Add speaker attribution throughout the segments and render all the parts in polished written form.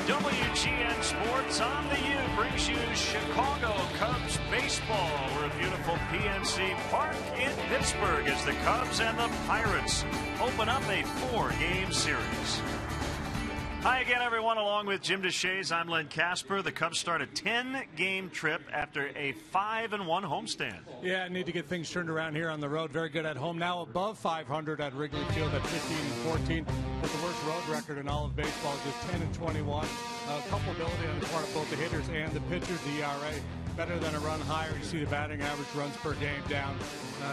Speaker 1: WGN Sports on the U brings you Chicago Cubs baseball. We're at beautiful PNC Park in Pittsburgh as the Cubs and the Pirates open up a 4-game series. Hi again, everyone. Along with Jim DeShays, I'm Len Casper. The Cubs start a 10-game trip after a 5-1 homestand.
Speaker 2: Yeah, need to get things turned around here on the road. Very good at home. Now above 500 at Wrigley Field at 15-14. With the worst road record in all of baseball, just 10-21. Culpability on the part of both the hitters and the pitchers. The ERA better than a run higher. You see the batting average, runs per game down.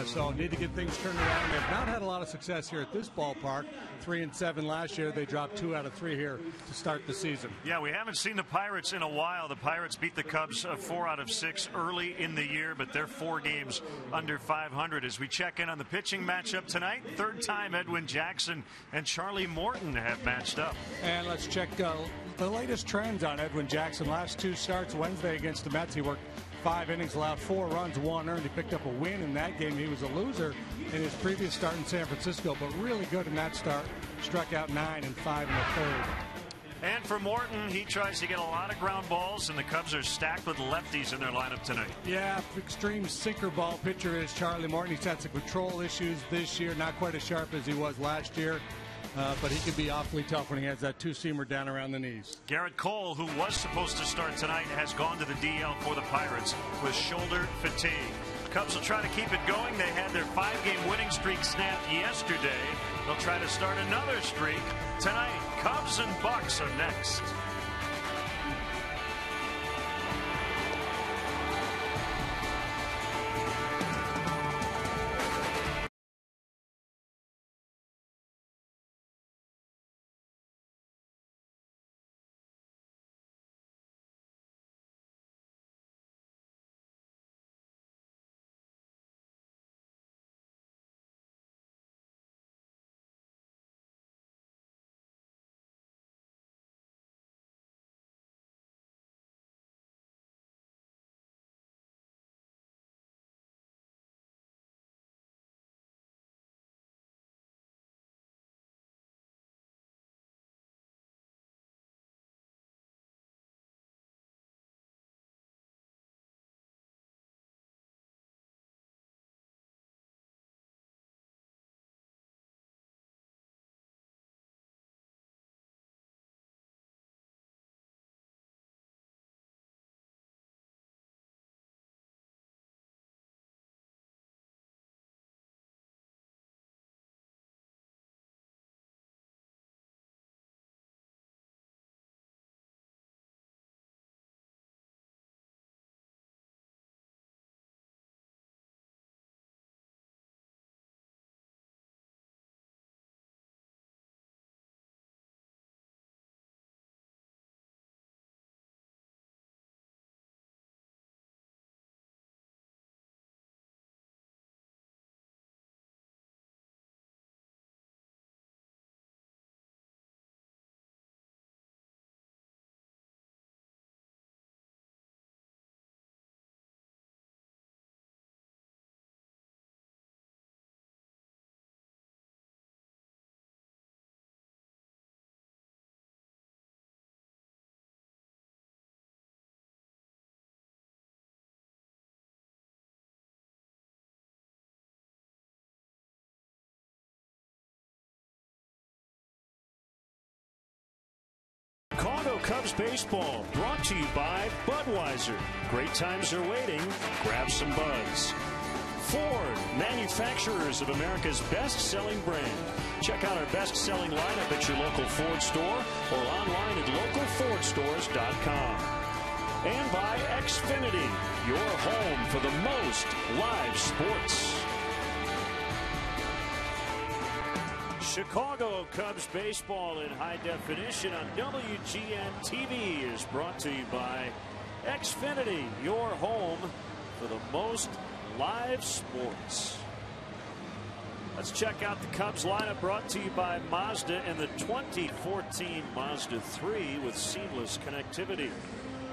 Speaker 2: So need to get things turned around. They've not had a lot of success here at this ballpark. 3-7 last year. They dropped 2 out of 3 here to start the season.
Speaker 1: Yeah, we haven't seen the Pirates in a while. The Pirates beat the Cubs 4 out of 6 early in the year, but they're 4 games under 500. As we check in on the pitching matchup tonight, third time Edwin Jackson and Charlie Morton have matched up.
Speaker 2: And let's check the latest trends on Edwin Jackson. Last 2 starts, Wednesday against the Mets, he worked 5 innings, allowed 4 runs, 1 earned. He picked up a win in that game. He was a loser in his previous start in San Francisco, but really good in that start. Struck out 9 and 5 in the third.
Speaker 1: And for Morton, he tries to get a lot of ground balls, and the Cubs are stacked with lefties in their lineup tonight.
Speaker 2: Yeah, extreme sinker ball pitcher is Charlie Morton. He's had some control issues this year, not quite as sharp as he was last year. But he can be awfully tough when he has that 2-seamer down around the knees.
Speaker 1: Garrett Cole, who was supposed to start tonight, has gone to the DL for the Pirates with shoulder fatigue. Cubs will try to keep it going. They had their 5-game winning streak snapped yesterday. They'll try to start another streak tonight. Cubs and Bucks are next. Chicago Cubs baseball brought to you by Budweiser. Great times are waiting. Grab some Buds. Ford, manufacturers of America's best-selling brand. Check out our best-selling lineup at your local Ford store or online at localfordstores.com. And by Xfinity, your home for the most live sports. Chicago Cubs baseball in high definition on WGN TV is brought to you by Xfinity, your home for the most live sports. Let's check out the Cubs lineup brought to you by Mazda and the 2014 Mazda 3 with seamless connectivity.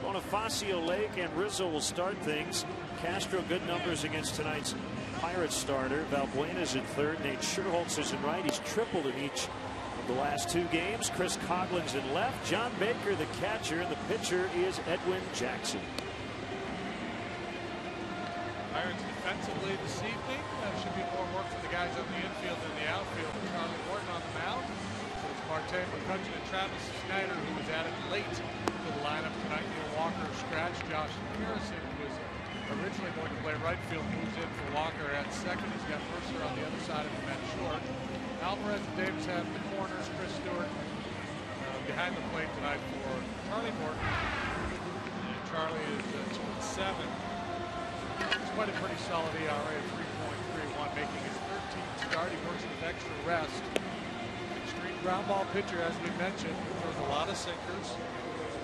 Speaker 1: Bonifacio, Lake, and Rizzo will start things. Castro, good numbers against tonight's Pirates starter. Valbuena's in third. Nate Scherholtz is in right. He's tripled in each of the last 2 games. Chris Coughlin's in left. John Baker, the catcher, and the pitcher is Edwin Jackson.
Speaker 2: Pirates defensively this evening. Should be more work for the guys on the infield than the outfield. Charlie Morton on the mound. So it's Marte McCutcheon and Travis Snyder, who was added late to the lineup tonight. Neil Walker scratched. Josh Harrison, who was originally going to play right field, moves in for Walker at second. He's got Mercer on the other side of him at short. Alvarez and Davis have the corners. Chris Stewart behind the plate tonight for Charlie Morton. And Charlie is 2-7. It's quite a pretty solid ERA of 3.31, making his 13th start. He works with extra rest. Extreme ground ball pitcher, as we mentioned, throws a lot of sinkers,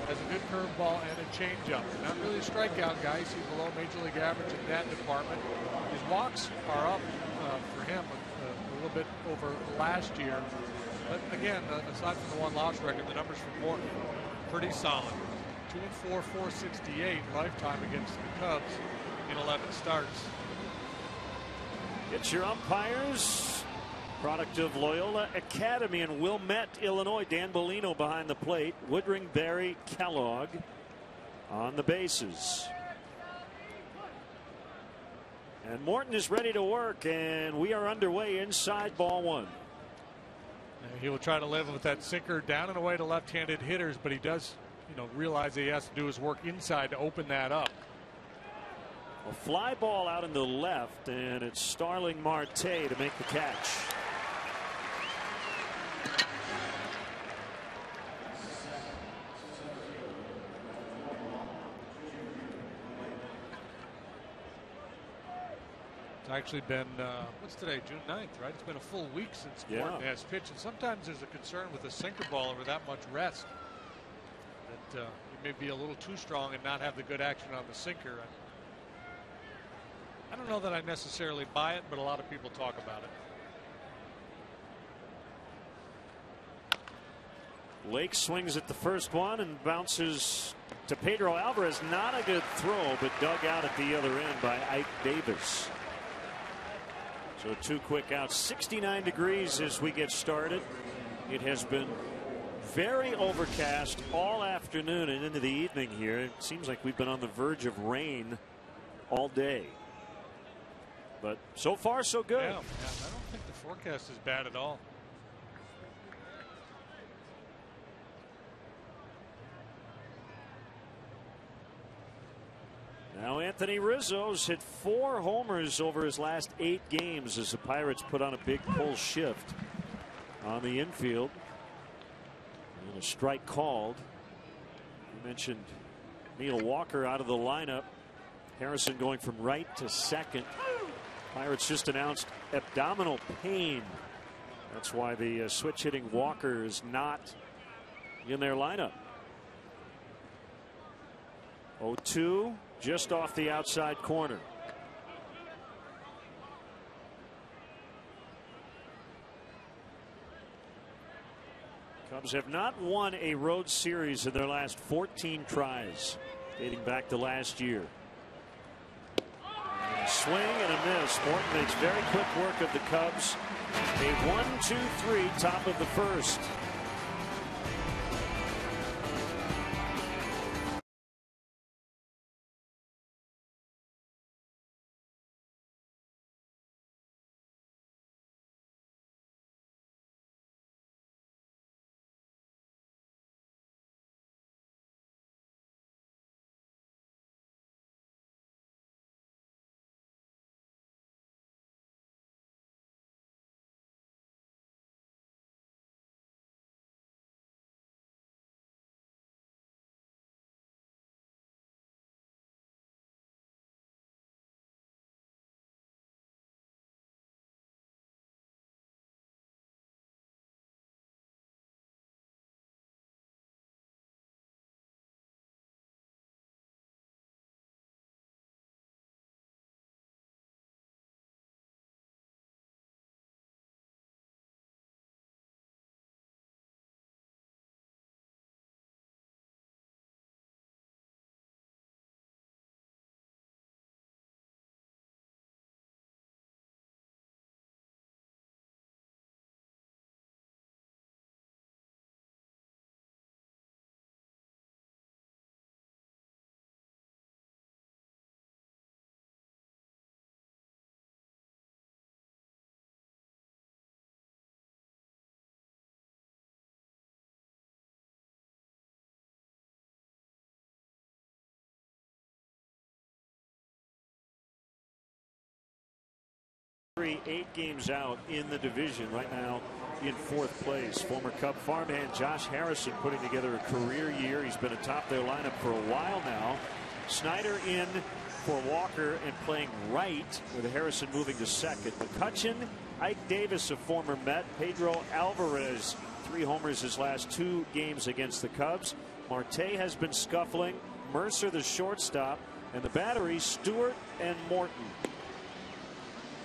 Speaker 2: has a good curveball and a changeup. Not really a strikeout guy. He's below major league average in that department. His walks are up for him a little bit over last year. But again, aside from the 1-loss record, the numbers for Morton pretty solid. 2-4, 468 lifetime against the Cubs in 11 starts.
Speaker 1: It's your umpires. Product of Loyola Academy in Wilmette, Illinois. Dan Bellino behind the plate. Woodring, Barry, Kellogg on the bases. And Morton is ready to work, and we are underway inside ball 1.
Speaker 2: He will try to live with that sinker down and away to left-handed hitters, but he does, realize that he has to do his work inside to open that up.
Speaker 1: A fly ball out in the left, and it's Starling Marte to make the catch.
Speaker 2: It's actually been, what's today, June 9th, right? It's been a full week since Morton has pitched, and sometimes there's a concern with a sinker ball over that much rest that it may be a little too strong and not have the good action on the sinker. I don't know that I necessarily buy it, but a lot of people talk about
Speaker 1: it. Lake swings at the first one and bounces to Pedro Alvarez. Not a good throw, but dug out at the other end by Ike Davis. So 2 quick outs. 69 degrees as we get started. It has been very overcast all afternoon and into the evening here. It seems like we've been on the verge of rain all day. But so far, so good.
Speaker 2: Yeah, I don't think the forecast is bad at all.
Speaker 1: Now Anthony Rizzo's hit 4 homers over his last 8 games as the Pirates put on a big pull shift on the infield. And a strike called. You mentioned Neil Walker out of the lineup. Harrison going from right to second. Pirates just announced abdominal pain. That's why the switch hitting Walker is not in their lineup. 0-2, just off the outside corner. Cubs have not won a road series in their last 14 tries, dating back to last year. Swing and a miss. Morton makes very quick work of the Cubs. A 1-2-3 top of the first. 8 games out in the division right now in 4th place. Former Cub farmhand Josh Harrison putting together a career year. He's been atop their lineup for a while now. Snyder in for Walker and playing right, with Harrison moving to second. McCutchen, Ike Davis, a former Met, Pedro Alvarez, 3 homers his last 2 games against the Cubs. Marte has been scuffling. Mercer, the shortstop, and the battery, Stewart and Morton.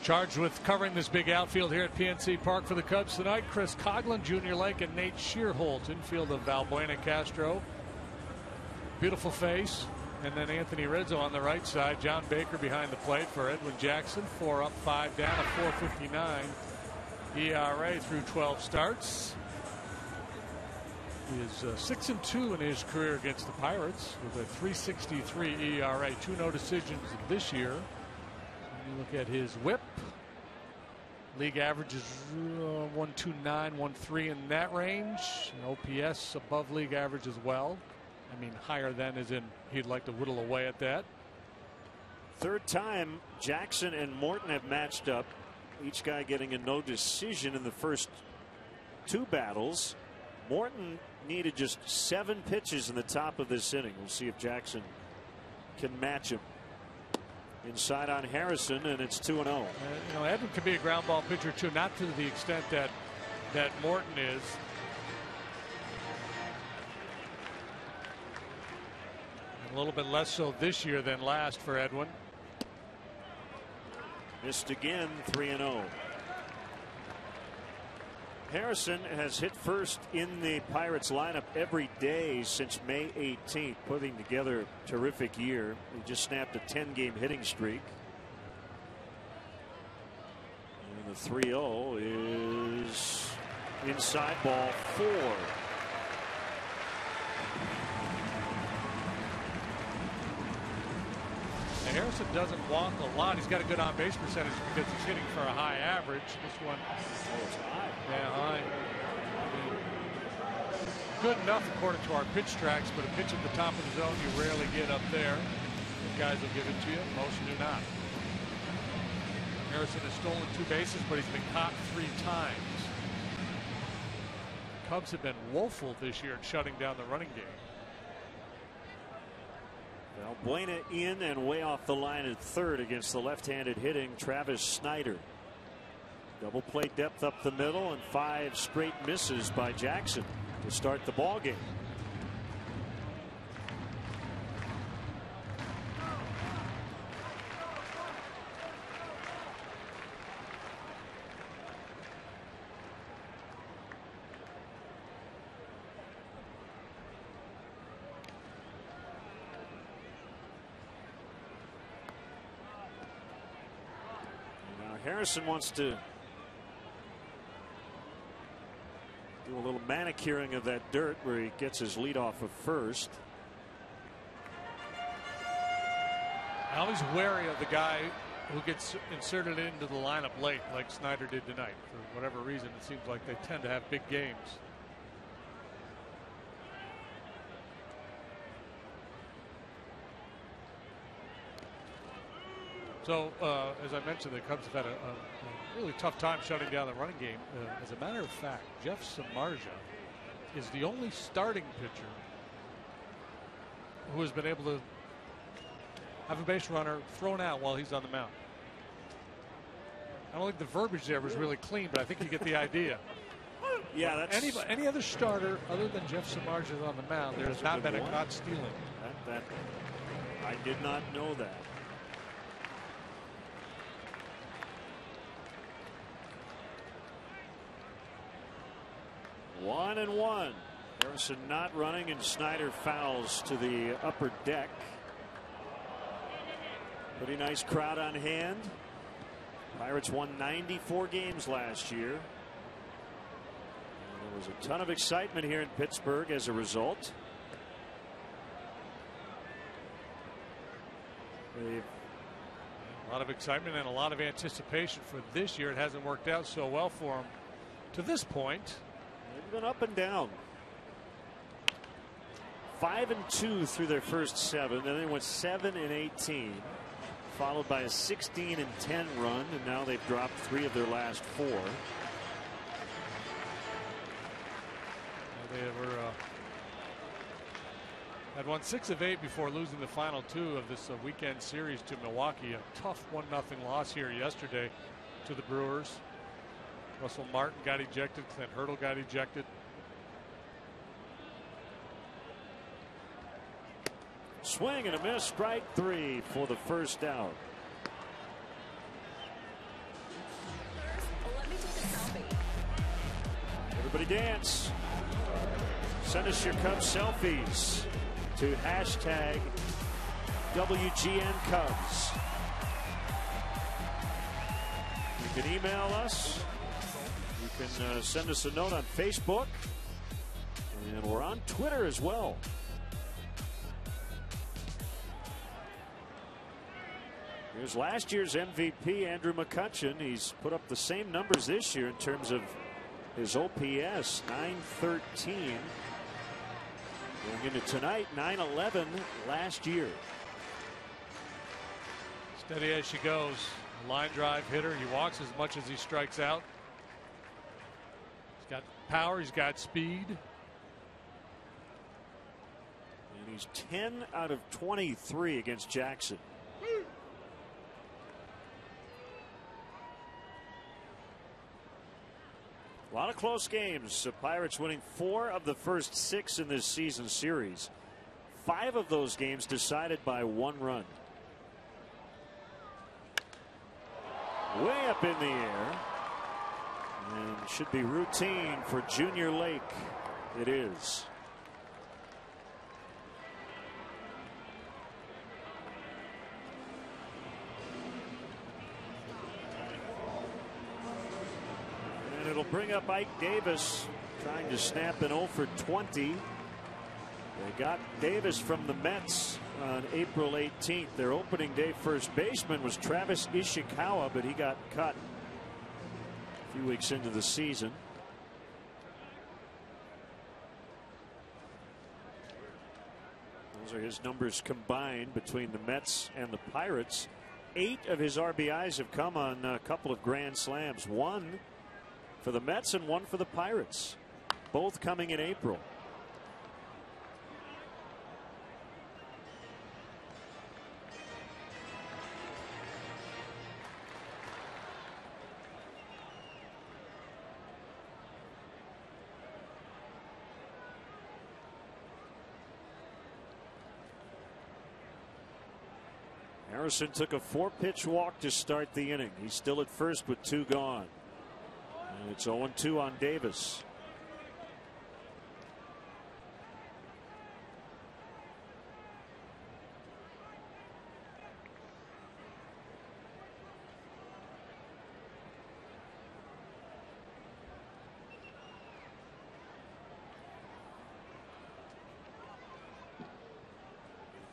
Speaker 2: Charged with covering this big outfield here at PNC Park for the Cubs tonight, Chris Coughlin, Junior Lake, and Nate Shearholt. Infield of Valbuena Castro. Beautiful face. And then Anthony Rizzo on the right side. John Baker behind the plate for Edwin Jackson. 4 up, 5 down, a 4.59 ERA through 12 starts. He is 6-2 in his career against the Pirates with a 3.63 ERA. 2 no decisions this year. You look at his whip. League average is 1.29, 1.3 in that range. And OPS above league average as well. I mean, higher than as in he'd like to whittle away at that.
Speaker 1: 3rd time Jackson and Morton have matched up. Each guy getting a no decision in the first 2 battles. Morton needed just 7 pitches in the top of this inning. We'll see if Jackson can match him. Inside on Harrison, and it's 2-0.
Speaker 2: Edwin can be a ground ball pitcher too, not to the extent that Morton is. A little bit less so this year than last for Edwin.
Speaker 1: Missed again, 3-0. Harrison has hit first in the Pirates lineup every day since May 18th, putting together a terrific year. He just snapped a 10-game hitting streak. And the 3-0 is inside, ball 4.
Speaker 2: Now Harrison doesn't walk a lot. He's got a good on-base percentage because he's hitting for a high average. This one,
Speaker 1: it's high.
Speaker 2: Yeah, high. Good enough according to our pitch tracks, but a pitch at the top of the zone you rarely get up there. The guys will give it to you. Most do not. Harrison has stolen 2 bases, but he's been caught 3 times. The Cubs have been woeful this year at shutting down the running game.
Speaker 1: Valbuena in and way off the line at 3rd against the left-handed hitting Travis Snyder. Double play depth up the middle, and 5 straight misses by Jackson to start the ball game. Now Harrison wants to do a little manicuring of that dirt where he gets his lead off of first.
Speaker 2: Always wary of the guy who gets inserted into the lineup late like Snyder did tonight. For whatever reason, it seems like they tend to have big games. So as I mentioned, the Cubs have had a really tough time shutting down the running game. As a matter of fact, Jeff Samardzija is the only starting pitcher who has been able to have a base runner thrown out while he's on the mound. I don't think the verbiage there was really clean, but I think you get the idea.
Speaker 1: Yeah, that's
Speaker 2: any other starter other than Jeff Samardzija on the mound, there has not been a caught stealing.
Speaker 1: I did not know that. One and one. Harrison not running, and Snyder fouls to the upper deck. Pretty nice crowd on hand. Pirates won 94 games last year. And there was a ton of excitement here in Pittsburgh as a result.
Speaker 2: A lot of excitement and a lot of anticipation for this year. It hasn't worked out so well for them to this point.
Speaker 1: They've been up and down. 5-2 through their first 7, and then went 7-18. followed by a 16-10 run, and now they've dropped 3 of their last 4.
Speaker 2: They were had won 6 of 8 before losing the final 2 of this weekend series to Milwaukee. A tough 1-0 loss here yesterday to the Brewers. Russell Martin got ejected. Clint Hurdle got ejected.
Speaker 1: Swing and a miss. Strike 3 for the first out. Everybody dance. Send us your Cubs selfies to hashtag WGN Cubs. You can email us. You can send us a note on Facebook. And we're on Twitter as well. Here's last year's MVP, Andrew McCutchen. He's put up the same numbers this year in terms of his OPS, 913. Going into tonight, 911 last year.
Speaker 2: Steady as she goes. Line drive hitter. He walks as much as he strikes out. He's got power. He's got speed.
Speaker 1: And he's 10 out of 23 against Jackson. A lot of close games. The Pirates winning 4 of the first 6 in this season series. 5 of those games decided by 1 run. Way up in the air. And should be routine for Junior Lake. It is. It'll bring up Ike Davis, trying to snap an 0 for 20. They got Davis from the Mets on April 18th. Their opening day first baseman was Travis Ishikawa, but he got cut a few weeks into the season. Those are his numbers combined between the Mets and the Pirates. 8 of his RBIs have come on a couple of grand slams. 1 for the Mets and 1 for the Pirates, both coming in April. Harrison took a 4-pitch walk to start the inning. He's still at first with 2 gone. And it's 0-2 on Davis.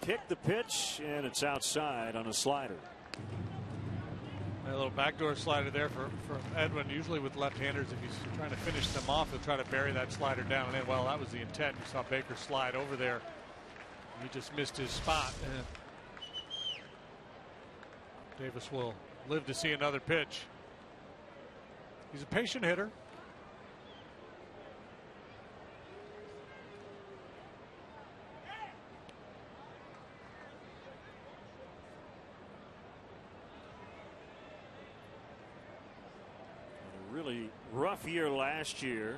Speaker 1: Kick the pitch, and it's outside on a slider.
Speaker 2: A little backdoor slider there for Edwin. Usually with left-handers, if he's trying to finish them off, he'll try to bury that slider down. And well, that was the intent. You saw Baker slide over there. He just missed his spot. And Davis will live to see another pitch. He's a patient hitter.
Speaker 1: Really rough year last year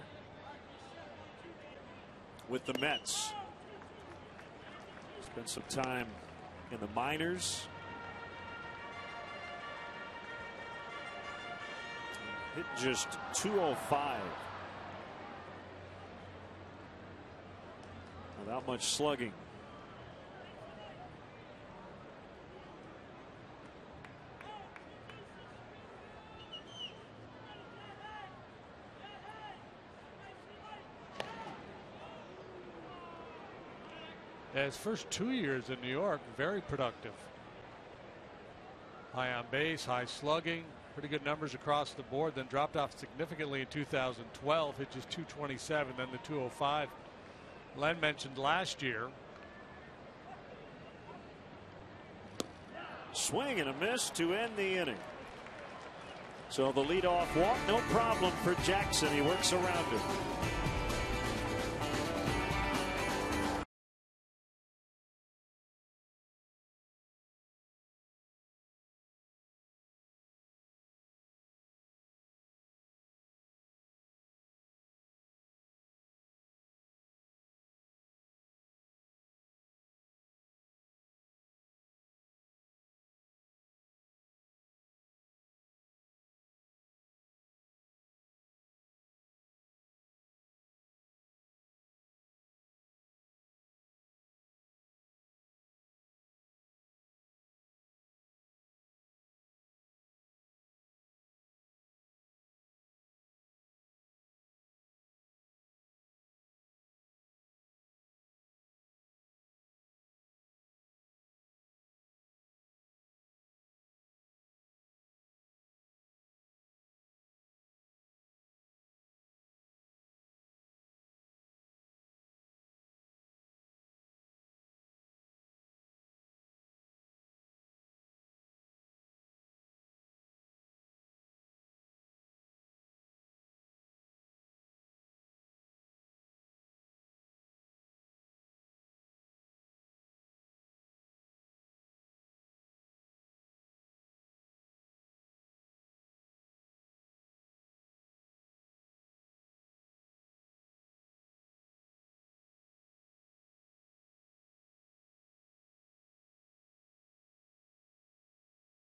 Speaker 1: with the Mets. Spent some time in the minors. Hit just .205. Without much slugging.
Speaker 2: His first 2 years in New York, very productive. High on base, high slugging, pretty good numbers across the board, then dropped off significantly in 2012, hit just .227, then the .205. Len mentioned last year.
Speaker 1: Swing and a miss to end the inning. So the leadoff walk, no problem for Jackson. He works around it.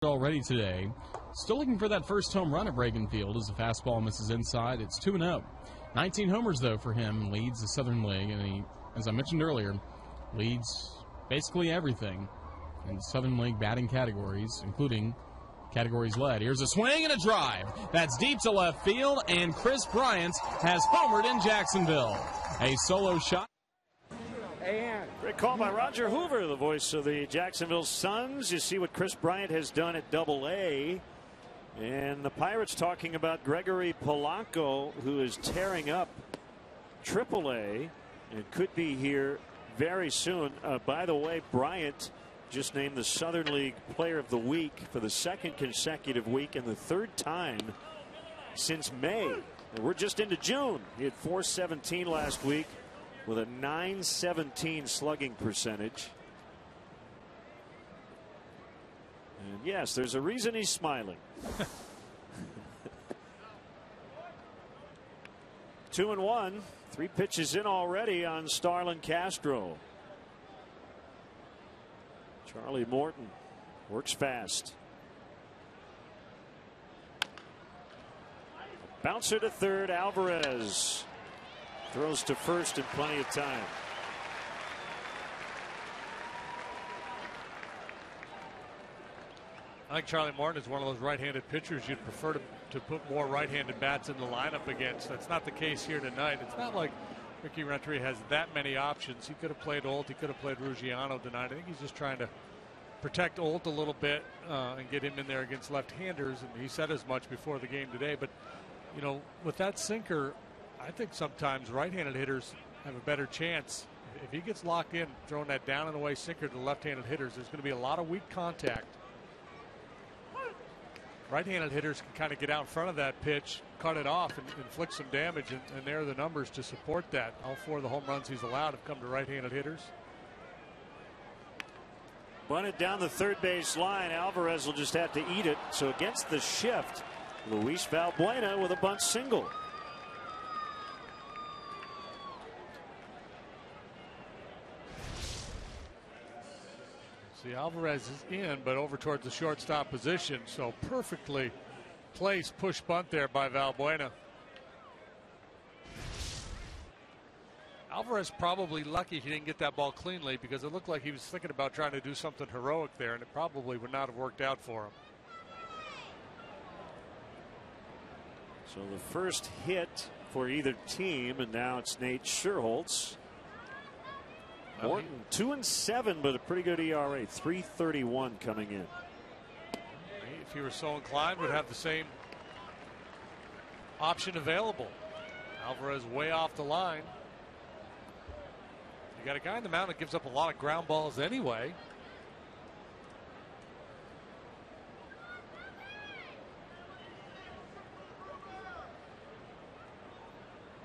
Speaker 3: Already today. Still looking for that first home run at Reagan Field as the fastball misses inside. It's 2-0. 19 homers, though, for him. Leads the Southern League, and he, as I mentioned earlier, leads basically everything in Southern League batting categories, including categories led. Here's a swing and a drive. That's deep to left field, and Chris Bryant has homered in Jacksonville. A solo shot.
Speaker 1: Great call by Roger Hoover, the voice of the Jacksonville Suns. You see what Chris Bryant has done at Double-A. And the Pirates talking about Gregory Polanco, who is tearing up Triple-A and could be here very soon. By the way, Bryant just named the Southern League Player of the Week for the second consecutive week and the third time since May. And we're just into June. He had .417 last week with a .917 slugging percentage. And yes, there's a reason he's smiling. 2-1, 3 pitches in already on Starlin Castro. Charlie Morton works fast. Bouncer to third. Alvarez throws to first in plenty of time.
Speaker 2: I think Charlie Morton is one of those right-handed pitchers you'd prefer to put more right-handed bats in the lineup against. That's not the case here tonight. It's not like Ricky Renteria has that many options. He could have played Olt. He could have played Ruggiano tonight. I think he's just trying to protect Olt a little bit and get him in there against left-handers. And he said as much before the game today. But, you know, with that sinker, I think sometimes right-handed hitters have a better chance. If he gets locked in, throwing that down and away sinker to the left-handed hitters, there's going to be a lot of weak contact. Right-handed hitters can kind of get out in front of that pitch, cut it off, and inflict some damage, and there are the numbers to support that. All 4 of the home runs he's allowed have come to right-handed hitters.
Speaker 1: Bunted down the third base line. Alvarez will just have to eat it. So against the shift, Luis Valbuena with a bunt single.
Speaker 2: See, Alvarez is in, but over towards the shortstop position. So perfectly placed push bunt there by Valbuena. Alvarez probably lucky he didn't get that ball cleanly, because it looked like he was thinking about trying to do something heroic there, and it probably would not have worked out for him.
Speaker 1: So the first hit for either team, and now it's Nate Scherholtz. Morton 2-7, but a pretty good ERA, 3.31 coming in.
Speaker 2: If he were so inclined, would have the same option available. Alvarez way off the line. You got a guy in the mound that gives up a lot of ground balls anyway.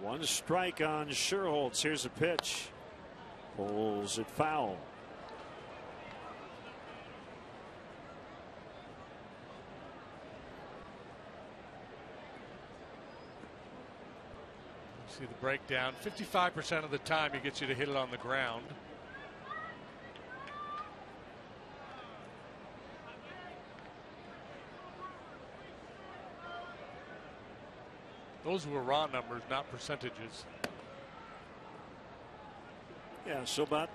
Speaker 1: One strike on Sherholtz. Here's a pitch. Pulls it foul.
Speaker 2: See the breakdown. 55% of the time he gets you to hit it on the ground. Those were raw numbers, not percentages.
Speaker 1: Yeah, so about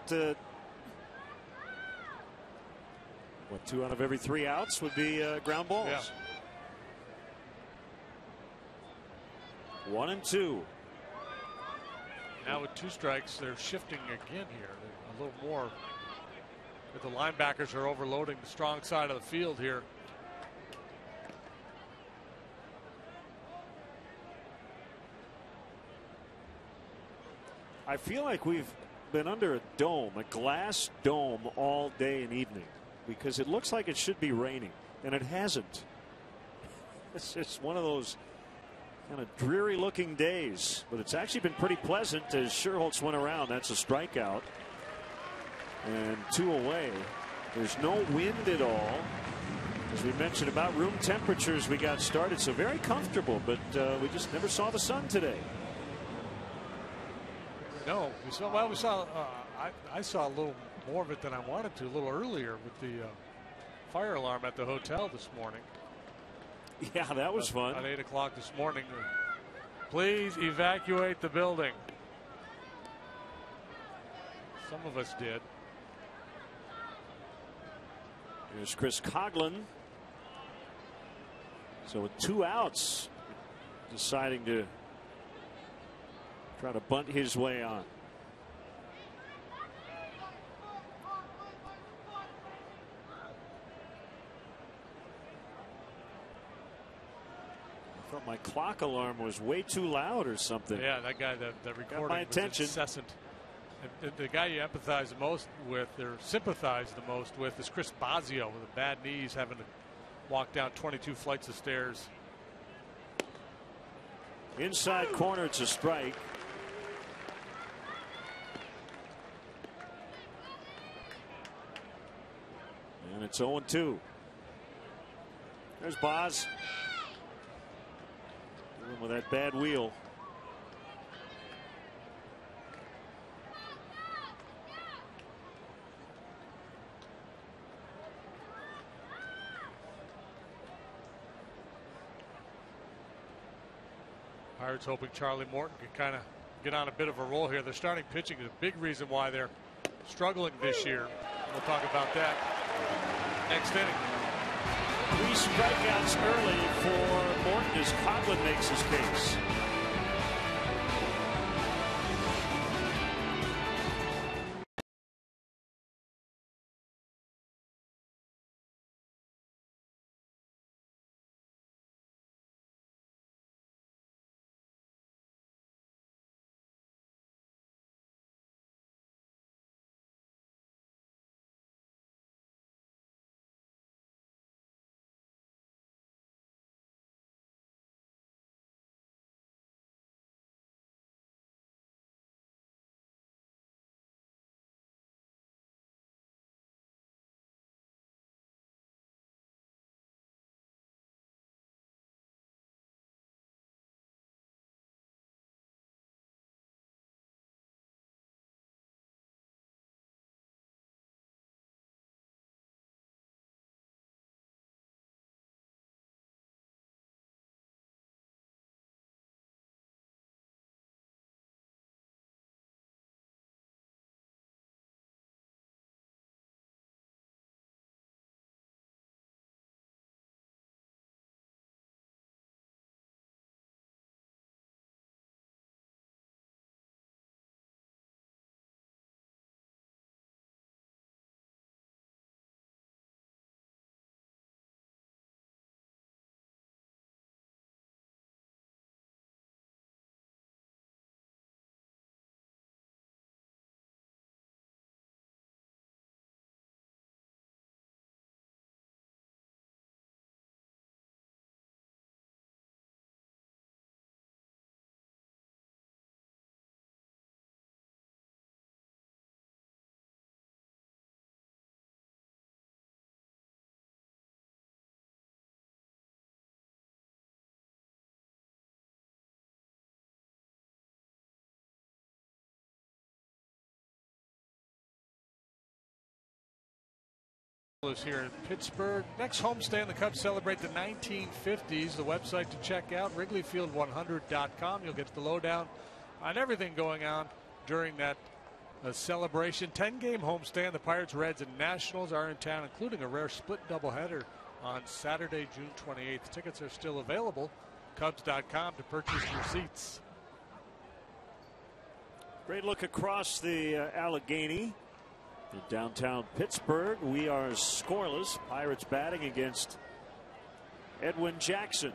Speaker 1: what, 2 out of every 3 outs would be ground balls.
Speaker 2: Yeah.
Speaker 1: 1-2.
Speaker 2: Now with 2 strikes, they're shifting again here. They're a little more. But the linebackers are overloading the strong side of the field here.
Speaker 1: I feel like we've been under a dome, a glass dome, all day and evening, because it looks like it should be raining, and it hasn't. It's just one of those kind of dreary looking days, but it's actually been pretty pleasant as Sherholtz went around. That's a strikeout, and 2 away. There's no wind at all. As we mentioned about room temperatures, we got started, so very comfortable, but we just never saw the sun today.
Speaker 2: No, we saw. I saw a little more of it than I wanted to a little earlier with the fire alarm at the hotel this morning.
Speaker 1: Yeah, that was fun.
Speaker 2: At 8 o'clock this morning. Please evacuate the building. Some of us did.
Speaker 1: Here's Chris Coughlin. So with 2 outs, deciding to try to bunt his way on. I thought my clock alarm was way too loud or something.
Speaker 2: Yeah, that guy, that recording
Speaker 1: got my attention.
Speaker 2: was incessant. And the guy you empathize the most with, or sympathize the most with, is Chris Bosio with a bad knee. He's having to walk down 22 flights of stairs.
Speaker 1: Inside corner, it's a strike. And it's 0-2. There's Boz. Dealing with that bad wheel.
Speaker 2: Pirates hoping Charlie Morton can kind of get on a bit of a roll here. Their starting pitching is a big reason why they're struggling this year. We'll talk about that next inning.
Speaker 1: 3 strikeouts early for Morton as Coughlin makes his case.
Speaker 2: Here in Pittsburgh. Next homestand, the Cubs celebrate the 1950s. The website to check out, WrigleyField100.com. You'll get the lowdown on everything going on during that celebration. 10-game homestand. The Pirates, Reds, and Nationals are in town, including a rare split doubleheader on Saturday, June 28th. Tickets are still available. Cubs.com to purchase your seats.
Speaker 1: Great look across the Allegheny. In downtown Pittsburgh, we are scoreless. Pirates batting against Edwin Jackson.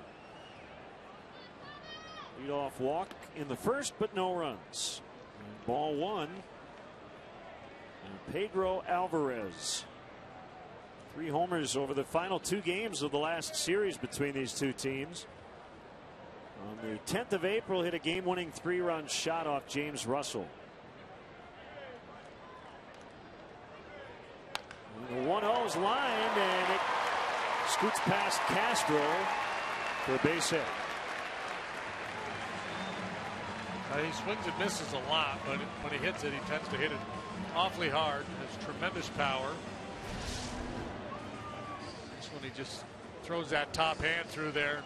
Speaker 1: Leadoff walk in the first, but no runs. And ball one. And Pedro Alvarez. 3 homers over the final 2 games of the last series between these two teams. On the 10th of April, hit a game-winning 3-run shot off James Russell. The 1-0's lined, and it scoots past Castro for a base hit.
Speaker 2: He swings and misses a lot, but when he hits it, he tends to hit it awfully hard. Has tremendous power. This one, he just throws that top hand through there.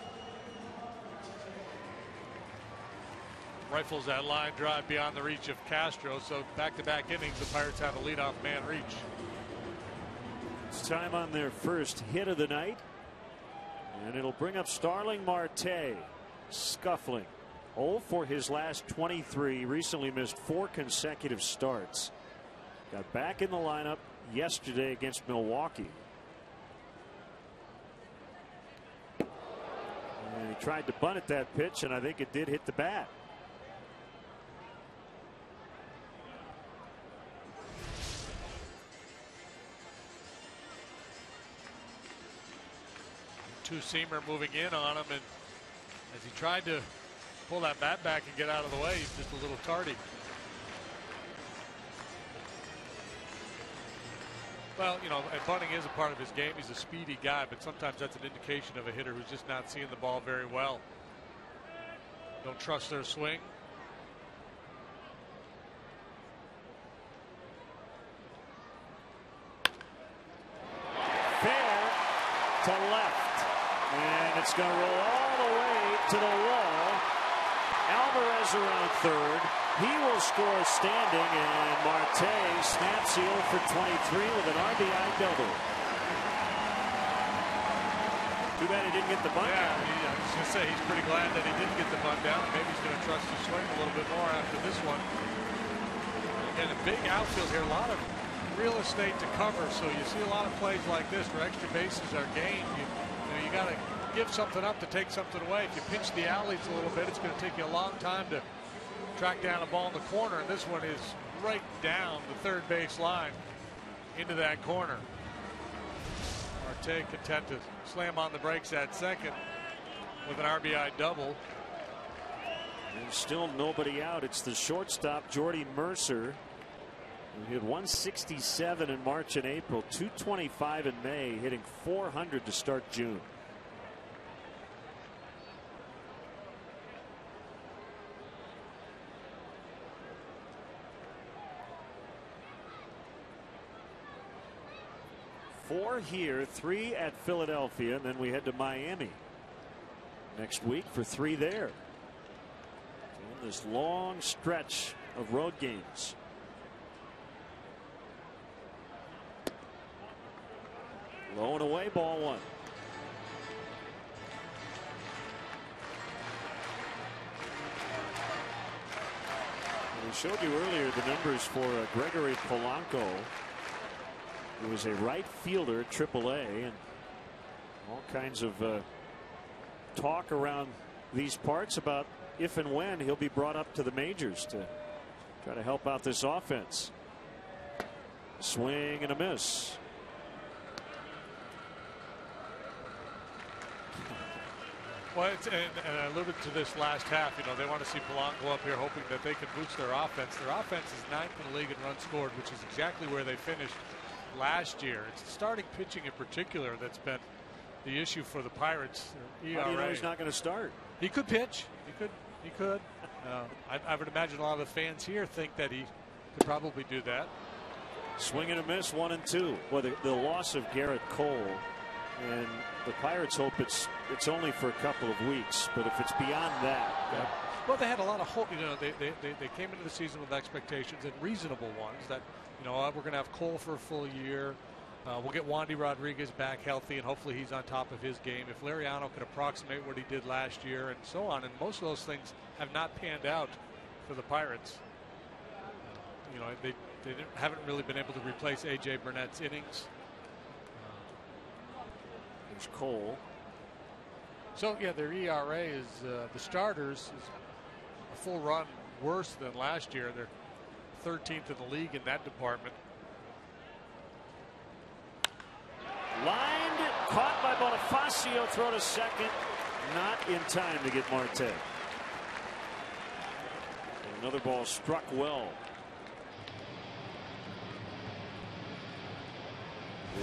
Speaker 2: Rifles that line drive beyond the reach of Castro. So back-to-back innings, the Pirates have a leadoff man reach.
Speaker 1: It's time on their first hit of the night, and it'll bring up Starling Marte, scuffling. 0 for his last 23. Recently missed 4 consecutive starts. Got back in the lineup yesterday against Milwaukee. And he tried to bunt at that pitch, and I think it did hit the bat.
Speaker 2: Two-seamer moving in on him, and as he tried to pull that bat back and get out of the way, he's just a little tardy. Well, you know, and bunting is a part of his game. He's a speedy guy, but sometimes that's an indication of a hitter who's just not seeing the ball very well. Don't trust their swing.
Speaker 1: Fair to left. And it's going to roll all the way to the wall. Alvarez around third. He will score standing, and Marte snaps the 0 for 23 with an RBI double. Too bad he didn't get the bunt down.
Speaker 2: I was going to say he's pretty glad that he didn't get the bunt down. Maybe he's going to trust his swing a little bit more after this one. Again, a big outfield here. A lot of real estate to cover, so you see a lot of plays like this where extra bases are gained. You got to give something up to take something away. If you pinch the alleys a little bit, it's going to take you a long time to track down a ball in the corner. And this one is right down the third base line into that corner. Marte content to slam on the brakes at second with an RBI double.
Speaker 1: And still nobody out. It's the shortstop, Jordy Mercer. He had 167 in March and April, 225 in May, hitting .400 to start June. Four here, 3 at Philadelphia, and then we head to Miami next week for 3 there. In this long stretch of road games. Low and away, ball 1. We showed you earlier the numbers for Gregory Polanco, who was a right fielder at AAA, and all kinds of talk around these parts about if and when he'll be brought up to the majors to try to help out this offense. Swing and a miss.
Speaker 2: Well, and I alluded to this last half. You know, they want to see Polanco up here, hoping that they can boost their offense. Their offense is 9th in the league in runs scored, which is exactly where they finished last year. It's the starting pitching in particular that's been the issue for the Pirates. ERA.
Speaker 1: How do you know he's not going to start?
Speaker 2: He could pitch. He could. I would imagine a lot of the fans here think that he could probably do that.
Speaker 1: Swing and a miss, 1-2. Well, the loss of Garrett Cole, and the Pirates hope it's only for a couple of weeks. But if it's beyond that,
Speaker 2: well, they had a lot of hope. You know, they came into the season with expectations, and reasonable ones, that, you know, we're going to have Cole for a full year. We'll get Wandy Rodriguez back healthy, and hopefully he's on top of his game. If Liriano could approximate what he did last year, and so on, and most of those things have not panned out for the Pirates. You know, they haven't really been able to replace A.J. Burnett's innings.
Speaker 1: There's Cole.
Speaker 2: So yeah, their ERA is the starters is a full run worse than last year. They're 13th in the league in that department.
Speaker 1: Lined, caught by Bonifacio, throw to second, not in time to get Marte. And another ball struck well.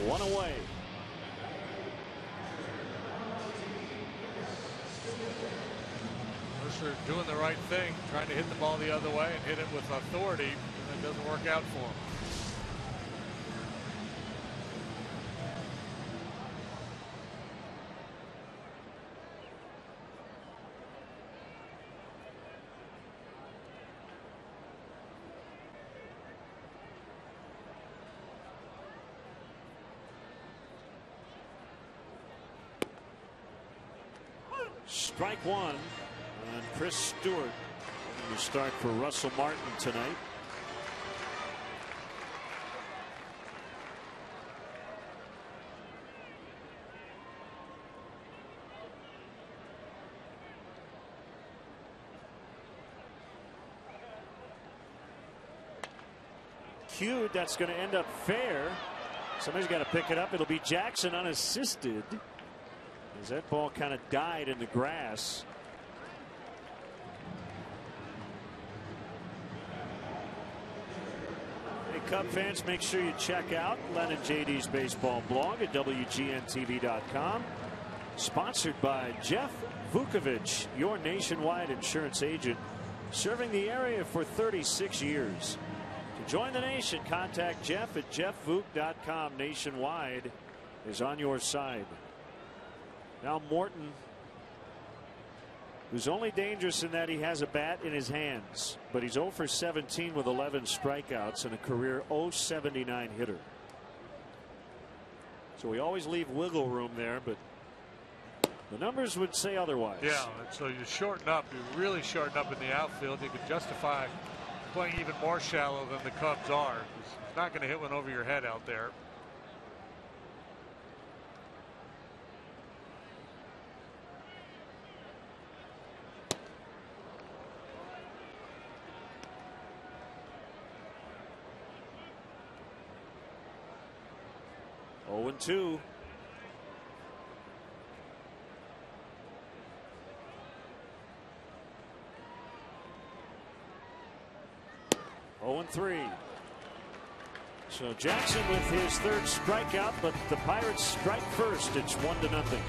Speaker 1: One away.
Speaker 2: Mercer doing the right thing, trying to hit the ball the other way and hit it with authority, and it doesn't work out for him.
Speaker 1: Strike one on Chris Stewart. To start for Russell Martin tonight. Cued, that's going to end up fair. Somebody's got to pick it up. It'll be Jackson unassisted, as that ball kind of died in the grass. Hey, Cub fans, make sure you check out Len and JD's baseball blog at WGNTV.com. Sponsored by Jeff Vukovich, your nationwide insurance agent, serving the area for 36 years. To join the nation, contact Jeff at jeffvuk.com. Nationwide is on your side. Now Morton, who's only dangerous in that he has a bat in his hands, but he's 0 for 17 with 11 strikeouts and a career .079 hitter. So we always leave wiggle room there, but the numbers would say otherwise.
Speaker 2: Yeah, and so you shorten up, you really shorten up in the outfield. You can justify playing even more shallow than the Cubs are. He's not going to hit one over your head out there.
Speaker 1: Oh, and 2. Oh, and 3. So Jackson with his third strikeout, but the Pirates strike first. It's 1-0.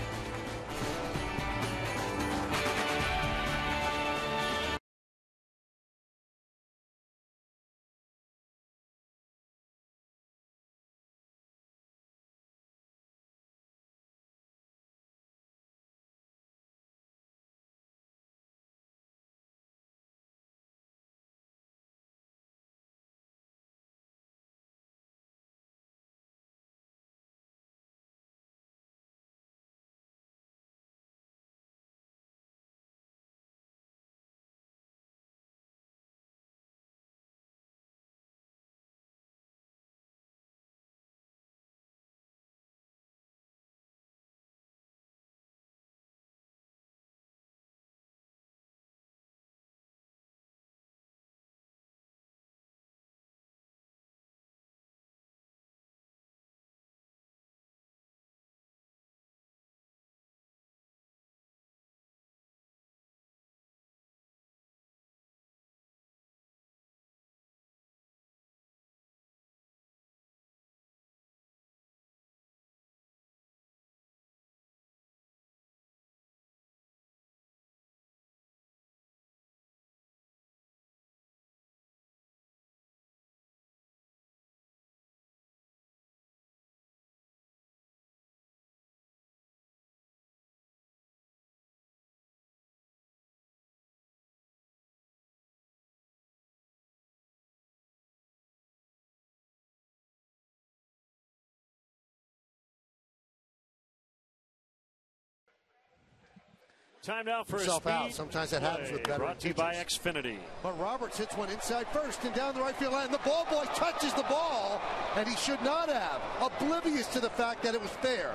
Speaker 1: Time now for
Speaker 4: himself
Speaker 1: a
Speaker 4: out. Sometimes that happens with veteran
Speaker 1: brought to you by Xfinity.
Speaker 4: But Roberts hits one inside first and down the right field line. The ball boy touches the ball, and he should not have. Oblivious to the fact that it was fair.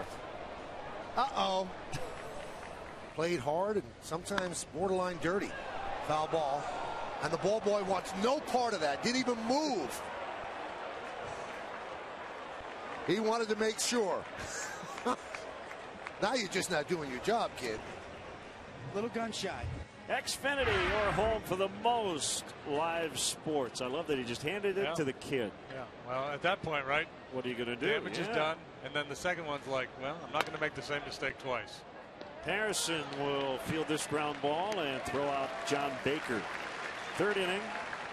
Speaker 4: Uh-oh. Played hard and sometimes borderline dirty. Foul ball. And the ball boy wants no part of that. Didn't even move. He wanted to make sure. Now you're just not doing your job, kid.
Speaker 5: Little gun shy.
Speaker 1: Xfinity, your home for the most live sports. I love that he just handed it to the kid.
Speaker 2: Yeah, well, at that point, right?
Speaker 1: What are you going to do?
Speaker 2: Damage is done. And then the second one's like, well, I'm not going to make the same mistake twice.
Speaker 1: Harrison will field this ground ball and throw out John Baker. Third inning,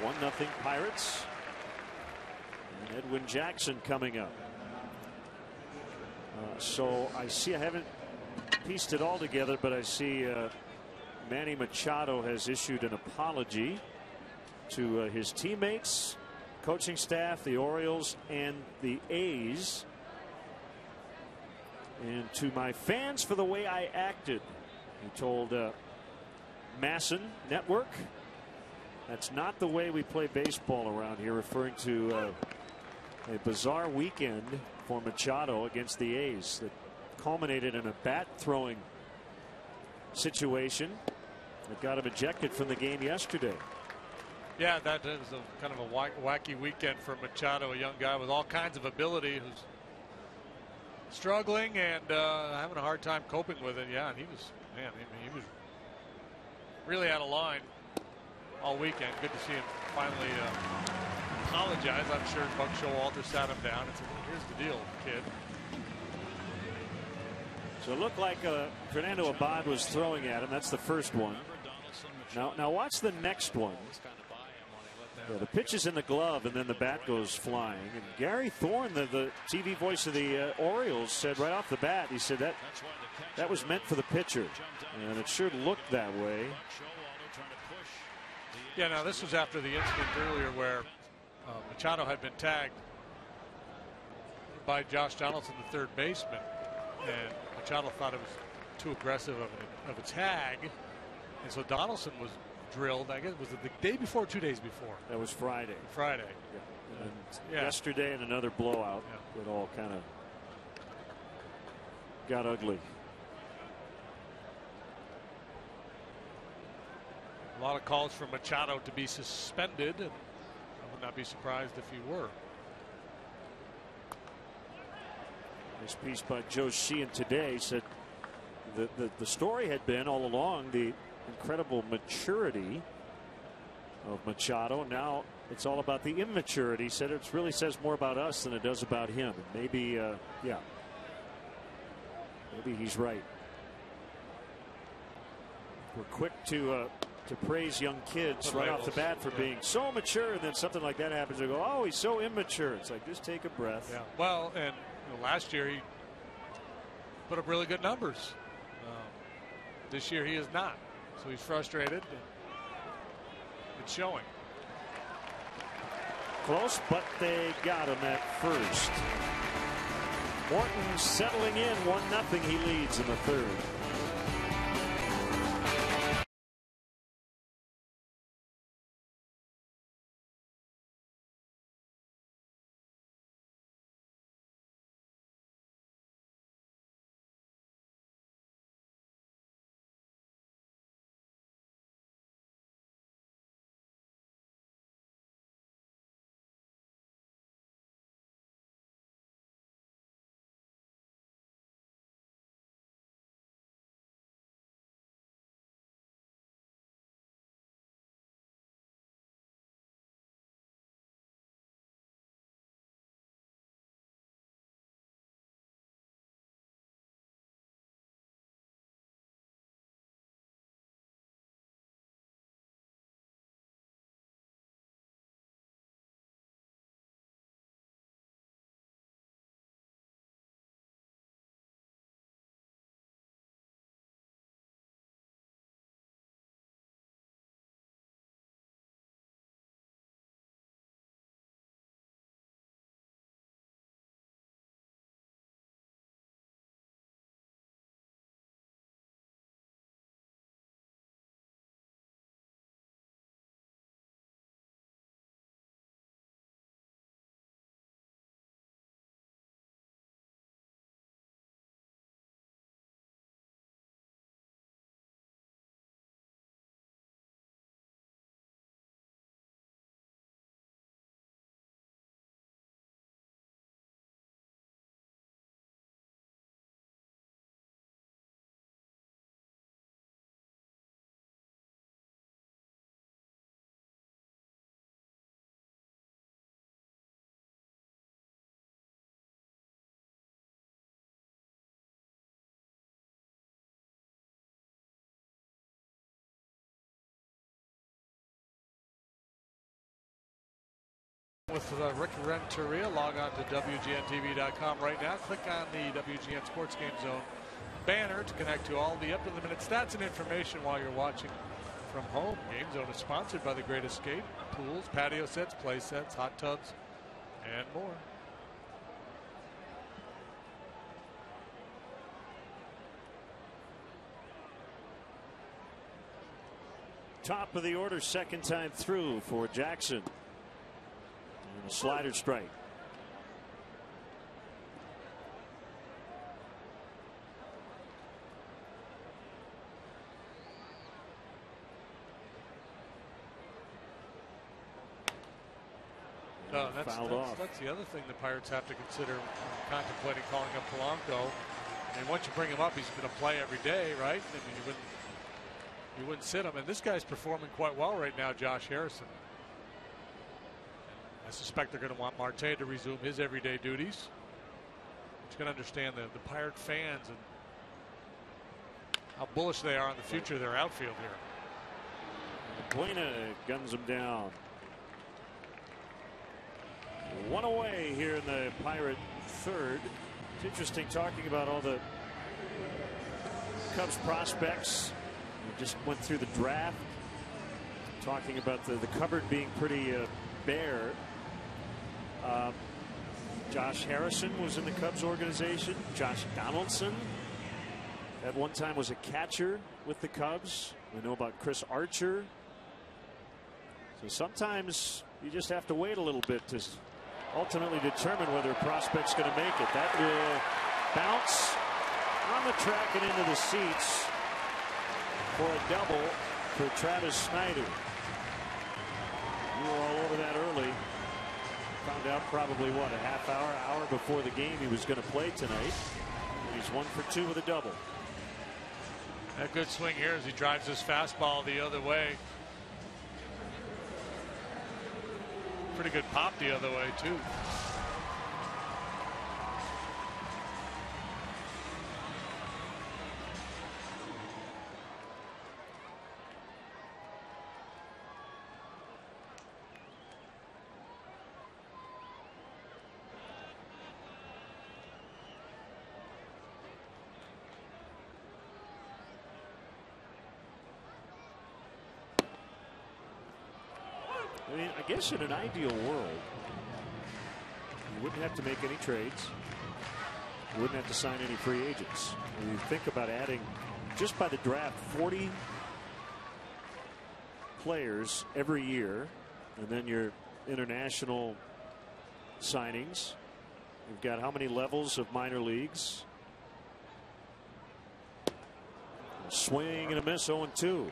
Speaker 1: 1-0 Pirates. And Edwin Jackson coming up. So I see, I haven't pieced it all together, but I see Manny Machado has issued an apology to his teammates, coaching staff, the Orioles, and the A's. And to my fans for the way I acted, he told Masson Network, that's not the way we play baseball around here, referring to a bizarre weekend for Machado against the A's that culminated in a bat throwing situation that got him ejected from the game yesterday.
Speaker 2: Yeah, that is a kind of a wacky weekend for Machado, a young guy with all kinds of ability who's struggling and having a hard time coping with it. Yeah, and he was, man, he was really out of line all weekend. Good to see him finally apologize. I'm sure Buck Showalter sat him down and said, here's the deal, kid.
Speaker 1: So it looked like Fernando Abad was throwing at him. That's the first one. Now watch the next one. Yeah, the pitch is in the glove and then the bat goes flying. And Gary Thorne, the TV voice of the Orioles, said right off the bat, he said that was meant for the pitcher. And it sure looked that way.
Speaker 2: Yeah, now this was after the incident earlier where Machado had been tagged by Josh Donaldson, the third baseman, and Machado thought it was too aggressive of a tag, and so Donaldson was drilled. I guess was it the day before, or 2 days before?
Speaker 1: That was Friday.
Speaker 2: Friday.
Speaker 1: Yeah. And yesterday in another blowout, it all kind of got ugly.
Speaker 2: A lot of calls for Machado to be suspended, and I would not be surprised if he were.
Speaker 1: This piece by Joe Sheehan today said the story had been all along the incredible maturity of Machado. Now it's all about the immaturity. Said it really says more about us than it does about him. And maybe, maybe he's right. We're quick to praise young kids right off the bat for being so mature, and then something like that happens. They go, oh, he's so immature. It's like, just take a breath.
Speaker 2: Yeah. Well, and last year he put up really good numbers. This year he is not. So he's frustrated. It's showing.
Speaker 1: Close, but they got him at first. Morton settling in 1-0. He leads in the third.
Speaker 2: With Rick Renteria, log on to WGNTV.com right now. Click on the WGN Sports Game Zone banner to connect to all the up-to-the-minute stats and information while you're watching from home. Game Zone is sponsored by The Great Escape, pools, patio sets, play sets, hot tubs, and more.
Speaker 1: Top of the order, second time through for Jackson. And a slider strike.
Speaker 2: No, that's the other thing the Pirates have to consider when contemplating calling up Polanco. I mean, once you bring him up, he's going to play every day, right? I mean, you wouldn't sit him. And this guy's performing quite well right now, Josh Harrison. I suspect they're going to want Marte to resume his everyday duties. But you can understand the Pirate fans and how bullish they are on the future of their outfield here.
Speaker 1: Buena guns him down. One away here in the Pirate third. It's interesting talking about all the Cubs prospects. We just went through the draft, talking about the cupboard being pretty bare. Josh Harrison was in the Cubs organization. Josh Donaldson at one time was a catcher with the Cubs. We know about Chris Archer. So sometimes you just have to wait a little bit to ultimately determine whether a prospect's going to make it. That will bounce on the track and into the seats for a double for Travis Snyder. We were all over that early. Found out probably, what, a half hour before the game he was going to play tonight. He's 1 for 2 with a double.
Speaker 2: A good swing here as he drives his fastball the other way. Pretty good pop the other way, too.
Speaker 1: I mean, I guess in an ideal world, you wouldn't have to make any trades. You wouldn't have to sign any free agents. When you think about adding, just by the draft, 40 players every year, and then your international signings. You've got how many levels of minor leagues? Swing and a miss, 0-2.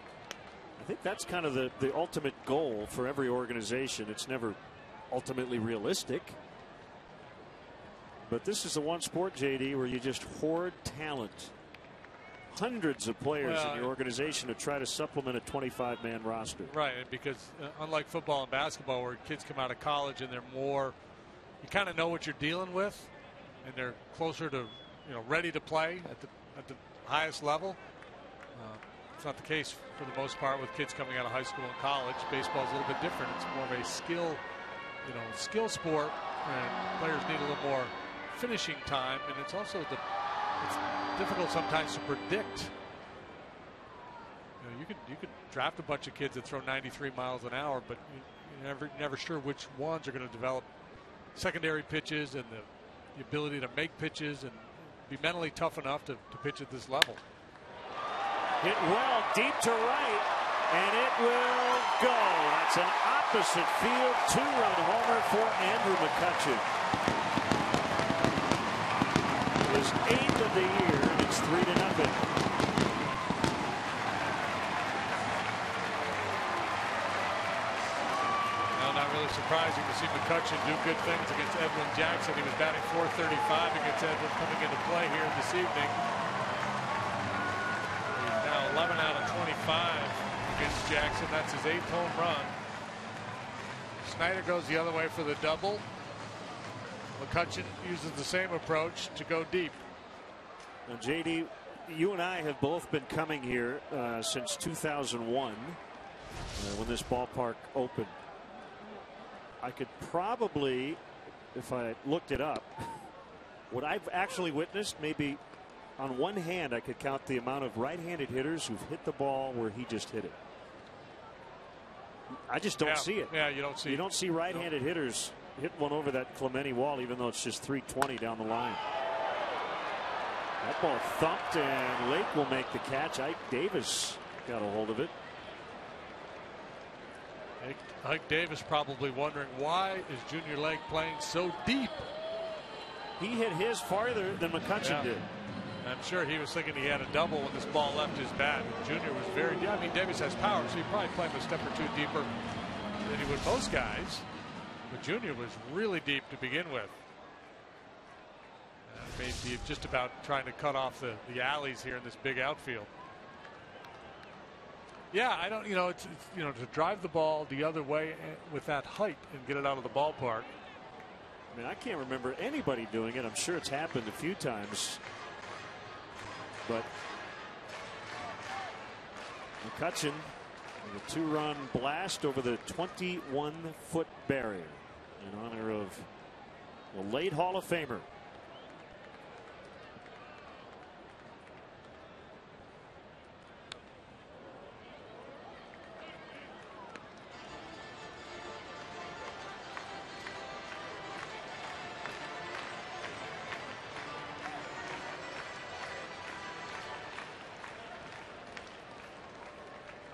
Speaker 1: I think that's kind of the ultimate goal for every organization. It's never ultimately realistic. But this is the one sport, JD, where you just hoard talent. Hundreds of players in your organization to try to supplement a 25-man roster.
Speaker 2: Right, because unlike football and basketball where kids come out of college and they're more, you kind of know what you're dealing with and they're closer to, ready to play at the highest level. It's not the case for the most part with kids coming out of high school and college. Baseball is a little bit different. It's more of a skill sport, and players need a little more finishing time, and it's also it's difficult sometimes to predict. You could draft a bunch of kids that throw 93 miles an hour, but you're never sure which ones are going to develop secondary pitches and the ability to make pitches and be mentally tough enough to pitch at this level.
Speaker 1: Hit well deep to right, and it will go. That's an opposite field two-run homer for Andrew McCutchen. His 8th of the year, and it's 3-0.
Speaker 2: Well, not really surprising to see McCutchen do good things against Edwin Jackson. He was batting .435 against Edwin coming into play here this evening. 11 out of 25 against Jackson. That's his 8th home run. Snyder goes the other way for the double. McCutchen uses the same approach to go deep.
Speaker 1: Now, JD, you and I have both been coming here since 2001 when this ballpark opened. I could probably, if I looked it up, what I've actually witnessed, maybe on one hand I could count the amount of right-handed hitters who've hit the ball where he just hit it. I just don't see it.
Speaker 6: Yeah, you don't see.
Speaker 1: You don't see right-handed hitters hit one over that Clemente wall, even though it's just 320 down the line. That ball thumped, and Lake will make the catch. Ike Davis got a hold of it.
Speaker 6: Ike Davis probably wondering, why is Junior Lake playing so deep?
Speaker 1: He hit his farther than McCutchen did.
Speaker 6: I'm sure he was thinking he had a double when this ball left his bat. Junior was very deep. I mean, Davis has power, so he probably played a step or two deeper than he would most guys. But Junior was really deep to begin with. Maybe just about trying to cut off the alleys here in this big outfield. Yeah, I don't, it's to drive the ball the other way with that height and get it out of the ballpark.
Speaker 1: I mean, I can't remember anybody doing it. I'm sure it's happened a few times. But McCutchen with a 2-run blast over the 21-foot barrier in honor of the late Hall of Famer.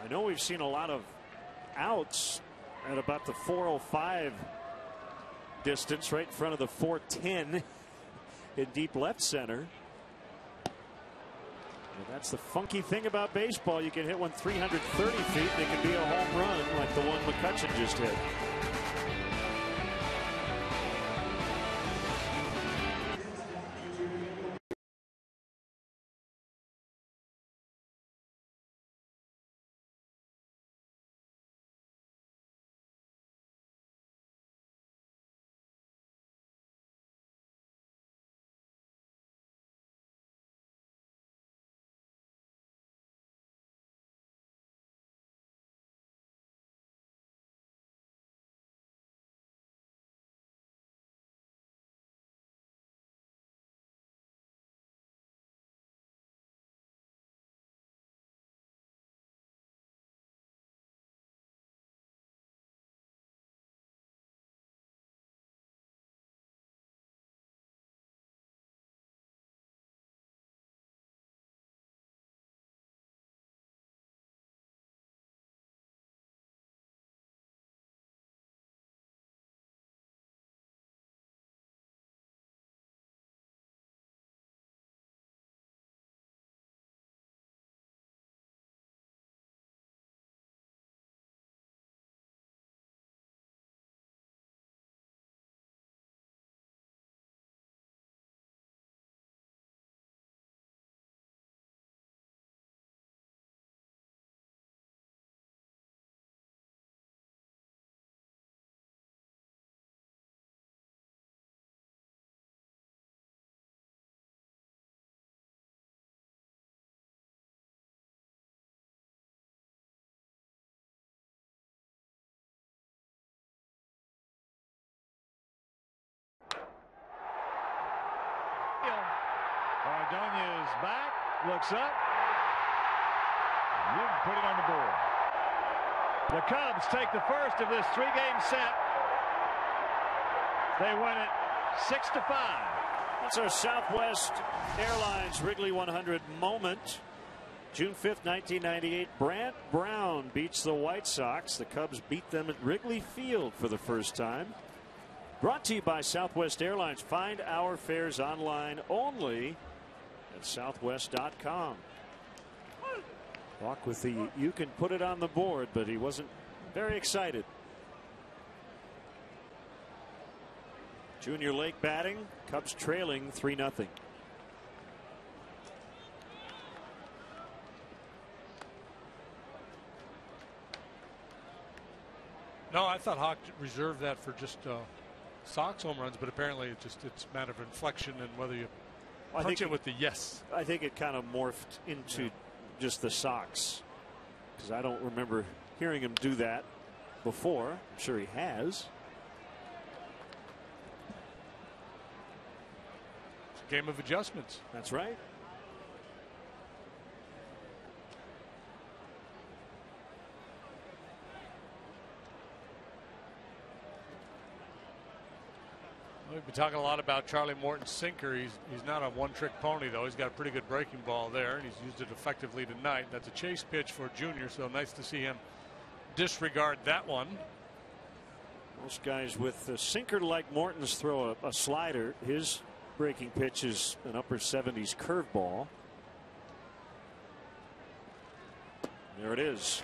Speaker 1: I know we've seen a lot of outs at about the 405 distance, right in front of the 410 in deep left center. And that's the funky thing about baseball. You can hit one 330 feet and it can be a home run like the one McCutchen just hit.
Speaker 7: Ordonez back, looks up. You can put it on the board. The Cubs take the first of this 3-game set. They win it 6-5.
Speaker 1: That's our Southwest Airlines Wrigley 100 moment. June 5th, 1998. Brant Brown beats the White Sox. The Cubs beat them at Wrigley Field for the first time. Brought to you by Southwest Airlines. Find our fares online only at southwest.com. Walk with the you can put it on the board, but he wasn't very excited. Junior Lake batting. Cubs trailing 3-0.
Speaker 6: No, I thought Hawk reserved that for just Sox home runs, but apparently it's a matter of inflection and whether you punch it with the yes.
Speaker 1: I think it kind of morphed into just the Sox, because I don't remember hearing him do that before. I'm sure he has.
Speaker 6: game of adjustments.
Speaker 1: That's right.
Speaker 6: We've been talking a lot about Charlie Morton's sinker. He's not a one-trick pony, though. He's got a pretty good breaking ball there, and he's used it effectively tonight. That's a chase pitch for Junior, so nice to see him disregard that one.
Speaker 1: Most guys with a sinker like Morton's throw a slider. His breaking pitch is an upper 70s curveball. There it is.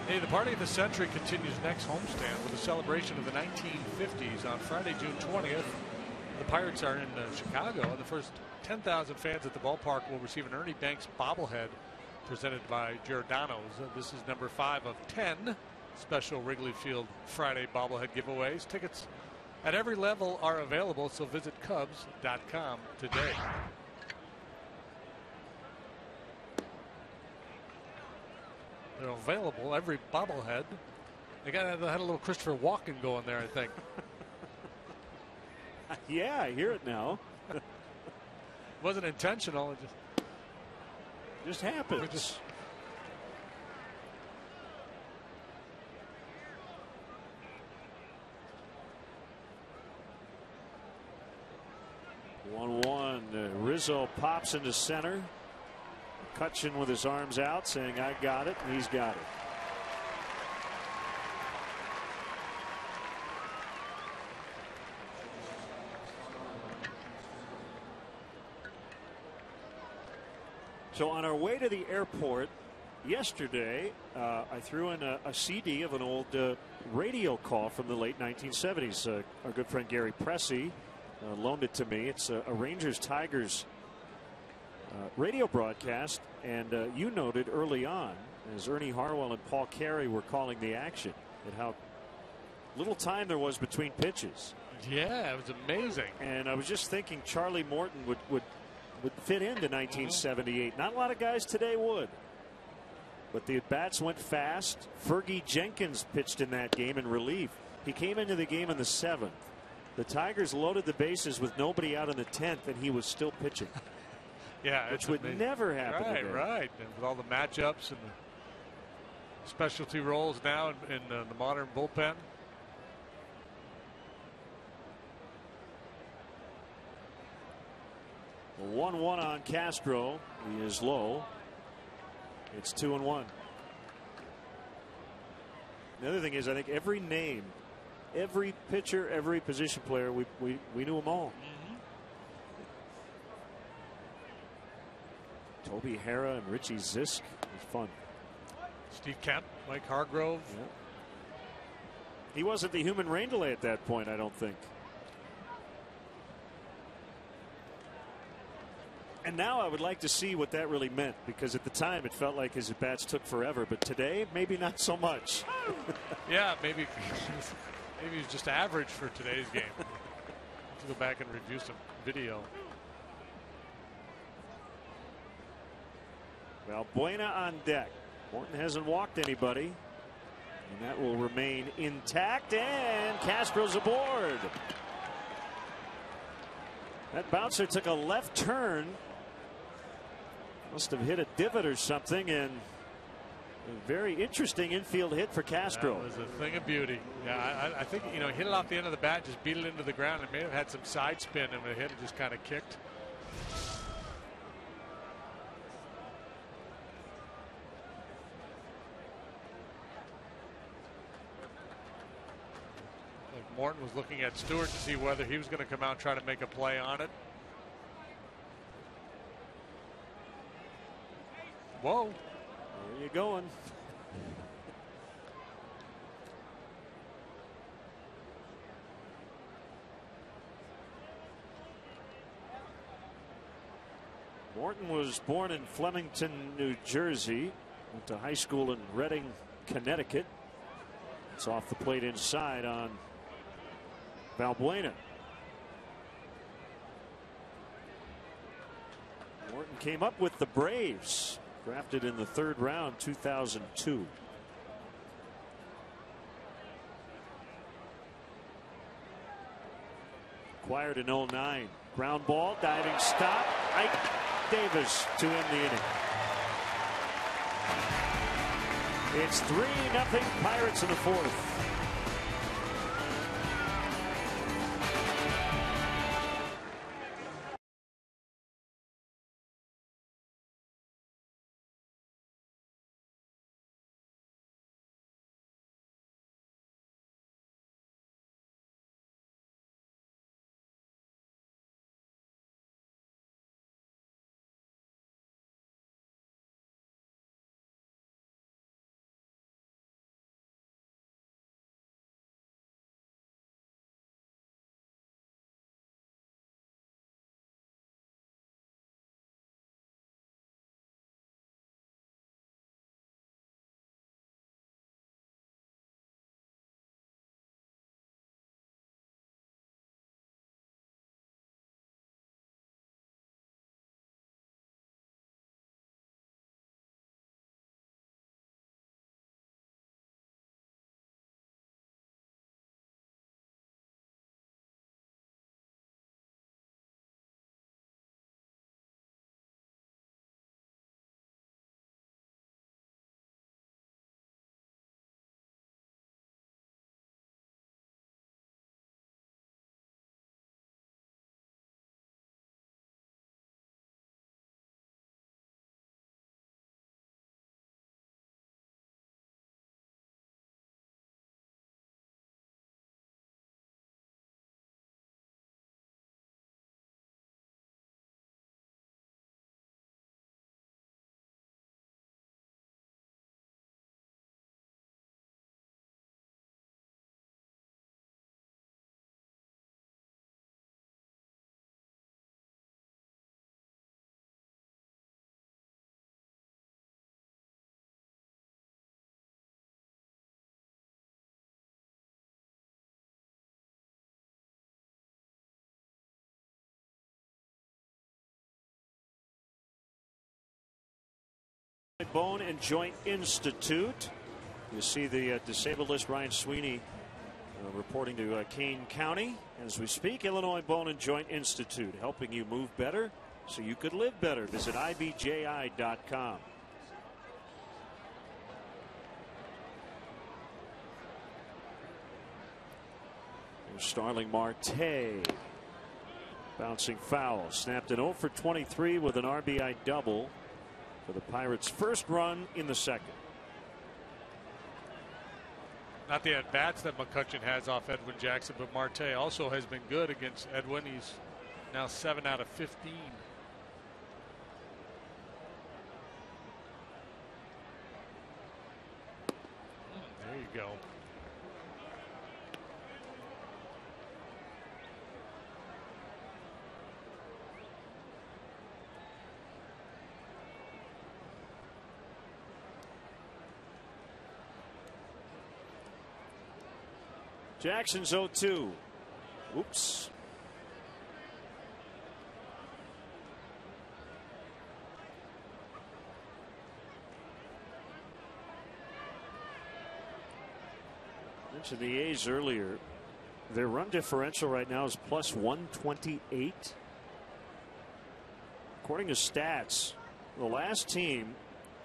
Speaker 6: Hey, the party of the century continues next homestand with a celebration of the 1950s on Friday, June 20th. The Pirates are in Chicago, and the first 10,000 fans at the ballpark will receive an Ernie Banks bobblehead presented by Giordano's. This is number 5 of 10 special Wrigley Field Friday bobblehead giveaways. Tickets at every level are available, so visit Cubs.com today. They're available, every bobblehead. They had a little Christopher Walken going there, I think.
Speaker 1: Yeah, I hear it now.
Speaker 6: Wasn't intentional. It
Speaker 1: just happens. One. Rizzo pops into center. McCutchen with his arms out saying, I got it, and he's got it. So on our way to the airport yesterday, I threw in a CD of an old radio call from the late 1970s. Our good friend Gary Pressey loaned it to me. It's a Rangers-Tigers radio broadcast, and you noted early on as Ernie Harwell and Paul Carey were calling the action and how little time there was between pitches.
Speaker 6: Yeah, it was amazing.
Speaker 1: And I was just thinking Charlie Morton would fit into 1978. Not a lot of guys today would. But the at-bats went fast. Fergie Jenkins pitched in that game in relief. He came into the game in the 7th. The Tigers loaded the bases with nobody out in the 10th, and he was still pitching.
Speaker 6: Yeah,
Speaker 1: which would never happen today.
Speaker 6: Right. And with all the matchups and the specialty roles now in the modern bullpen.
Speaker 1: The 1-1 on Castro. He is low. It's 2-1. The other thing is, I think every name, every pitcher, every position player, we knew them all. Toby Harrah and Richie Zisk. It was fun.
Speaker 6: Steve Kemp, Mike Hargrove.
Speaker 1: Yeah. He wasn't the human rain delay at that point, I don't think. And now I would like to see what that really meant, because at the time it felt like his at-bats took forever, but today maybe not so much.
Speaker 6: Yeah, maybe he was just average for today's game. Let's go back and review some video.
Speaker 1: Valbuena on deck. Morton hasn't walked anybody, and that will remain intact, and Castro's aboard. That bouncer took a left turn. Must have hit a divot or something, and a very interesting infield hit for Castro.
Speaker 6: That was a thing of beauty. Yeah, I think, you know, hit it off the end of the bat, just beat it into the ground. It may have had some side spin, and the hit just kind of kicked. Morton was looking at Stewart to see whether he was going to come out and try to make a play on it. Whoa.
Speaker 1: Where are you going? Morton was born in Flemington, New Jersey. Went to high school in Reading, Connecticut. It's off the plate inside on Valbuena. Morton came up with the Braves, drafted in the 3rd round, 2002. Acquired in 09. Ground ball, diving stop. Ike Davis to end the inning. It's 3-0 Pirates in the fourth. Bone and Joint Institute. You see the disabled list. Ryan Sweeney reporting to Kane County as we speak. Illinois Bone and Joint Institute, helping you move better so you could live better. Visit ibji.com. Here's Starling Marte. Bouncing foul. Snapped an 0 for 23 with an RBI double for the Pirates' first run in the second.
Speaker 6: Not the at-bats that McCutchen has off Edwin Jackson, but Marte also has been good against Edwin. He's now 7 out of 15. There you go.
Speaker 1: Jackson's 0-2. Oops. Mentioned the A's earlier. Their run differential right now is plus 128. According to stats, the last team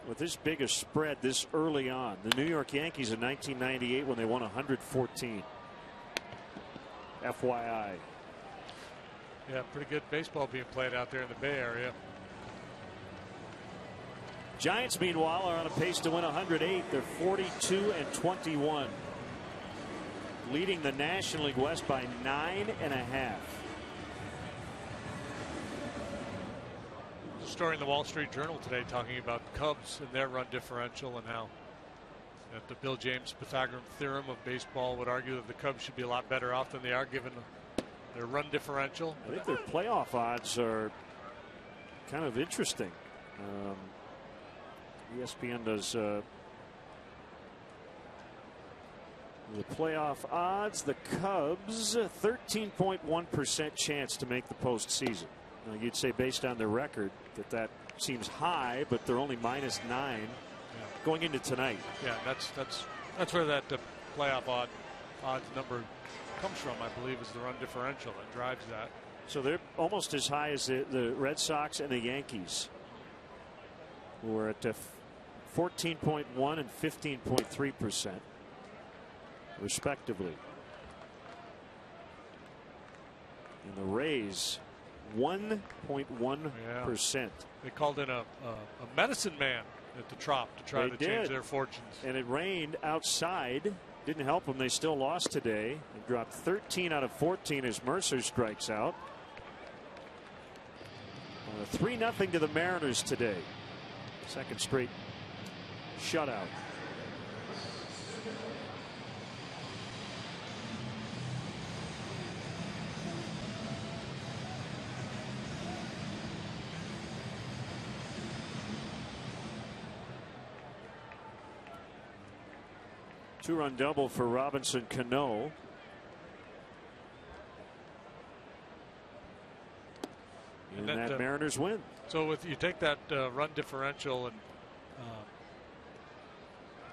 Speaker 1: with this big a spread this early on, the New York Yankees in 1998 when they won 114. FYI.
Speaker 6: Yeah, pretty good baseball being played out there in the Bay Area.
Speaker 1: Giants, meanwhile, are on a pace to win 108. They're 42-21. Leading the National League West by 9.5.
Speaker 6: Story in the Wall Street Journal today talking about Cubs and their run differential and how that the Bill James Pythagorean theorem of baseball would argue that the Cubs should be a lot better off than they are given their run differential.
Speaker 1: I think their playoff odds are kind of interesting. ESPN does the playoff odds. The Cubs 13.1% chance to make the postseason. Now, you'd say based on their record that seems high, but they're only -9 going into tonight.
Speaker 6: Yeah, that's where that playoff odd odds number comes from, I believe, is the run differential that drives that.
Speaker 1: So they're almost as high as the Red Sox and the Yankees, who are at 14.1 and 15.3%, respectively. And the Rays, 1.1%.
Speaker 6: They called in a medicine man at the Trop to try to change their fortunes.
Speaker 1: And it rained outside. Didn't help them. They still lost today. They dropped 13 out of 14 as Mercer strikes out. 3-0 to the Mariners today. Second straight shutout. Two-run double for Robinson Cano. And that Mariners win.
Speaker 6: So if you take that run differential and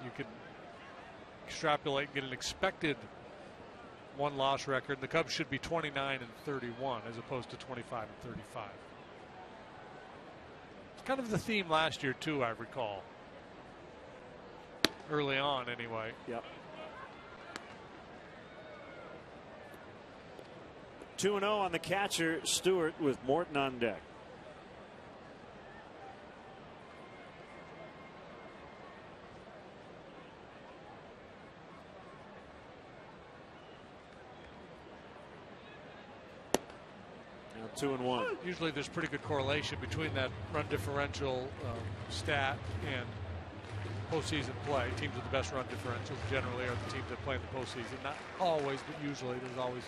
Speaker 6: you can extrapolate and get an expected one-loss record, the Cubs should be 29 and 31 as opposed to 25 and 35. It's kind of the theme last year too, I recall. Early on, anyway.
Speaker 1: Yep. 2-0 on the catcher, Stewart, with Morton on deck. Now 2-1.
Speaker 6: Usually there's pretty good correlation between that run differential stat and postseason play. Teams with the best run differentials generally are the teams that play in the postseason. Not always, but usually. There's always,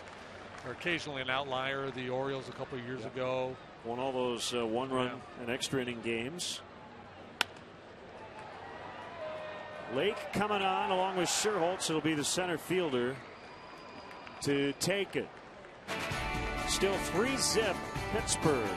Speaker 6: or occasionally, an outlier. The Orioles a couple of years ago
Speaker 1: won all those one-run and extra inning games. Lake coming on along with Scherholtz. It'll be the center fielder to take it. Still 3-0 Pittsburgh.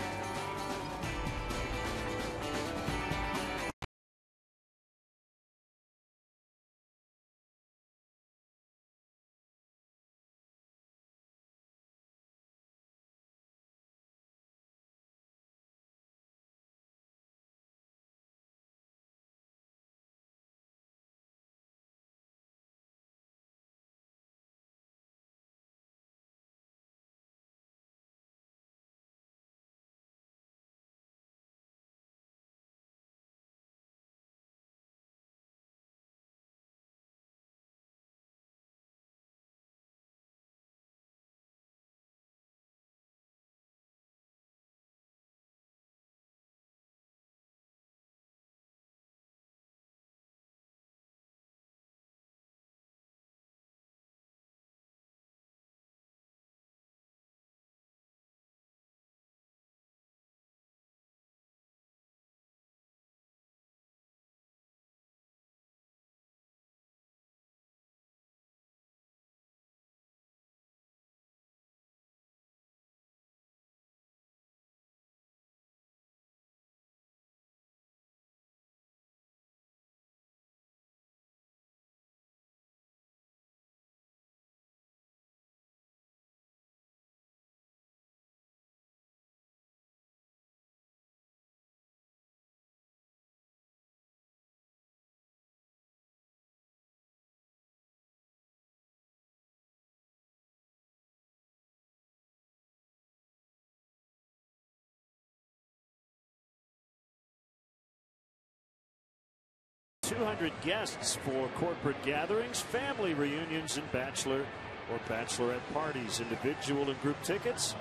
Speaker 1: $200 guests for corporate gatherings, family reunions, and bachelor or bachelorette parties. Individual and group tickets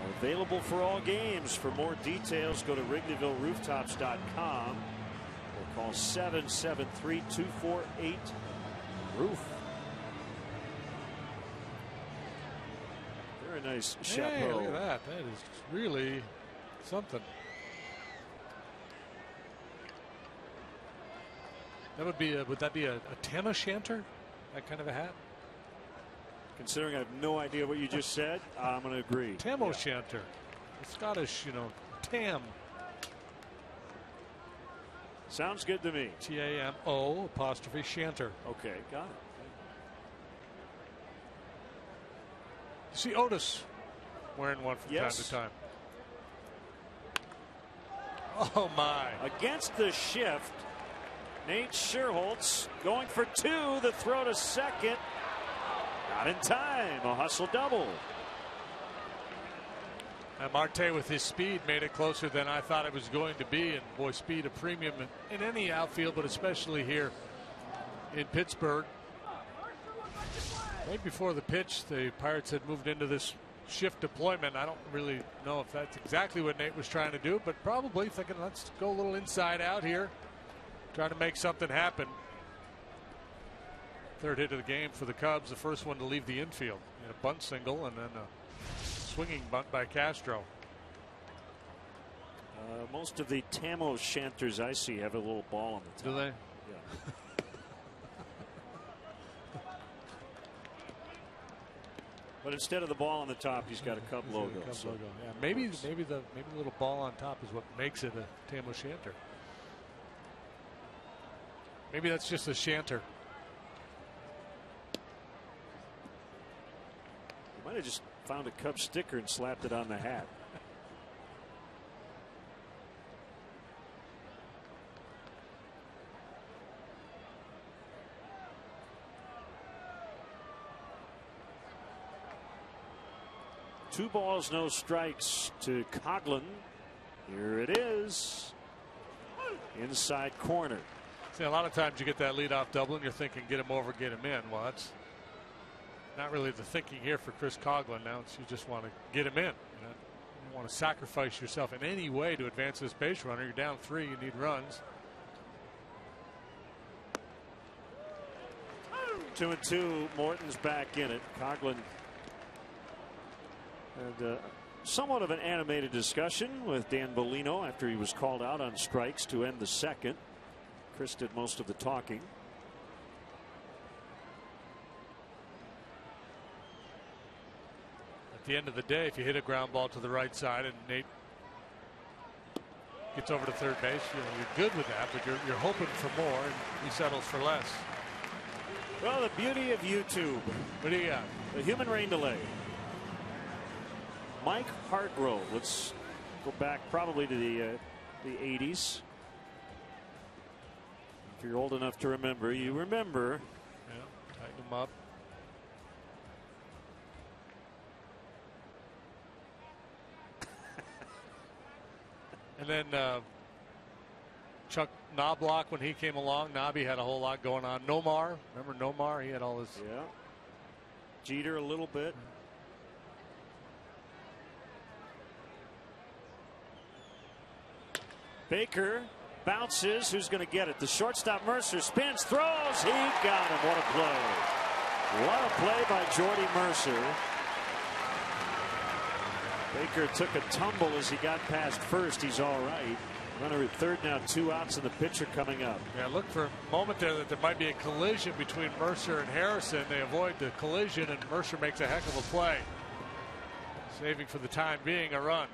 Speaker 1: are available for all games. For more details, go to WrigleyvilleRooftops.com or call 773-248-ROOF. Very nice chapeau.
Speaker 6: Hey, look at that. That is really something. That would be would that be a tam o' shanter? That kind of a hat?
Speaker 1: Considering I have no idea what you just said, I'm going to agree.
Speaker 6: Tam o' shanter. The Scottish, tam.
Speaker 1: Sounds good to me.
Speaker 6: TAMO apostrophe shanter.
Speaker 1: Okay, got it.
Speaker 6: See Otis wearing one from time to time. Oh my.
Speaker 1: Against the shift, Nate Scherholtz going for two. The throw to second. Not in time. A hustle double.
Speaker 6: And Marte with his speed made it closer than I thought it was going to be. And boy, speed a premium in any outfield, but especially here in Pittsburgh. Maybe before the pitch, the Pirates had moved into this shift deployment. I don't really know if that's exactly what Nate was trying to do, but probably thinking, let's go a little inside out here, trying to make something happen. Third hit of the game for the Cubs, the first one to leave the infield. A bunt single and then a swinging bunt by Castro.
Speaker 1: Most of the Tam O'Shanters I see have a little ball on the top.
Speaker 6: Do they?
Speaker 1: Yeah. But instead of the ball on the top, he's got a Cub logo.
Speaker 6: Yeah, maybe the little ball on top is what makes it a Tam O'Shanter. Maybe that's just a Shanter.
Speaker 1: You might have just found a Cub sticker and slapped it on the hat. Two balls, no strikes to Coghlan. Here it is. Inside corner.
Speaker 6: See, a lot of times you get that leadoff double and you're thinking get him over, get him in. Well, that's not really the thinking here for Chris Coghlan. Now it's you just want to get him in. You don't want to sacrifice yourself in any way to advance this base runner. You're down 3, you need runs.
Speaker 1: 2-2. Morton's back in it. Coghlan had somewhat of an animated discussion with Dan Bellino after he was called out on strikes to end the second. Chris did most of the talking.
Speaker 6: At the end of the day, if you hit a ground ball to the right side and Nate gets over to third base, you're good with that, but you're hoping for more, and he settles for less.
Speaker 1: Well, the beauty of YouTube.
Speaker 6: What do you got?
Speaker 1: The human rain delay. Mike Hargrove. Let's go back probably to the 80s. If you're old enough to remember, you remember.
Speaker 6: Yeah, tighten them up. And then Chuck Knobloch, when he came along, Nobby had a whole lot going on. Nomar, remember Nomar? He had all his.
Speaker 1: Yeah. Jeter a little bit. Baker bounces. Who's going to get it? The shortstop Mercer spins, throws. He got him. What a play. What a play by Jordy Mercer. Baker took a tumble as he got past first. He's all right. Runner at third now, 2 outs, and the pitcher coming up.
Speaker 6: Yeah, look for a moment there that there might be a collision between Mercer and Harrison. They avoid the collision, and Mercer makes a heck of a play, saving for the time being a run.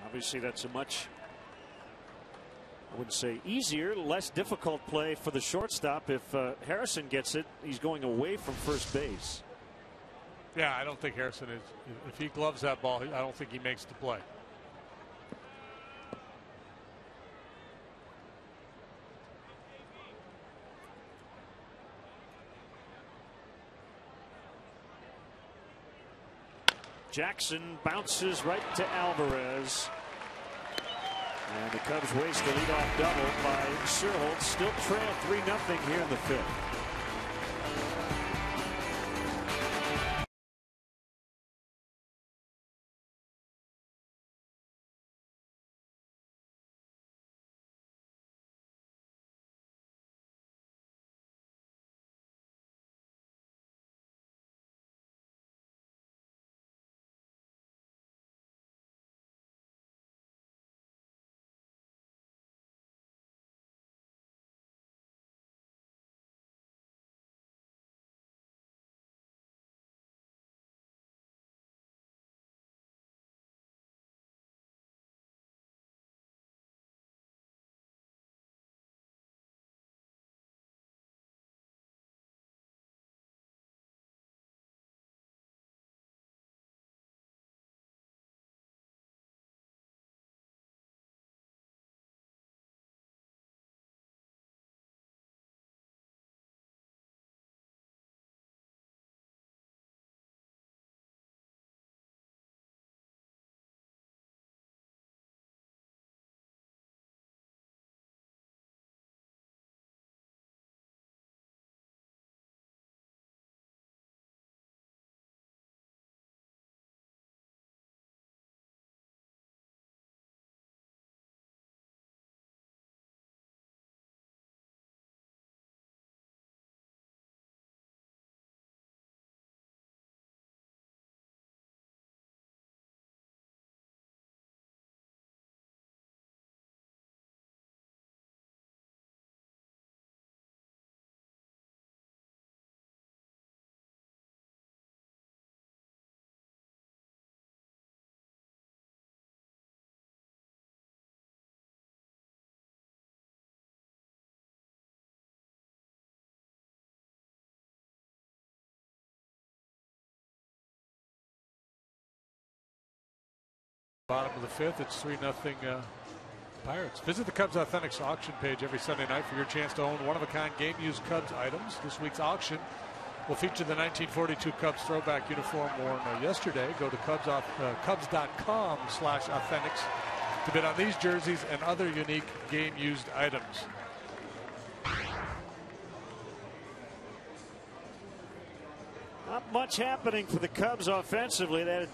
Speaker 1: Obviously, that's a much, I wouldn't say easier, less difficult play for the shortstop. If Harrison gets it, he's going away from first base.
Speaker 6: Yeah, I don't think Harrison is. If he gloves that ball, I don't think he makes the play.
Speaker 1: Jackson bounces right to Alvarez. And the Cubs waste the leadoff double by Scherholtz. Still trail 3-0 here in the 5th.
Speaker 6: Bottom of the fifth, it's 3-0 Pirates. Visit the Cubs Authentics auction page every Sunday night for your chance to own one-of-a-kind game-used Cubs items. This week's auction will feature the 1942 Cubs throwback uniform worn yesterday. Go to Cubs.com/authentics to bid on these jerseys and other unique game-used items.
Speaker 1: Not much happening for the Cubs offensively. They had a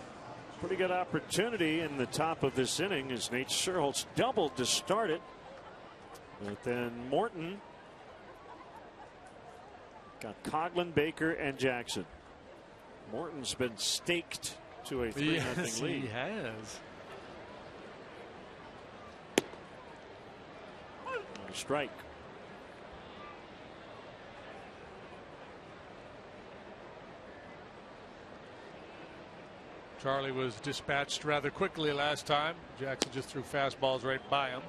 Speaker 1: pretty good opportunity in the top of this inning as Nate Sherholtz doubled to start it. But then Morton got Coghlan, Baker, and Jackson. Morton's been staked to a 3-0 lead.
Speaker 6: He has.
Speaker 1: Strike.
Speaker 6: Charlie was dispatched rather quickly last time. Jackson just threw fastballs right by him.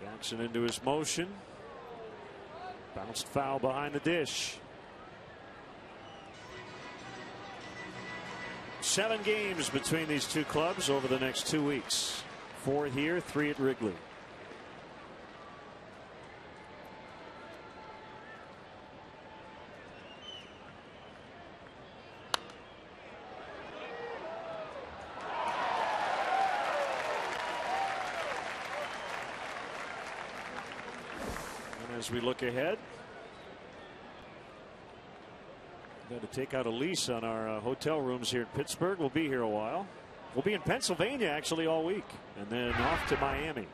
Speaker 1: Jackson into his motion. Bounced foul behind the dish. 7 games between these two clubs over the next 2 weeks. 4 here, 3 at Wrigley. As we look ahead, got to take out a lease on our hotel rooms here in Pittsburgh. We'll be here a while. We'll be in Pennsylvania actually all week, and then off to Miami.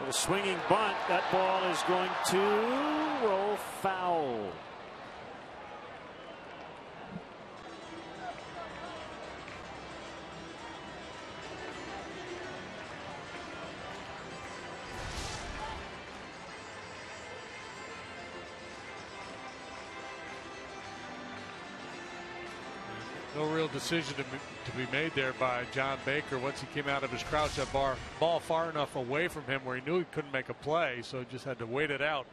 Speaker 1: With a swinging bunt, that ball is going to roll foul.
Speaker 6: No real decision to be made there by John Baker. Once he came out of his crouch, that ball far enough away from him where he knew he couldn't make a play, so just had to wait it out.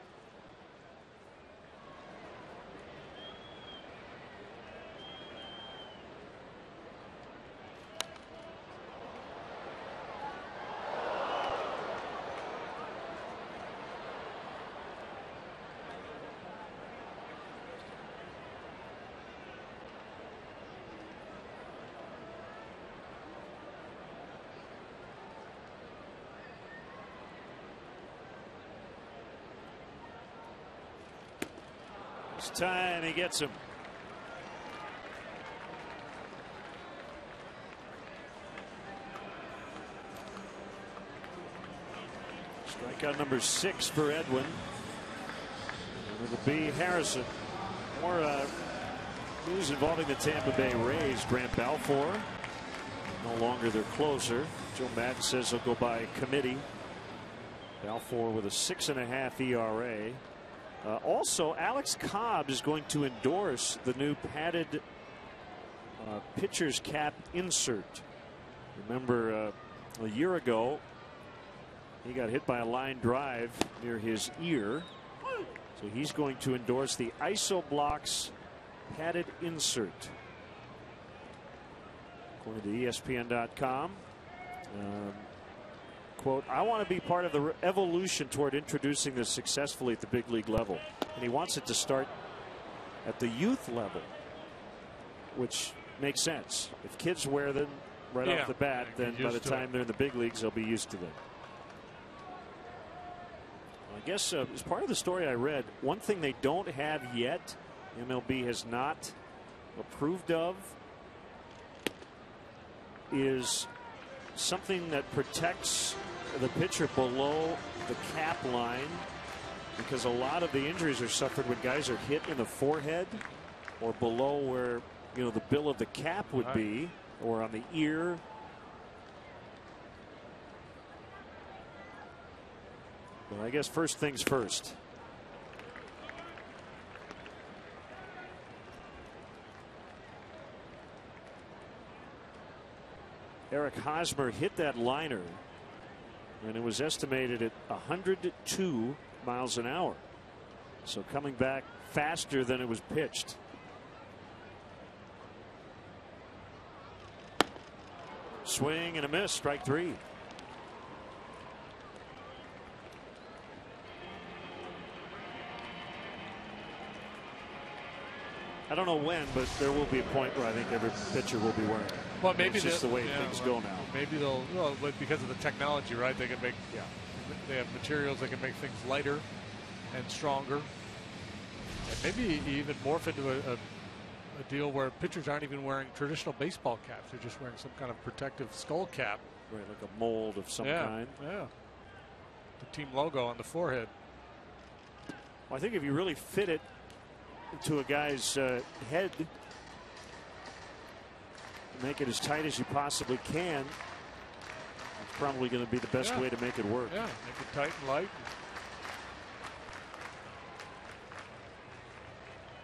Speaker 1: Time he gets him. Strikeout number 6 for Edwin. And it'll be Harrison. More news involving the Tampa Bay Rays. Grant Balfour no longer their closer. Joe Madden says he'll go by committee. Balfour with a 6.5 ERA. Also, Alex Cobb is going to endorse the new padded pitcher's cap insert. Remember, a year ago, he got hit by a line drive near his ear. So he's going to endorse the IsoBlocks padded insert. According to ESPN.com. Quote, I want to be part of the evolution toward introducing this successfully at the big league level. And he wants it to start at the youth level, which makes sense. If kids wear them right off the bat, then by the time they're in the big leagues, they'll be used to them. I guess as part of the story I read, one thing they don't have yet, MLB has not approved of, is something that protects the pitcher below the cap line, because a lot of the injuries are suffered when guys are hit in the forehead or below where, you know, the bill of the cap would be, or on the ear. Well, I guess first things first. Eric Hosmer hit that liner and it was estimated at 102 miles an hour. So coming back faster than it was pitched. Swing and a miss, strike 3. I don't know when, but there will be a point where I think every pitcher will be wearing it.
Speaker 6: Well, maybe
Speaker 1: it's just the way things go now.
Speaker 6: Maybe they'll, well, because of the technology, right? They can make, they have materials that can make things lighter and stronger, and maybe even morph into a deal where pitchers aren't even wearing traditional baseball caps; they're just wearing some kind of protective skull cap,
Speaker 1: right? Like a mold of some kind.
Speaker 6: Yeah, the team logo on the forehead.
Speaker 1: Well, I think if you really fit it to a guy's head, make it as tight as you possibly can, it's probably going to be the best way to make it work.
Speaker 6: Yeah, make it tight and light.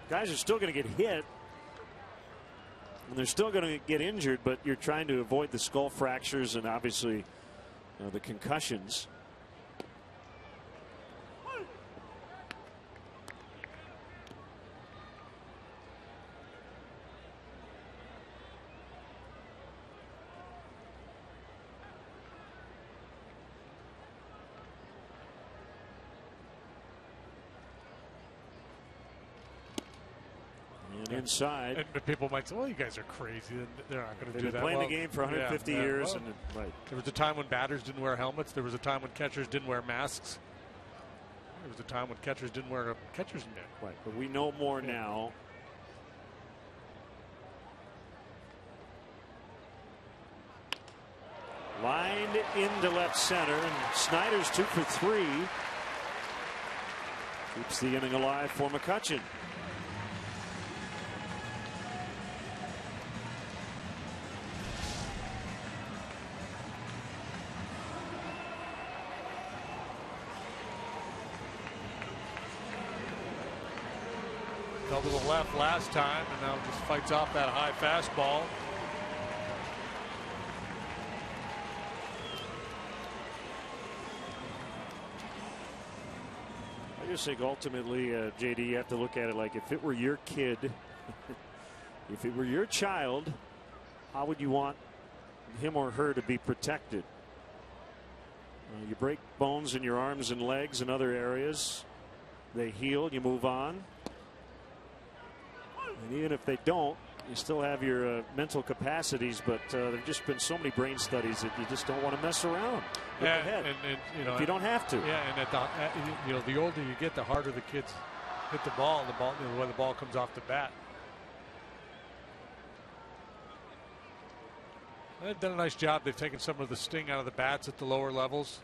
Speaker 1: Guys are still going to get hit, and they're still going to get injured, but you're trying to avoid the skull fractures and obviously the concussions. Inside.
Speaker 6: And people might say, well, you guys are crazy. They're not going to do that.
Speaker 1: They've been playing the game for 150 years.
Speaker 6: Well,
Speaker 1: and right.
Speaker 6: There was a time when batters didn't wear helmets. There was a time when catchers didn't wear masks. There was a time when catchers didn't wear a catcher's mitt.
Speaker 1: Right, but we know more now. Lined into left center, and Snyder's 2 for 3. Keeps the inning alive for McCutchen.
Speaker 6: Fell to the left last time, and now just fights off that high fastball.
Speaker 1: I just think ultimately, JD, you have to look at it like if it were your kid, if it were your child, how would you want him or her to be protected? You break bones in your arms and legs and other areas. They heal, you move on. And even if they don't, you still have your mental capacities, but there have just been so many brain studies that you just don't want to mess around with the head.
Speaker 6: And you know,
Speaker 1: if you don't have to.
Speaker 6: Yeah, and the older you get, the harder the kids hit the ball. The way the ball comes off the bat. They've done a nice job. They've taken some of the sting out of the bats at the lower levels.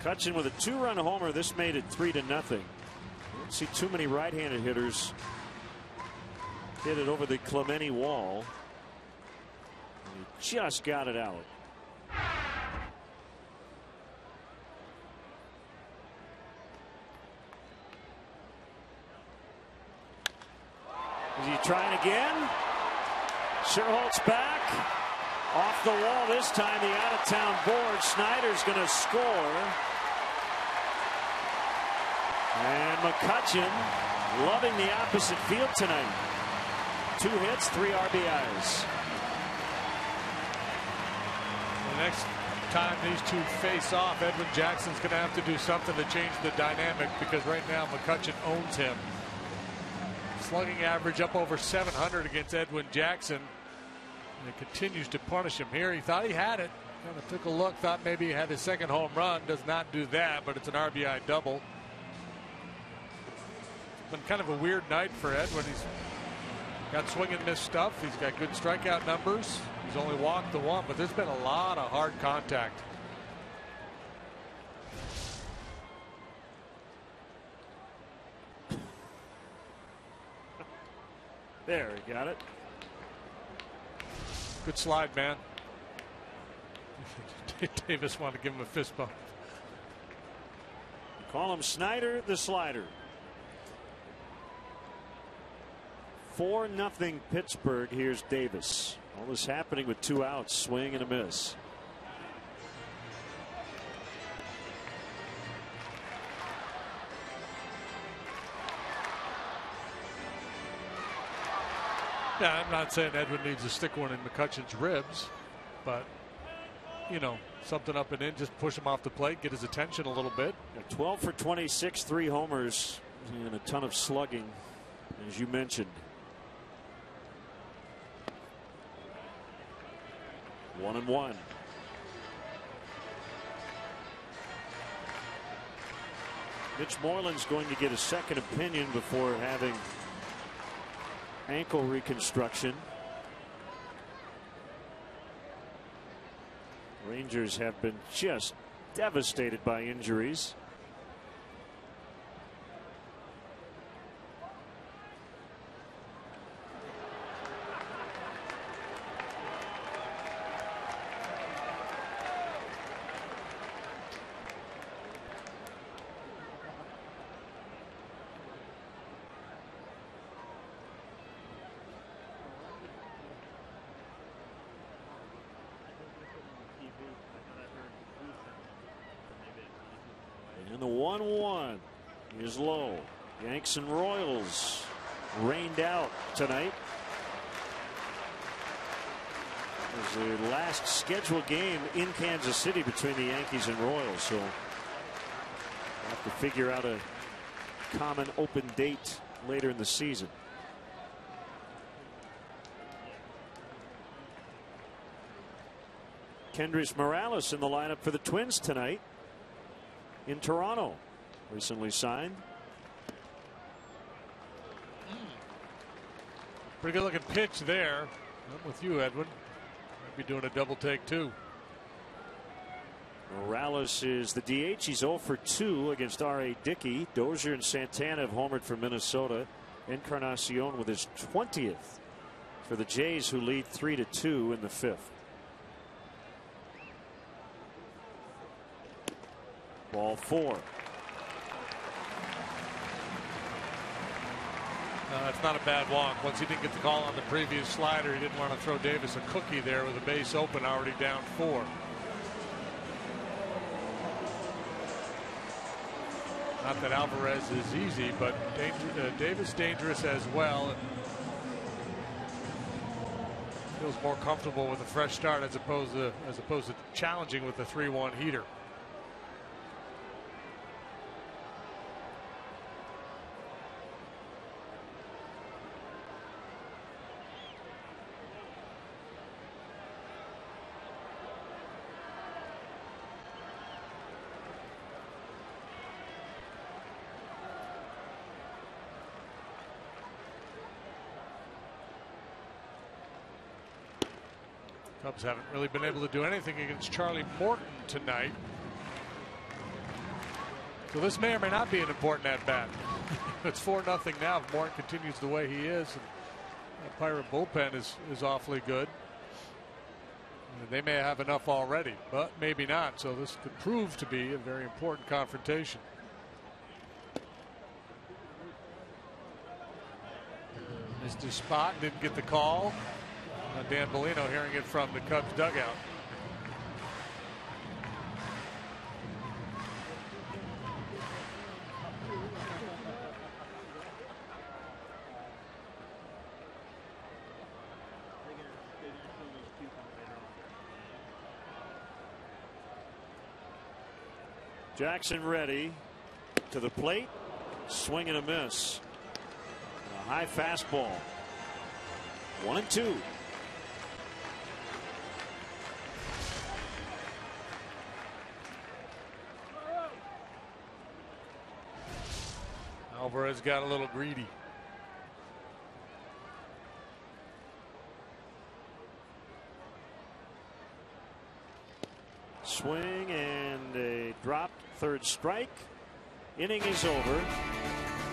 Speaker 1: McCutchen with a 2-run homer. This made it 3-0. Don't see too many right-handed hitters hit it over the Clemente wall. And he just got it out. Is he trying again? Sherholt's back. Off the wall this time, the out-of-town board. Snyder's going to score. And McCutchen loving the opposite field tonight. 2 hits, 3 RBIs.
Speaker 6: The next time these two face off, Edwin Jackson's going to have to do something to change the dynamic, because right now McCutchen owns him. Slugging average up over 700 against Edwin Jackson. And it continues to punish him here. He thought he had it. Kind of took a look, thought maybe he had his second home run. Does not do that, but it's an RBI double. It's been kind of a weird night for Edwin. He's got swing and miss stuff. He's got good strikeout numbers. He's only walked the 1, but there's been a lot of hard contact.
Speaker 1: There, he got it.
Speaker 6: Good slide, man. Davis wanted to give him a fist bump.
Speaker 1: Call him Snyder the Slider. 4-0 Pittsburgh. Here's Davis All this happening with 2 outs. Swing and a miss.
Speaker 6: Yeah, I'm not saying Edwin needs to stick one in McCutcheon's ribs, but you know, something up and in, just push him off the plate, get his attention a little bit.
Speaker 1: 12 for 26, 3 homers, and a ton of slugging, as you mentioned. 1-1. Mitch Moreland's going to get a second opinion before having ankle reconstruction. Rangers have been just devastated by injuries. And the 1-1 is low. Yanks and Royals rained out tonight. It was the last scheduled game in Kansas City between the Yankees and Royals, so we'll have to figure out a common open date later in the season. Kendrys Morales in the lineup for the Twins tonight in Toronto. Recently signed.
Speaker 6: Pretty good looking pitch there. I'm with you, Edwin. Might be doing a double take too.
Speaker 1: Morales is the DH. He's 0 for 2 against R.A. Dickey. Dozier and Santana have homered for Minnesota. Encarnacion with his 20th for the Jays, who lead 3-2 in the 5th. Ball 4.
Speaker 6: That's not a bad walk. Once he didn't get the call on the previous slider, he didn't want to throw Davis a cookie there with a base open, already down 4. Not that Alvarez is easy, but Davis dangerous as well. And feels more comfortable with a fresh start as opposed to challenging with the 3-1 heater. Cubs haven't really been able to do anything against Charlie Morton tonight. So this may or may not be an important at-bat. It's 4-0 now if Morton continues the way he is. And the Pirate bullpen is awfully good. And they may have enough already, but maybe not. So this could prove to be a very important confrontation. Missed his spot, didn't get the call. Dan Bellino hearing it from the Cubs dugout.
Speaker 1: Jackson ready to the plate. Swing and a miss. A high fastball. 1-2.
Speaker 6: Alvarez got a little greedy.
Speaker 1: Swing and a drop. Third strike. Inning is over.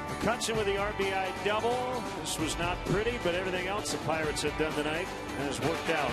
Speaker 1: McCutcheon with the RBI double. This was not pretty, but everything else the Pirates have done tonight has worked out.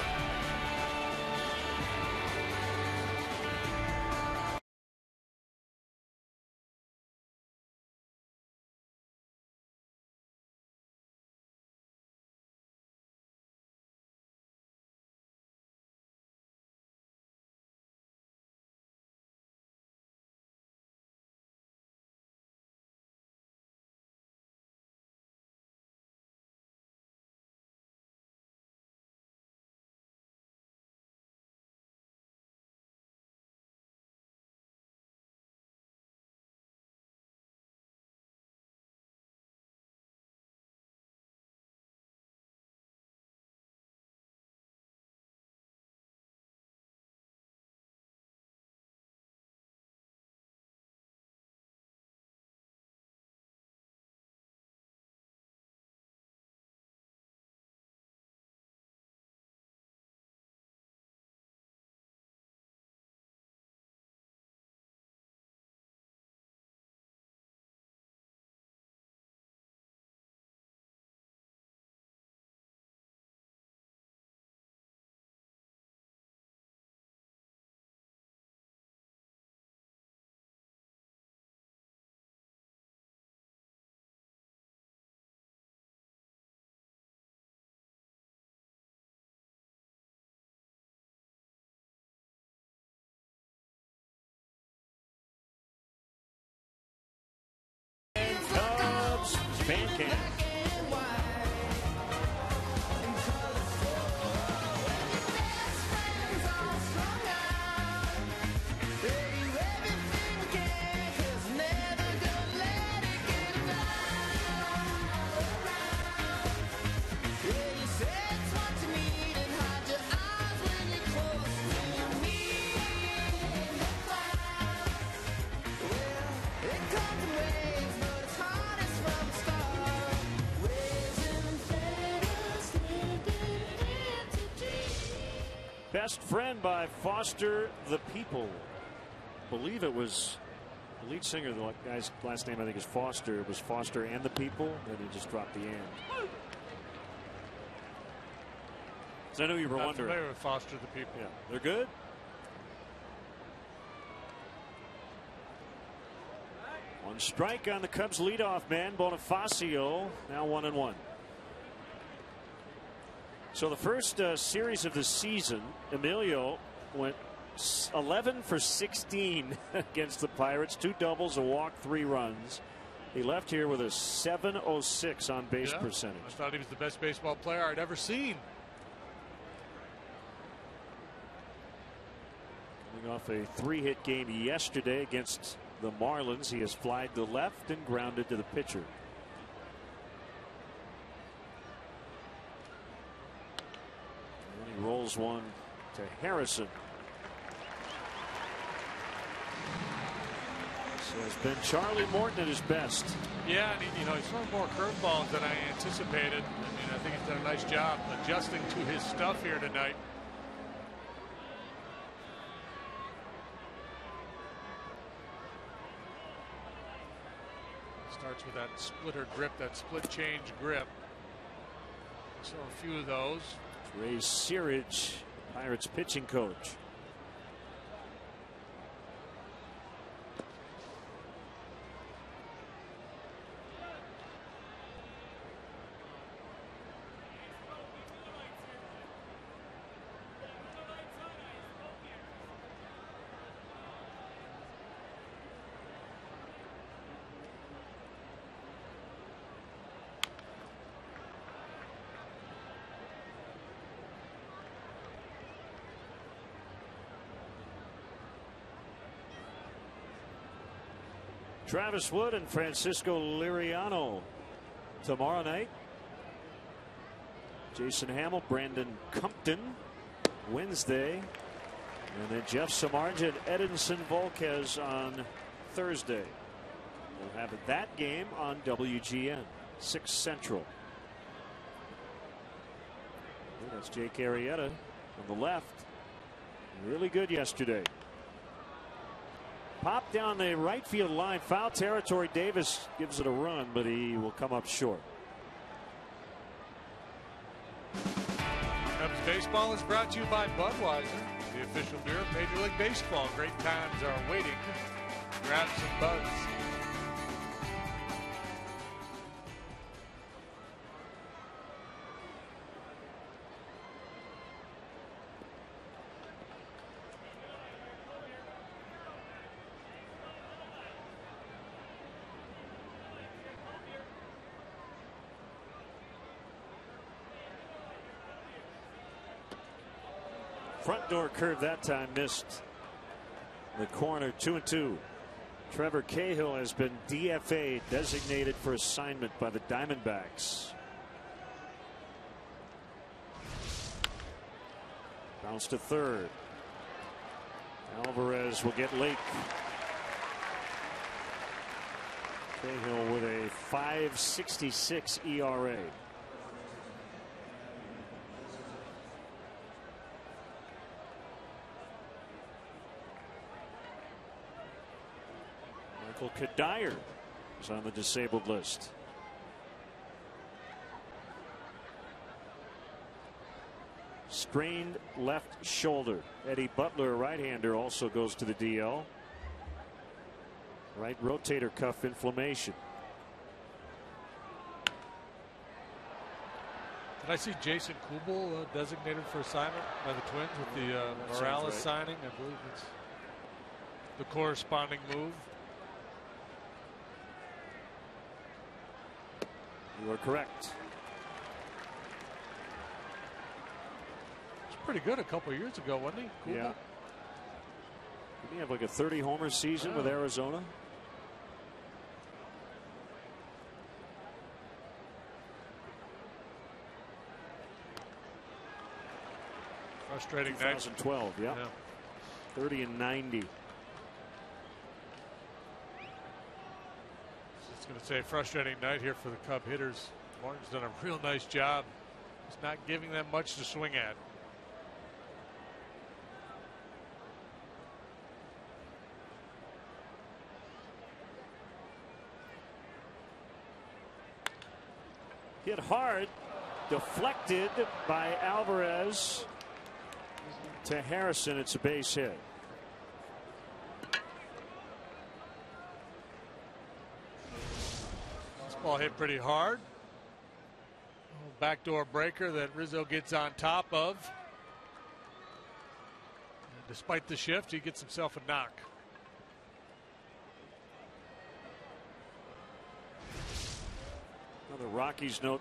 Speaker 1: fan cam. Best Friend by Foster the People. I believe it was the lead singer. The guy's last name I think is Foster. It was Foster and the People. Then he just dropped the and. So I know you were wondering.
Speaker 6: Familiar with Foster the People.
Speaker 1: Yeah, they're good. One strike on the Cubs leadoff man Bonifacio. Now 1-1. So the first series of the season, Emilio went 11 for 16 against the Pirates. 2 doubles, a walk, 3 runs. He left here with a .706 on base percentage.
Speaker 6: I thought he was the best baseball player I'd ever seen.
Speaker 1: Coming off a 3-hit game yesterday against the Marlins, he has flied to left and grounded to the pitcher. Rolls one to Harrison. This has been Charlie Morton at his best.
Speaker 6: Yeah, and he's throwing more curveballs than I anticipated. I think he's done a nice job adjusting to his stuff here tonight. Starts with that splitter grip, that split change grip. So a few of those.
Speaker 1: Ray Searage, Pirates pitching coach. Travis Wood and Francisco Liriano tomorrow night. Jason Hamill, Brandon Compton Wednesday, and then Jeff Samardzija and Edinson Volquez on Thursday. We'll have that game on WGN 6 Central. That's Jake Arrieta on the left. Really good yesterday. Pop down the right field line, foul territory. Davis gives it a run, but he will come up short.
Speaker 6: Cubs baseball is brought to you by Budweiser, the official beer of Major League Baseball. Great times are waiting. Grab some Buds.
Speaker 1: Front door curve that time missed the corner. 2-2. Trevor Cahill has been DFA, designated for assignment by the Diamondbacks. Bounce to third. Alvarez will get Lake. Cahill with a .566 ERA. Kadire is on the disabled list. Strained left shoulder. Eddie Butler, right-hander, also goes to the DL. Right rotator cuff inflammation.
Speaker 6: Did I see Jason Kubel designated for assignment by the Twins with the Morales signing? I believe it's the corresponding move.
Speaker 1: You are correct.
Speaker 6: He's pretty good a couple of years ago, wasn't he? Cool.
Speaker 1: Yeah. Did he have like a 30-homer season with Arizona?
Speaker 6: Frustrating
Speaker 1: 2012,
Speaker 6: night.
Speaker 1: yeah. 30 and 90.
Speaker 6: It's going to say frustrating night here for the Cub hitters. Martin's done a real nice job. He's not giving them much to swing at.
Speaker 1: Hit hard, deflected by Alvarez to Harrison. It's a base hit.
Speaker 6: This ball hit pretty hard. Backdoor breaker that Rizzo gets on top of. And despite the shift, he gets himself a knock.
Speaker 1: The Rockies note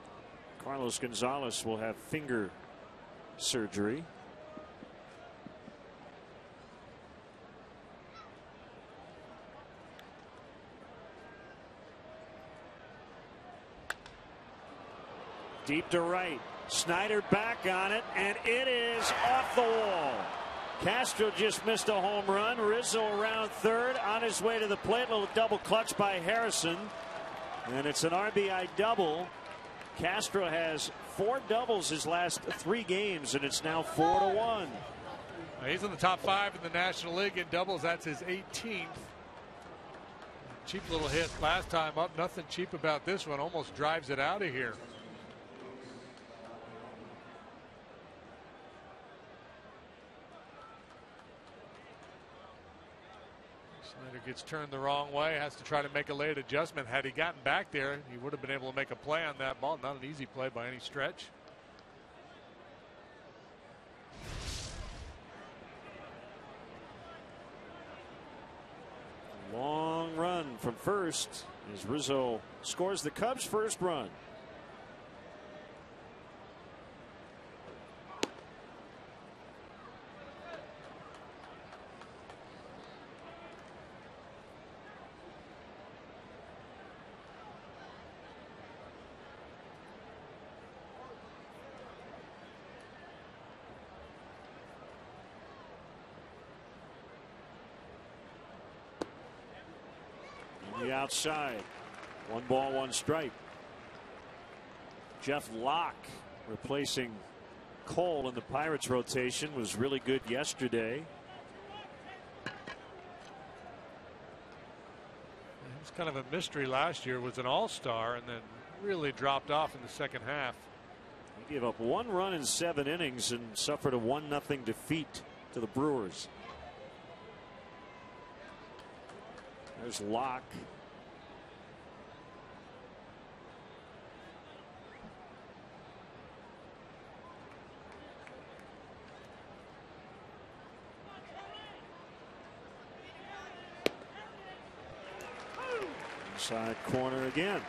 Speaker 1: Carlos Gonzalez will have finger surgery. Deep to right. Snyder back on it, and it is off the wall. Castro just missed a home run. Rizzo around third on his way to the plate. A little double clutch by Harrison. And it's an RBI double. Castro has 4 doubles his last 3 games, and it's now 4-1.
Speaker 6: He's in the top 5 in the National League in doubles. That's his 18th. Cheap little hit last time up. Nothing cheap about this one. Almost drives it out of here. Snyder gets turned the wrong way, has to try to make a late adjustment. Had he gotten back there, he would have been able to make a play on that ball. Not an easy play by any stretch.
Speaker 1: Long run from first as Rizzo scores the Cubs' first run. The outside. 1 ball, 1 strike. Jeff Locke replacing Cole in the Pirates rotation was really good yesterday.
Speaker 6: It was kind of a mystery last year. Was an all-star and then really dropped off in the second half.
Speaker 1: He gave up 1 run in 7 innings and suffered a 1-0 defeat to the Brewers. There's Locke. Inside corner again.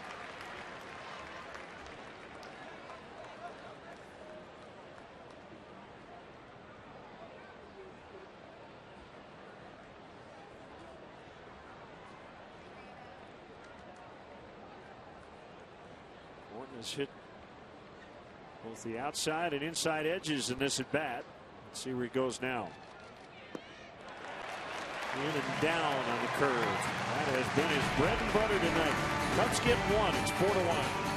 Speaker 1: Morton has hit both the outside and inside edges in this at bat. Let's see where he goes now. In and down on the curve. That has been his bread and butter tonight. Cubs get 1. It's 4-1.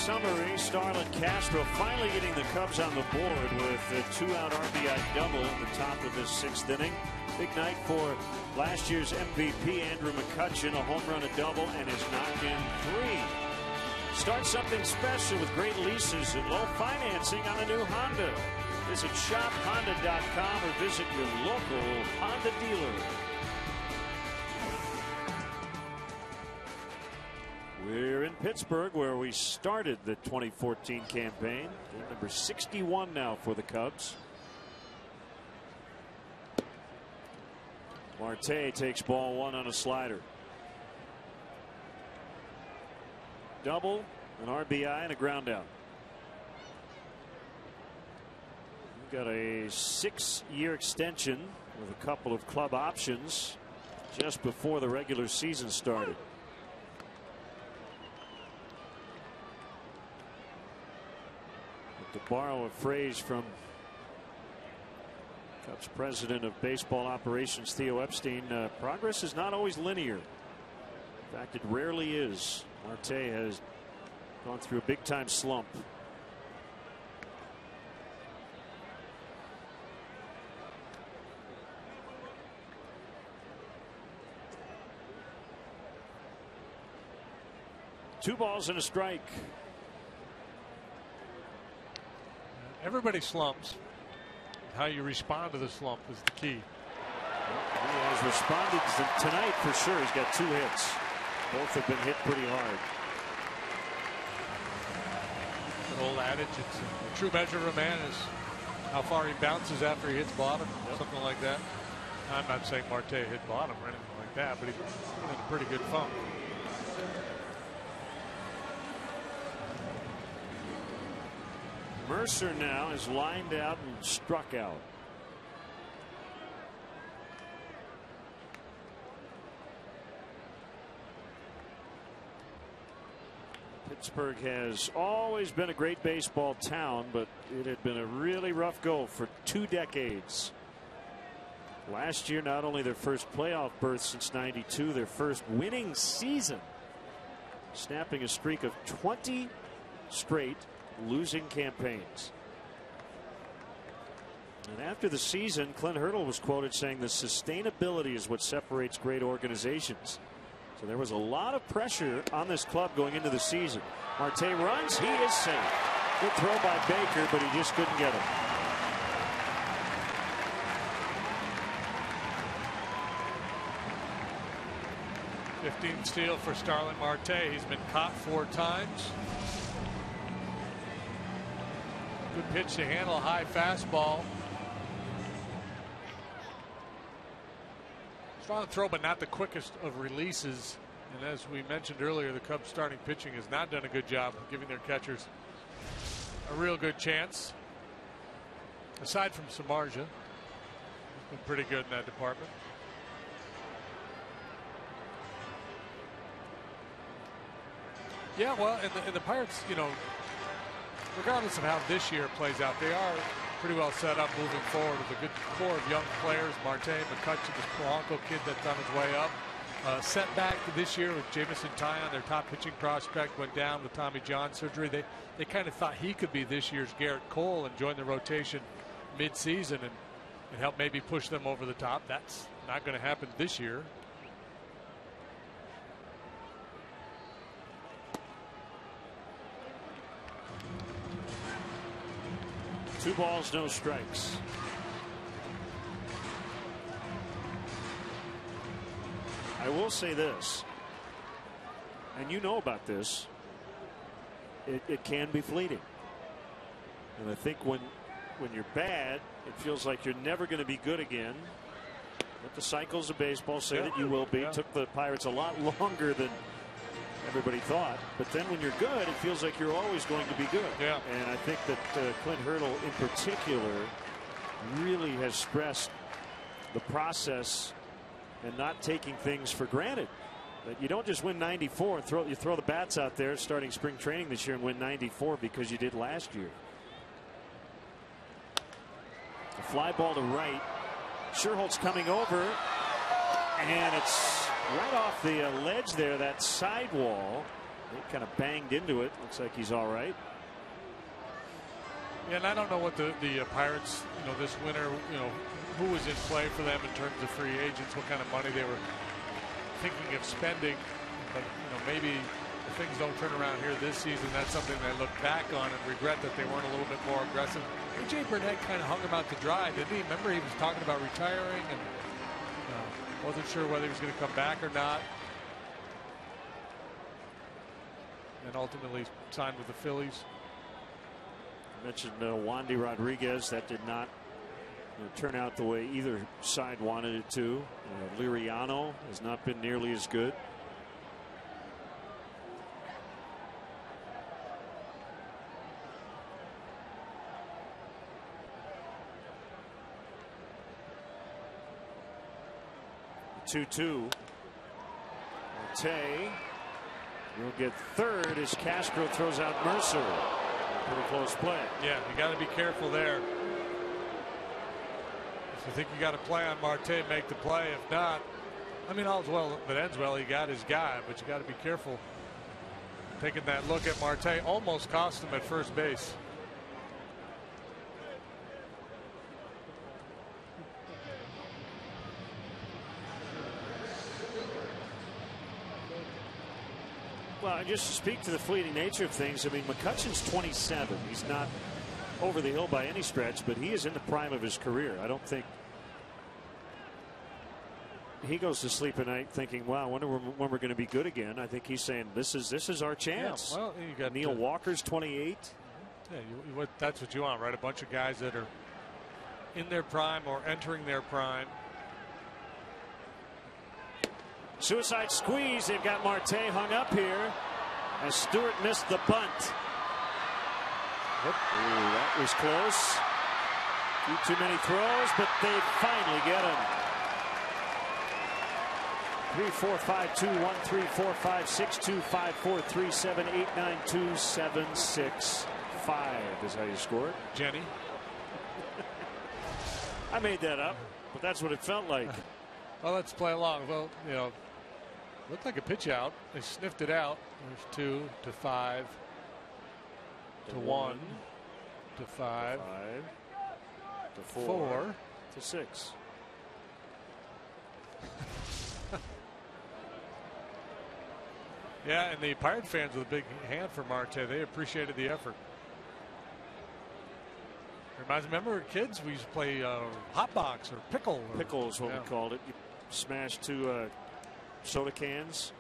Speaker 1: summary, Starlin Castro finally getting the Cubs on the board with a 2-out RBI double at the top of this 6th inning. Big night for last year's MVP Andrew McCutchen, a home run, a double, and has knocked in 3. Start something special with great leases and low financing on a new Honda. Visit shophonda.com or visit your local Honda dealer. We're in Pittsburgh, where we started the 2014 campaign. Game number 61 now for the Cubs. Marte takes ball 1 on a slider. Double, an RBI, and a ground out. We've got a 6-year extension with a couple of club options just before the regular season started. To borrow a phrase from Cubs president of baseball operations Theo Epstein, progress is not always linear. In fact, it rarely is. Marte has gone through a big time slump. Two balls and a strike.
Speaker 6: Everybody slumps. How you respond to the slump is the key.
Speaker 1: He has responded tonight for sure. He's got 2 hits. Both have been hit pretty hard.
Speaker 6: An old adage, it's a true measure of a man is how far he bounces after he hits bottom. Yep. Something like that. I'm not saying Marte hit bottom or anything like that, but he's in a pretty good funk.
Speaker 1: Mercer now is lined out and struck out. Pittsburgh has always been a great baseball town, but it had been a really rough go for 2 decades. Last year, not only their first playoff berth since '92, their first winning season, snapping a streak of 20 straight losing campaigns. And after the season, Clint Hurdle was quoted saying the sustainability is what separates great organizations. So there was a lot of pressure on this club going into the season. Marte runs, he is safe. Good throw by Baker, but he just couldn't get it.
Speaker 6: '15 steal for Starlin Marte. He's been caught 4 times. Good pitch to handle, high fastball. Strong throw, but not the quickest of releases. And as we mentioned earlier, the Cubs starting pitching has not done a good job of giving their catchers a real good chance. Aside from Samardzija, he's been pretty good in that department. Yeah, well, and the Pirates, you know, regardless of how this year plays out, they are pretty well set up moving forward with a good core of young players. Marte, McCutchen, this Polanco kid that's on his way up. Setback this year with Jamison Tyon, their top pitching prospect, went down with Tommy John surgery. They kind of thought he could be this year's Garrett Cole and join the rotation mid-season and help maybe push them over the top. That's not going to happen this year.
Speaker 1: Two balls, no strikes. I will say this, and you know about this, it can be fleeting. And I think when you're bad, it feels like you're never going to be good again. But the cycles of baseball say that you will be. It took the Pirates a lot longer than everybody thought. But then when you're good, it feels like you're always going to be good.
Speaker 6: Yeah.
Speaker 1: And I think that Clint Hurdle in particular really has stressed the process and not taking things for granted. That you don't just win 94 and you throw the bats out there starting spring training this year and win 94 because you did last year. A fly ball to right. Sherholtz coming over, and it's right off the ledge there, that sidewall. He kind of banged into it. Looks like he's all right.
Speaker 6: Yeah, and I don't know what the Pirates, this winter, who was in play for them in terms of free agents, what kind of money they were thinking of spending. But maybe if things don't turn around here this season, that's something they look back on and regret that they weren't a little bit more aggressive. A.J. Burnett kind of hung him out to dry, didn't he? Remember, he was talking about retiring and wasn't sure whether he was going to come back or not. And ultimately signed with the Phillies.
Speaker 1: I mentioned Wandy Rodriguez. That did not turn out the way either side wanted it to. Liriano has not been nearly as good. The 2-2. Marte will get third as Castro throws out Mercer. Pretty close play.
Speaker 6: Yeah, you got to be careful there. If you think you got to play on Marte, make the play. If not, I mean, all's well that ends well. He got his guy, but you got to be careful. Taking that look at Marte almost cost him at first base.
Speaker 1: Well, just to speak to the fleeting nature of things, I mean, McCutchen's 27. He's not over the hill by any stretch, but he is in the prime of his career. I don't think he goes to sleep at night thinking, wow, I wonder when we're going to be good again. I think he's saying this is our chance.
Speaker 6: Yeah, well, you got
Speaker 1: Neil Walker's 28.
Speaker 6: Yeah, that's what you want, right? A bunch of guys that are in their prime or entering their prime.
Speaker 1: Suicide squeeze. They've got Marte hung up here as Stewart missed the bunt. Ooh, that was close. Too many throws, but they finally get him. 3, 4, 5, 2, 1, 3, 4, 5, 6, 2, 5, 4, 3, 7, 8, 9, 2, 7, 6, 5 is how you score it.
Speaker 6: Jenny.
Speaker 1: I made that up, but that's what it felt like.
Speaker 6: Well, let's play along. Well, looked like a pitch out. They sniffed it out. There's 2 to 5 to 1 to 5
Speaker 1: to 4 to 6.
Speaker 6: Yeah, and the Pirate fans with a big hand for Marte. They appreciated the effort. Reminds me, remember kids, we used to play hot box or pickle.
Speaker 1: Pickle is what we called it. You smash 2 soda cans,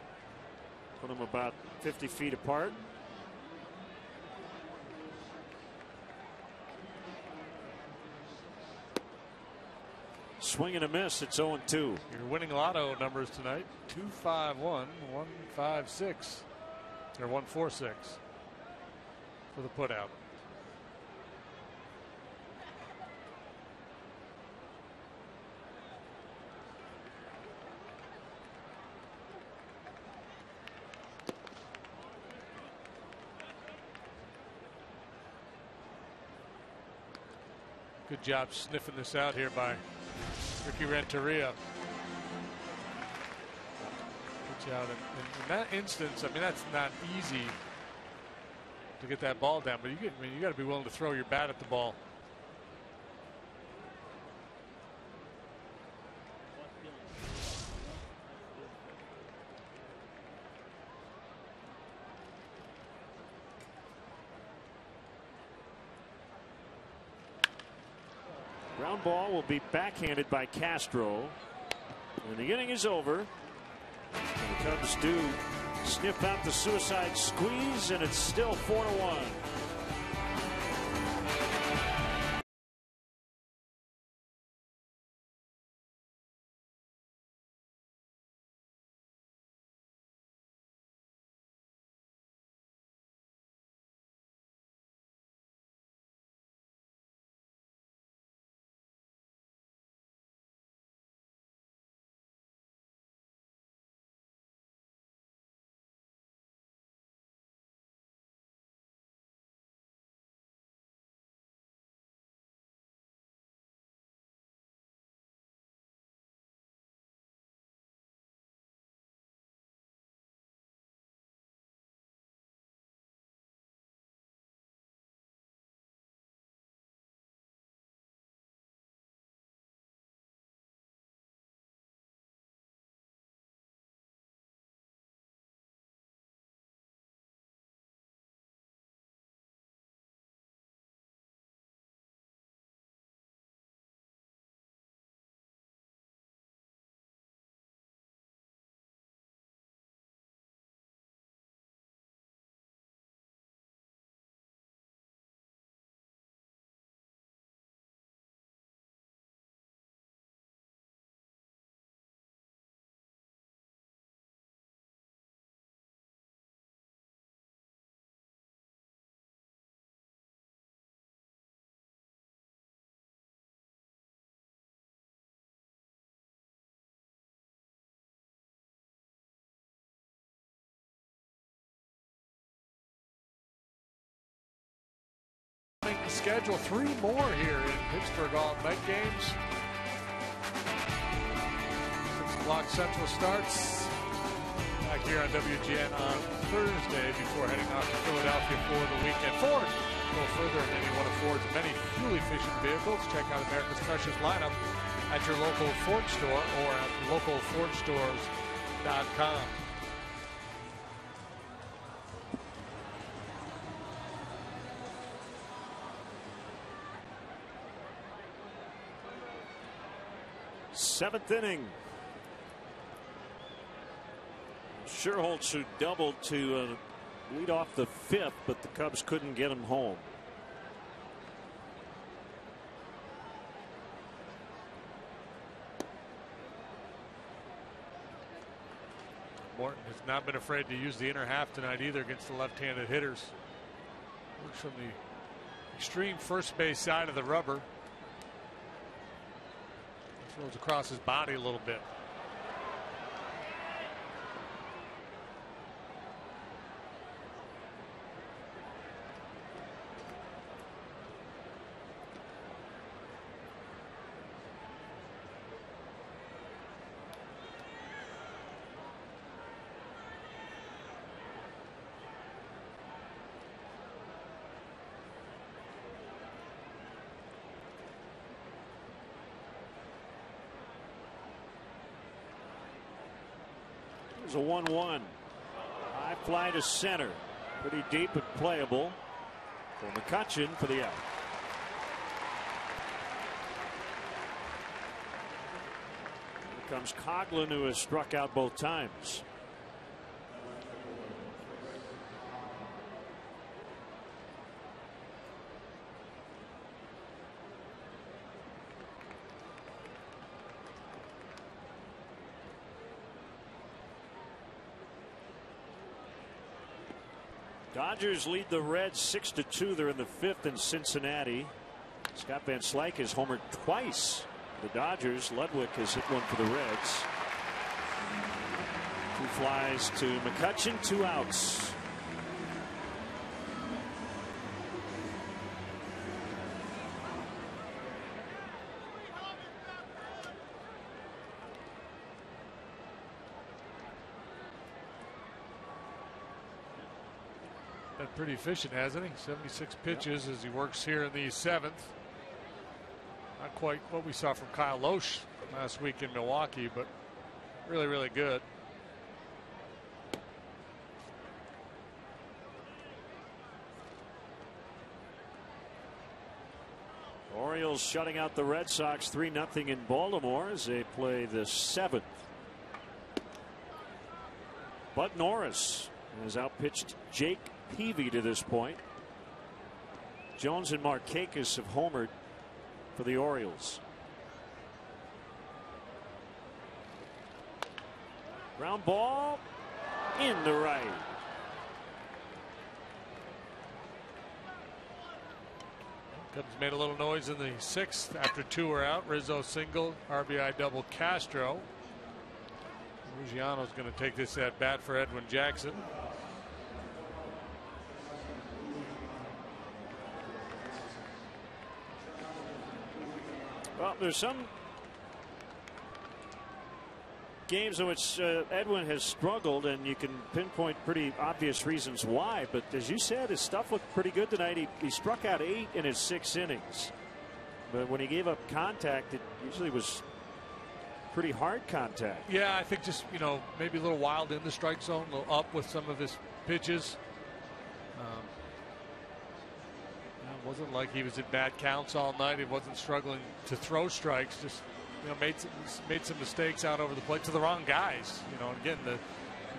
Speaker 1: put them about 50 feet apart. Swing and a miss. It's 0-2.
Speaker 6: Your winning lotto numbers tonight: 251, 156, or 146 for the putout. Good job sniffing this out here by Ricky Renteria. Good job. In that instance, I mean, that's not easy to get that ball down, but you got to be willing to throw your bat at the ball.
Speaker 1: Ground ball will be backhanded by Castro. And the inning is over. And the Cubs do sniff out the suicide squeeze, and it's still 4-1.
Speaker 6: schedule. 3 more here in Pittsburgh, all night games. 6 o'clock Central starts. Back here on WGN on Thursday before heading off to Philadelphia for the weekend. Ford, go further than any one of Ford's many fuel-efficient vehicles. Check out America's freshest lineup at your local Ford store or at localfordstores.com.
Speaker 1: Seventh inning. Sherholtz, who doubled to lead off the 5th, but the Cubs couldn't get him home.
Speaker 6: Morton has not been afraid to use the inner half tonight either against the left-handed hitters. Works from the extreme first base side of the rubber. Throws across his body a little bit.
Speaker 1: A 1-1. High fly to center. Pretty deep and playable for McCutchen for the out. Here comes Coughlin, who has struck out both times. Dodgers lead the Reds 6-2. They're in the 5th in Cincinnati. Scott Van Slyke has homered twice. The Dodgers. Ludwig has hit one for the Reds. 2 flies to McCutchen, 2 outs.
Speaker 6: Pretty efficient, hasn't he? 76 pitches as he works here in the 7th. Not quite what we saw from Kyle Loesch last week in Milwaukee, but really, really good.
Speaker 1: Orioles shutting out the Red Sox 3-0 in Baltimore as they play the 7th. Bud Norris has outpitched Jake Peavy to this point. Jones and Markakis have homered for the Orioles. Ground ball in the right.
Speaker 6: Cubs made a little noise in the 6th after 2 were out. Rizzo single, RBI double Castro. Ruggiano's going to take this at bat for Edwin Jackson.
Speaker 1: Well, there's some games in which Edwin has struggled, and you can pinpoint pretty obvious reasons why. But as you said, his stuff looked pretty good tonight. He struck out 8 in his 6 innings. But when he gave up contact, it usually was pretty hard contact.
Speaker 6: Yeah, I think just, maybe a little wild in the strike zone, a little up with some of his pitches. It wasn't like he was in bad counts all night. He wasn't struggling to throw strikes. Just made some mistakes out over the plate to the wrong guys. Again,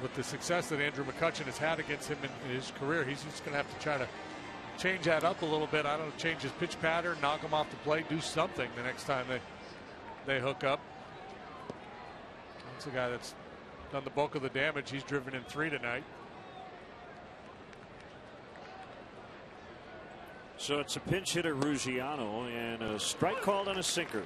Speaker 6: with the success that Andrew McCutchen has had against him in his career, he's just going to have to try to change that up a little bit. I don't know, change his pitch pattern, knock him off the plate, do something the next time they hook up. That's a guy that's done the bulk of the damage. He's driven in 3 tonight.
Speaker 1: So it's a pinch hitter, Ruggiano, and a strike called on a sinker.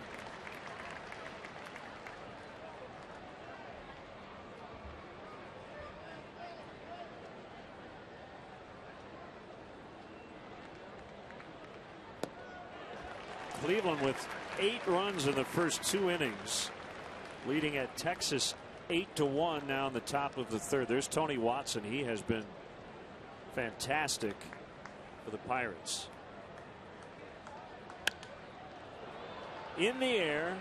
Speaker 1: Cleveland with 8 runs in the first 2 innings, leading at Texas 8-1 now in the top of the 3rd. There's Tony Watson. He has been fantastic for the Pirates. In the air,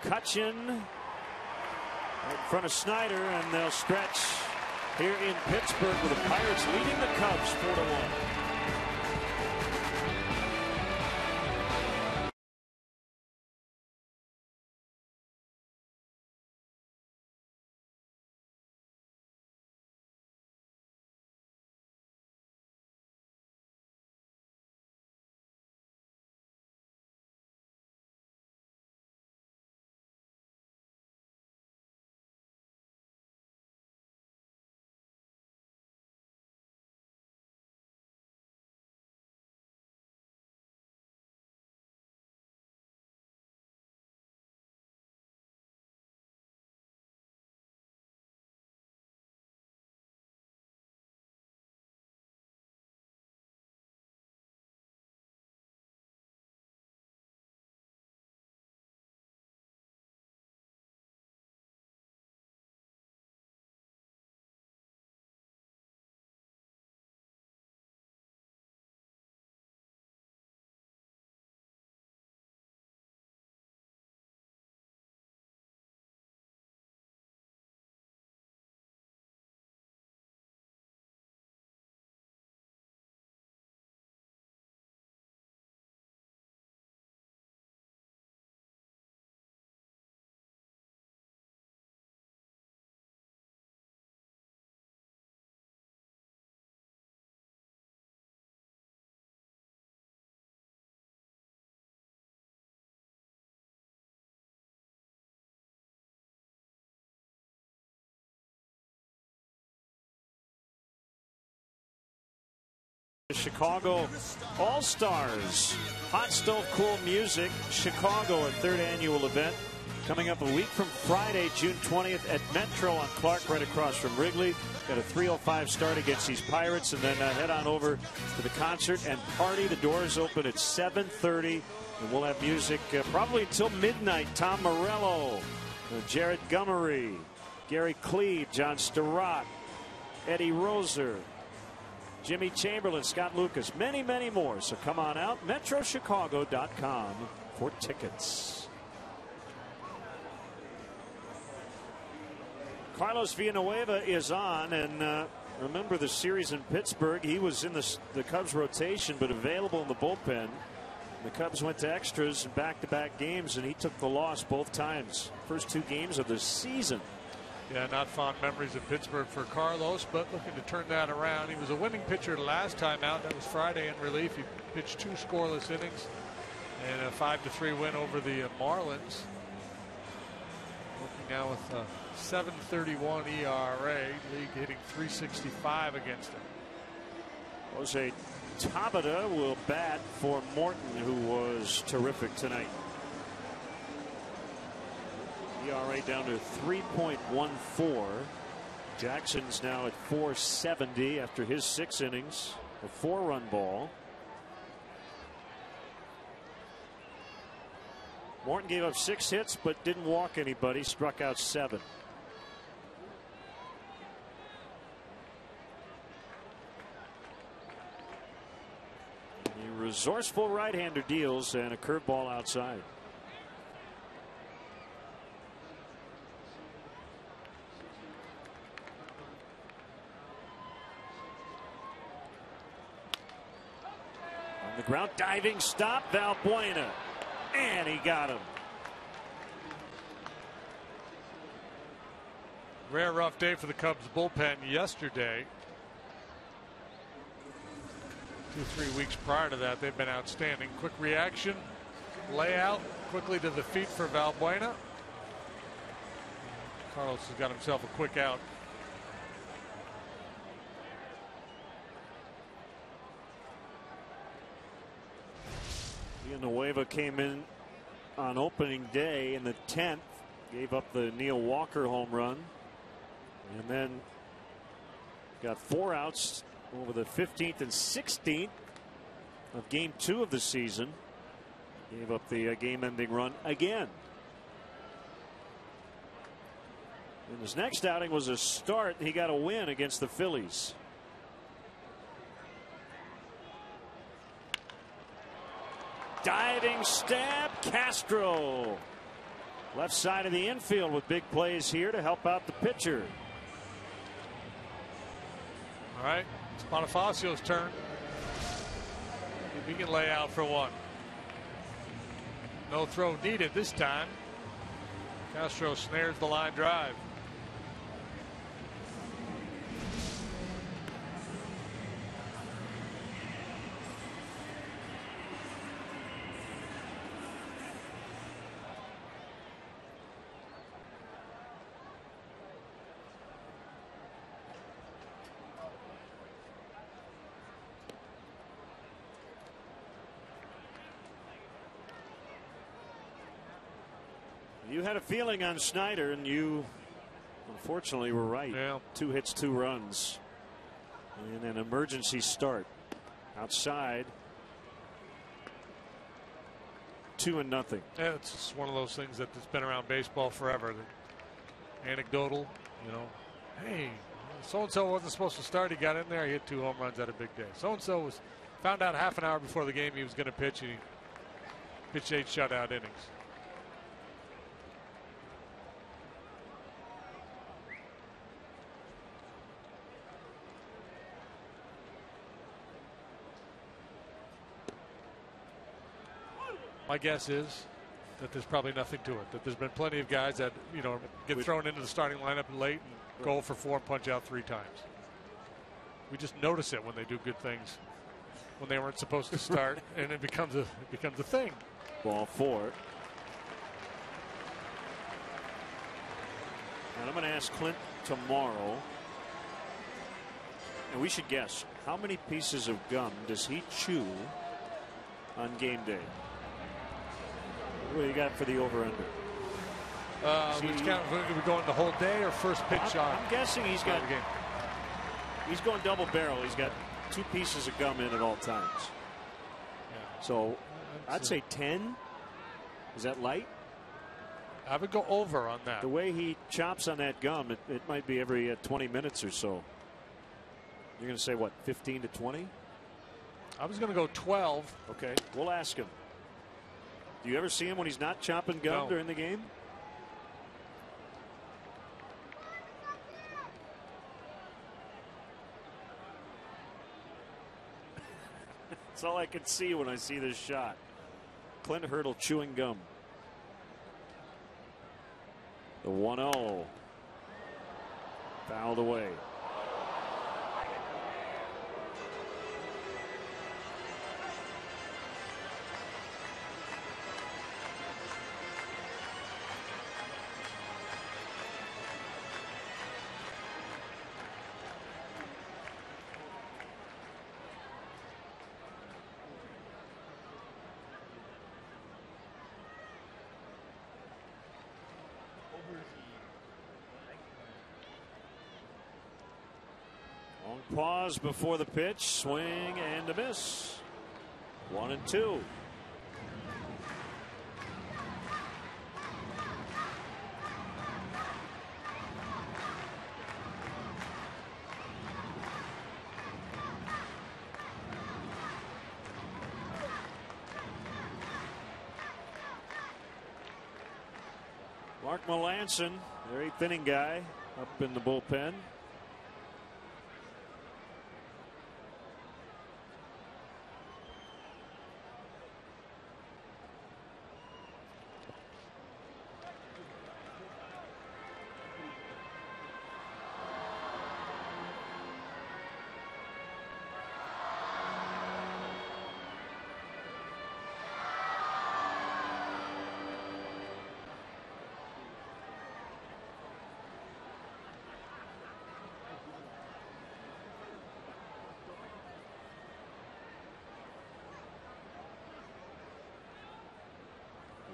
Speaker 1: McCutchen right in front of Snyder, and they'll stretch here in Pittsburgh with the Pirates leading the Cubs 4-1. Chicago All-Stars Hot Stove Cool Music Chicago, our 3rd annual event, coming up a week from Friday, June 20th at Metro on Clark, right across from Wrigley. Got a 3:05 start against these Pirates, and then head on over to the concert and party. The doors open at 7:30, and we'll have music probably until midnight. Tom Morello, Jared Gummery, Gary Cleed, John Stirratt, Eddie Roser, Jimmy Chamberlain, Scott Lucas, many, many more. So come on out, metrochicago.com for tickets. Carlos Villanueva is on, and remember the series in Pittsburgh. He was in the Cubs rotation, but available in the bullpen. The Cubs went to extras in back-to-back games, and he took the loss both times. First 2 games of the season.
Speaker 6: Yeah, not fond memories of Pittsburgh for Carlos, but looking to turn that around. He was a winning pitcher last time out. That was Friday in relief. He pitched 2 scoreless innings and a 5-3 win over the Marlins. Working now with a 7.31 ERA. League hitting .365 against him.
Speaker 1: Jose Tabata will bat for Morton, who was terrific tonight. ERA down to 3.14. Jackson's now at 470 after his 6 innings, a 4-run ball. Morton gave up 6 hits but didn't walk anybody, struck out 7. A resourceful right-hander deals, and a curveball outside. The ground, diving stop, Valbuena, and he got him.
Speaker 6: Rare rough day for the Cubs bullpen yesterday. 2-3 weeks prior to that, they've been outstanding. Quick reaction, layout, quickly to the feet for Valbuena. Carlos has got himself a quick out.
Speaker 1: Villanueva came in on opening day in the 10th, gave up the Neil Walker home run, and then got 4 outs over the 15th and 16th of game 2 of the season. Gave up the game-ending run again. And his next outing was a start. He got a win against the Phillies. Diving stab, Castro. Left side of the infield with big plays here to help out the pitcher.
Speaker 6: All right, it's Bonifacio's turn. If he can lay out for one. No throw needed this time. Castro snares the line drive.
Speaker 1: You had a feeling on Snyder, and you unfortunately were right.
Speaker 6: Yeah.
Speaker 1: 2 hits, 2 runs, and an emergency start. Outside, 2-0.
Speaker 6: Yeah, it's just one of those things that's been around baseball forever. Anecdotal, you know. Hey, so and so wasn't supposed to start. He got in there. He hit 2 home runs at a big day. So and so was found out half an hour before the game he was going to pitch, and he pitched 8 shutout innings. My guess is that there's probably nothing to it. That there's been plenty of guys that, you know, get thrown into the starting lineup late and go for 4 and punch out 3 times. We just notice it when they do good things when they weren't supposed to start, and it becomes a thing.
Speaker 1: Ball 4. And I'm going to ask Clint tomorrow, and we should guess, how many pieces of gum does he chew on game day? What do you got for the over-under?
Speaker 6: We're going the whole day or first pitch shot?
Speaker 1: I'm guessing he's going double barrel. He's got 2 pieces of gum in at all times. Yeah. So I'd say 10. Is that light?
Speaker 6: I would go over on that.
Speaker 1: The way he chops on that gum, it might be every 20 minutes or so. You're going to say what, 15 to 20?
Speaker 6: I was going to go 12.
Speaker 1: Okay, we'll ask him. Do you ever see him when he's not chopping gum during the game? That's all I can see when I see this shot. Clint Hurdle chewing gum. The 1-0. Fouled away. Pause before the pitch. Swing and a miss. 1-2. Mark Melanson, their 8th inning guy, up in the bullpen.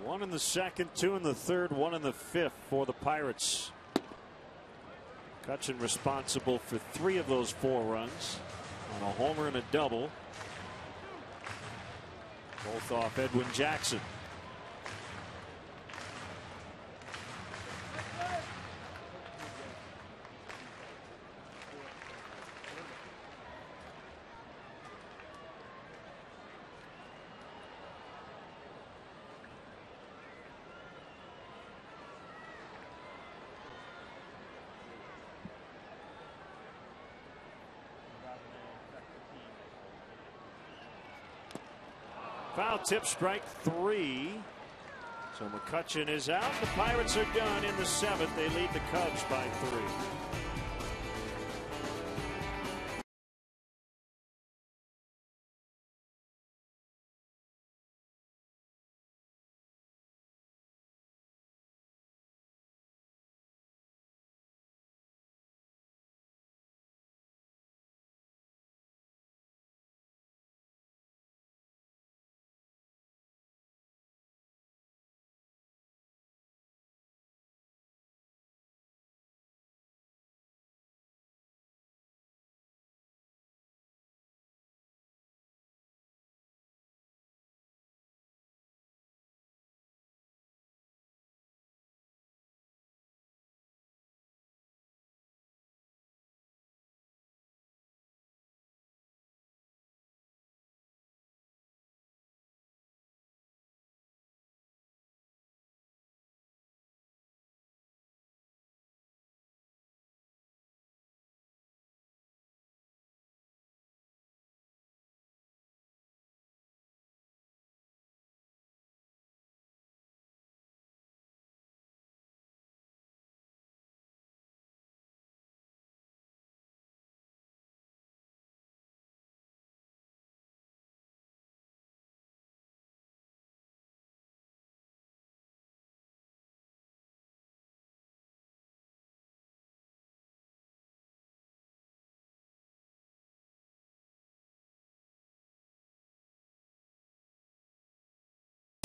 Speaker 1: One in the second, 2 in the third, 1 in the fifth for the Pirates. Cutchin responsible for 3 of those 4 runs on a homer and a double. Both off Edwin Jackson. Foul tip, strike 3. So McCutchen is out. The Pirates are done in the 7th. They lead the Cubs by 3.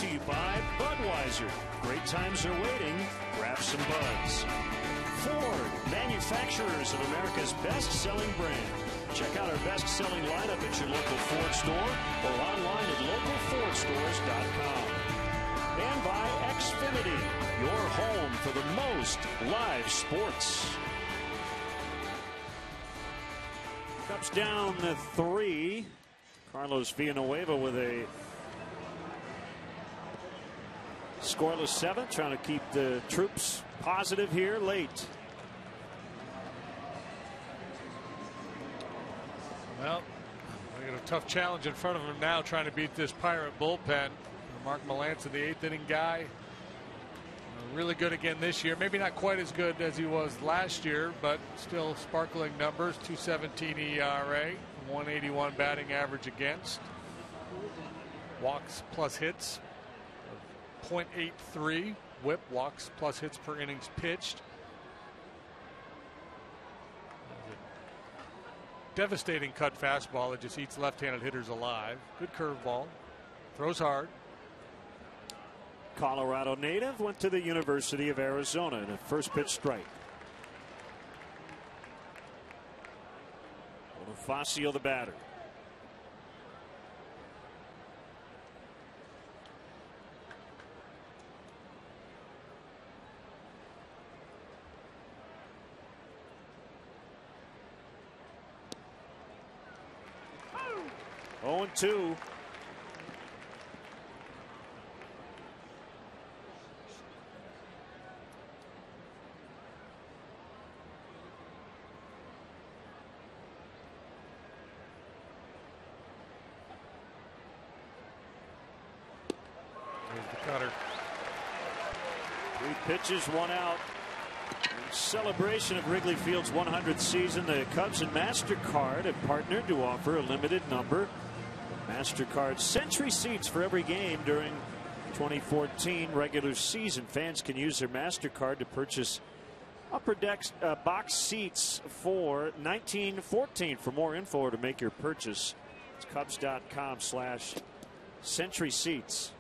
Speaker 1: To you by Budweiser. Great times are waiting. Grab some buds. Ford, manufacturers of America's best-selling brand. Check out our best-selling lineup at your local Ford store or online at localfordstores.com. And by Xfinity, your home for the most live sports. Cubs down to 3. Carlos Villanueva with a scoreless 7th, trying to keep the troops positive here late.
Speaker 6: Well, they got a tough challenge in front of them now, trying to beat this Pirate bullpen. Mark Melancon, the 8th inning guy, really good again this year. Maybe not quite as good as he was last year, but still sparkling numbers. 2.17 ERA, 181 batting average against. Walks plus hits, 0.83 whip, walks plus hits per innings pitched. Devastating cut fastball that just eats left-handed hitters alive. Good curveball. Throws hard.
Speaker 1: Colorado native, went to the University of Arizona in a first pitch strike. Bonifacio the batter. Oh, 0-2.
Speaker 6: There's the cutter.
Speaker 1: 3 pitches, 1 out. In celebration of Wrigley Field's 100th season, the Cubs and MasterCard have partnered to offer a limited number of MasterCard Century seats for every game during 2014 regular season. Fans can use their MasterCard to purchase upper deck box seats for 1914. For more info or to make your purchase, it's Cubs.com/Century Seats.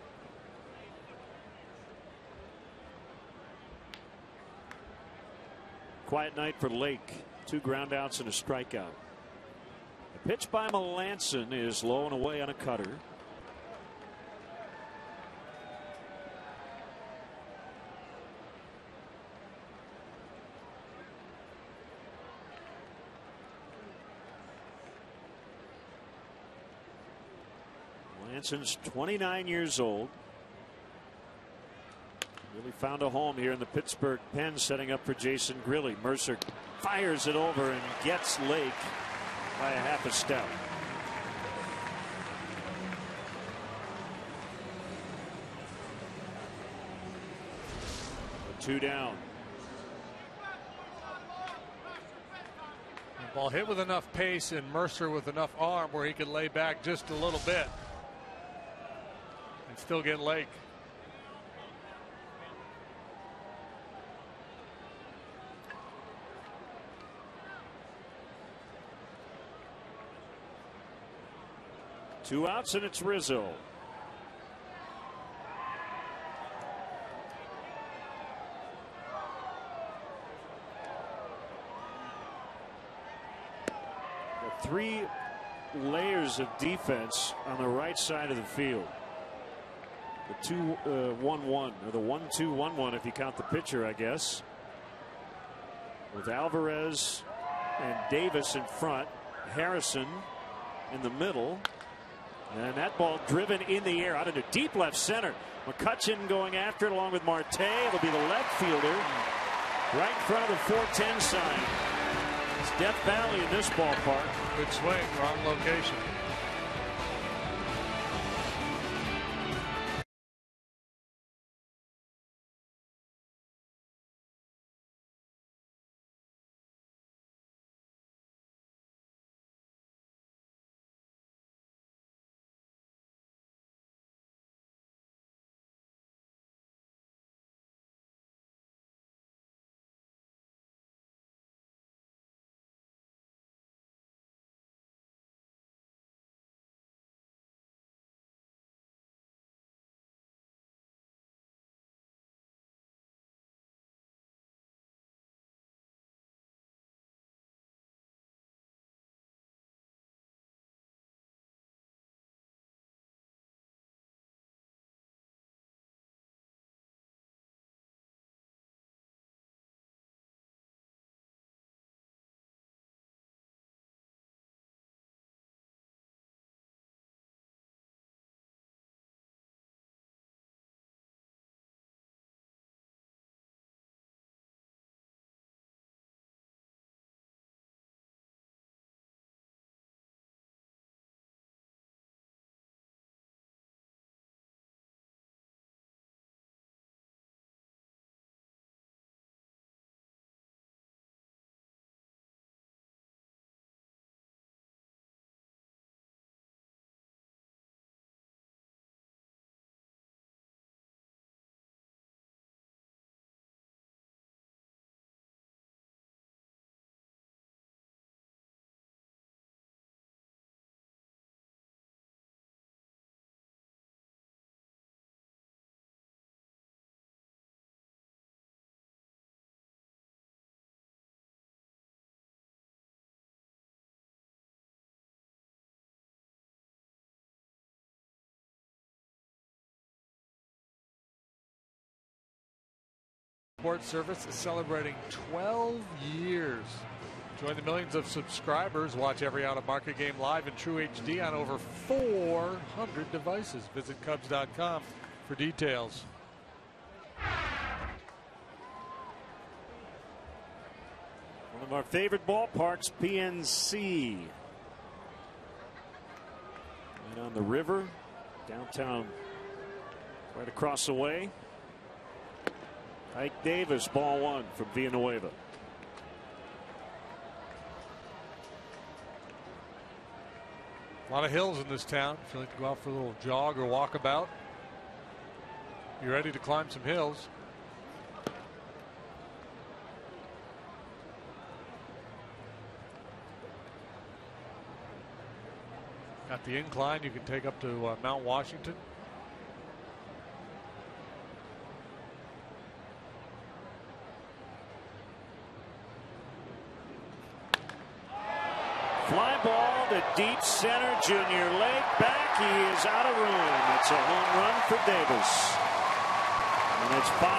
Speaker 1: Quiet night for Lake. 2 groundouts and a strikeout. The pitch by Melancon is low and away on a cutter. Hanson's 29 years old. Really found a home here in the Pittsburgh pen, setting up for Jason Grilli. Mercer fires it over and gets Lake by a half a step. Two down.
Speaker 6: The ball hit with enough pace and Mercer with enough arm where he could lay back just a little bit and still get Lake.
Speaker 1: Two outs and it's Rizzo. The three layers of defense on the right side of the field. The 2-1-1 or the 1-2-1-1 if you count the pitcher, I guess. With Alvarez and Davis in front, Harrison in the middle. And that ball driven in the air out into deep left center. McCutchen going after it along with Marte. It'll be the left fielder right in front of the 410 sign. It's Death Valley in this ballpark.
Speaker 6: Good swing, wrong location. Sports Service is celebrating 12 years. Join the millions of subscribers. Watch every out-of-market game live in true HD on over 400 devices. Visit Cubs.com for details.
Speaker 1: One of our favorite ballparks, PNC. Right on the river, downtown, right across the way. Ike Davis, ball one from Villanueva.
Speaker 6: A lot of hills in this town. If you like to go out for a little jog or walkabout, you're ready to climb some hills. Got the incline you can take up to Mount Washington.
Speaker 1: Fly ball to deep center. Junior Lake back. He is out of room. It's a home run for Davis. And it's 5-1.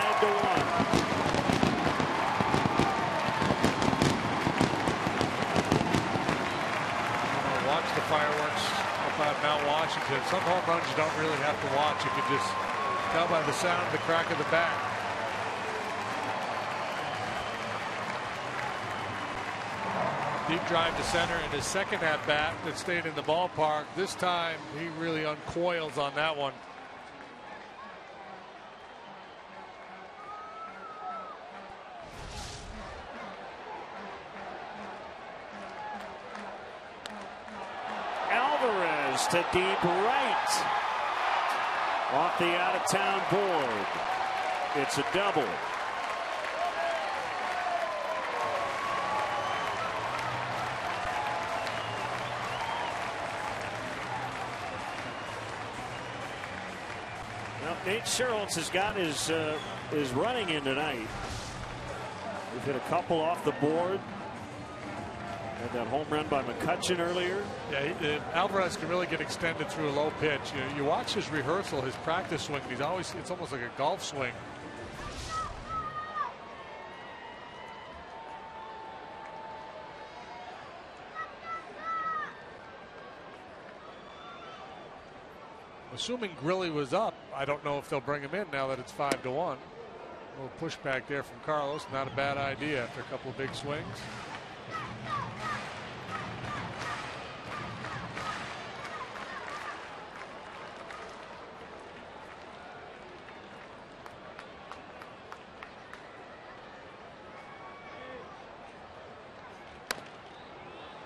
Speaker 6: Watch the fireworks by Mount Washington. Some home runs you don't really have to watch. You can just tell by the sound of the crack of the bat. Deep drive to center in his second at bat that stayed in the ballpark. This time he really uncoils on that one.
Speaker 1: Alvarez to deep right. Off the out-of-town board. It's a double. Well, Nate Scherholtz has got his running in tonight. We've hit a couple off the board. Had that home run by McCutchen earlier.
Speaker 6: Yeah, Alvarez can really get extended through a low pitch. You watch his rehearsal, his practice swing. It's almost like a golf swing. Assuming Grilli was up, I don't know if they'll bring him in now that it's 5-1. A little pushback there from Carlos. Not a bad idea after a couple of big swings.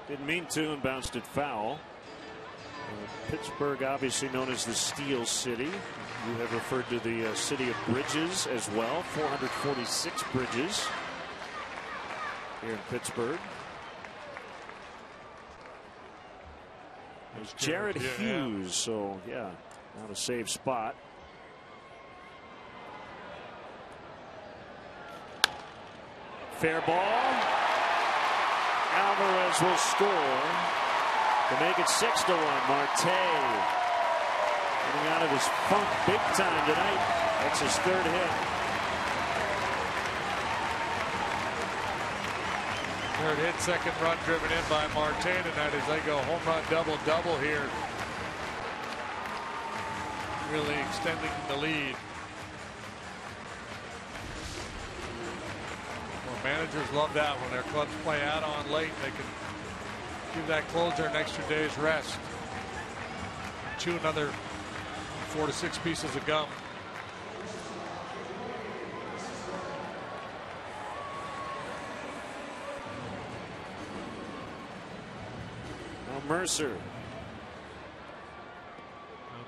Speaker 1: Didn't mean to and bounced it foul. Pittsburgh, obviously known as the Steel City. You have referred to the city of bridges as well. 446 bridges here in Pittsburgh. There's Jared Hughes. So, yeah, not a safe spot. Fair ball. Alvarez will score to make it 6-1. Marte getting out of his funk big time tonight. That's his third hit.
Speaker 6: Third hit, second run driven in by Marte tonight as they go home run double here. Really extending the lead. Managers love that when their clubs play out on late. They can give that closer an extra day's rest. Chew another 4 to 6 pieces of gum.
Speaker 1: Now Mercer.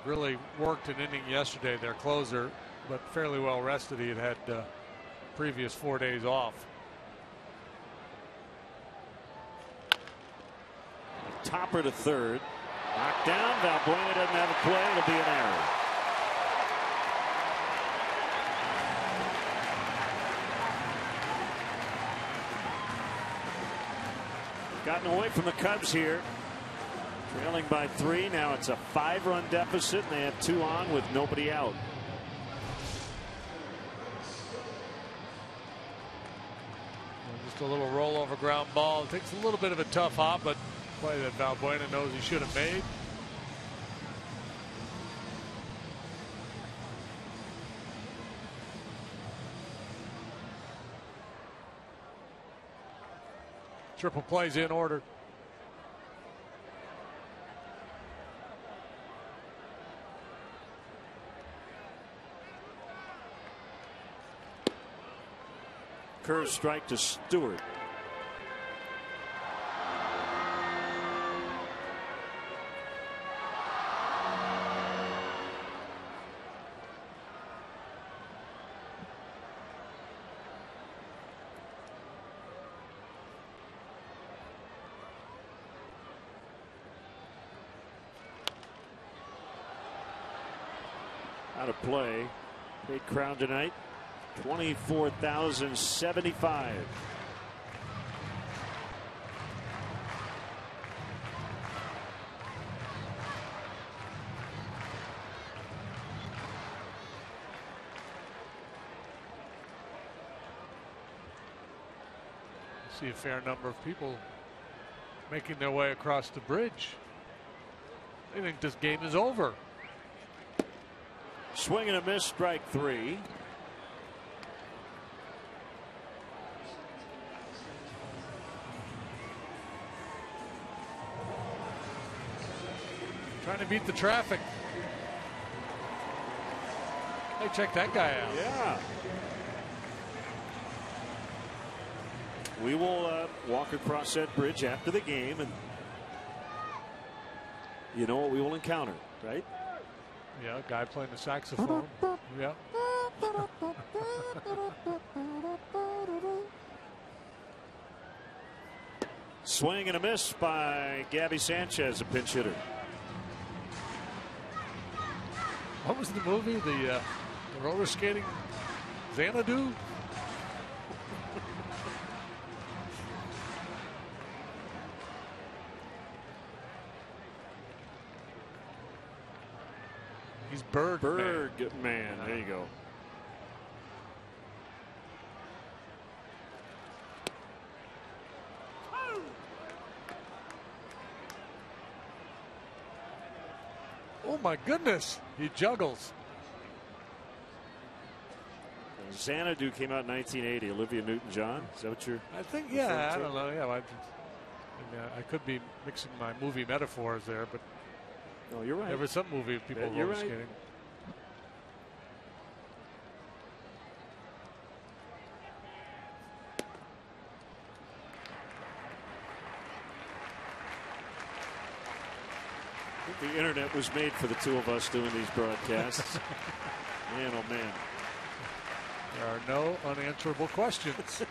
Speaker 6: Really worked an inning yesterday, their closer, but fairly well rested. He had previous 4 days off.
Speaker 1: Topper to third. Knocked down. Valbuena doesn't have a play. It'll be an error. Gotten away from the Cubs here. Trailing by 3. Now it's a 5-run deficit, and they have 2 on with nobody out.
Speaker 6: Just a little rollover ground ball. It takes a little bit of a tough hop, but play that Valbuena knows he should have made. Triple plays in order.
Speaker 1: Curve strike to Stewart. Out of play. Big crowd tonight. 24,075.
Speaker 6: See a fair number of people making their way across the bridge. I think this game is over.
Speaker 1: Swing and a miss, strike 3.
Speaker 6: Trying to beat the traffic. Hey, check that guy out.
Speaker 1: Yeah. We will walk across that bridge after the game, and you know what we will encounter, right?
Speaker 6: Yeah, a guy playing the saxophone. Yeah.
Speaker 1: Swing and a miss by Gabby Sanchez, a pinch hitter.
Speaker 6: What was the movie? The roller skating Xanadu? He's Bergman.
Speaker 1: Man. There you go.
Speaker 6: Oh my goodness, he juggles.
Speaker 1: Xanadu came out in 1980. Olivia Newton-John. Is that what you're?
Speaker 6: I think, yeah, I don't know. Yeah, I could be mixing my movie metaphors there, but
Speaker 1: no, you're right.
Speaker 6: There was some movie of people roller skating.
Speaker 1: The internet was made for the two of us doing these broadcasts. Man, oh man.
Speaker 6: There are no unanswerable questions.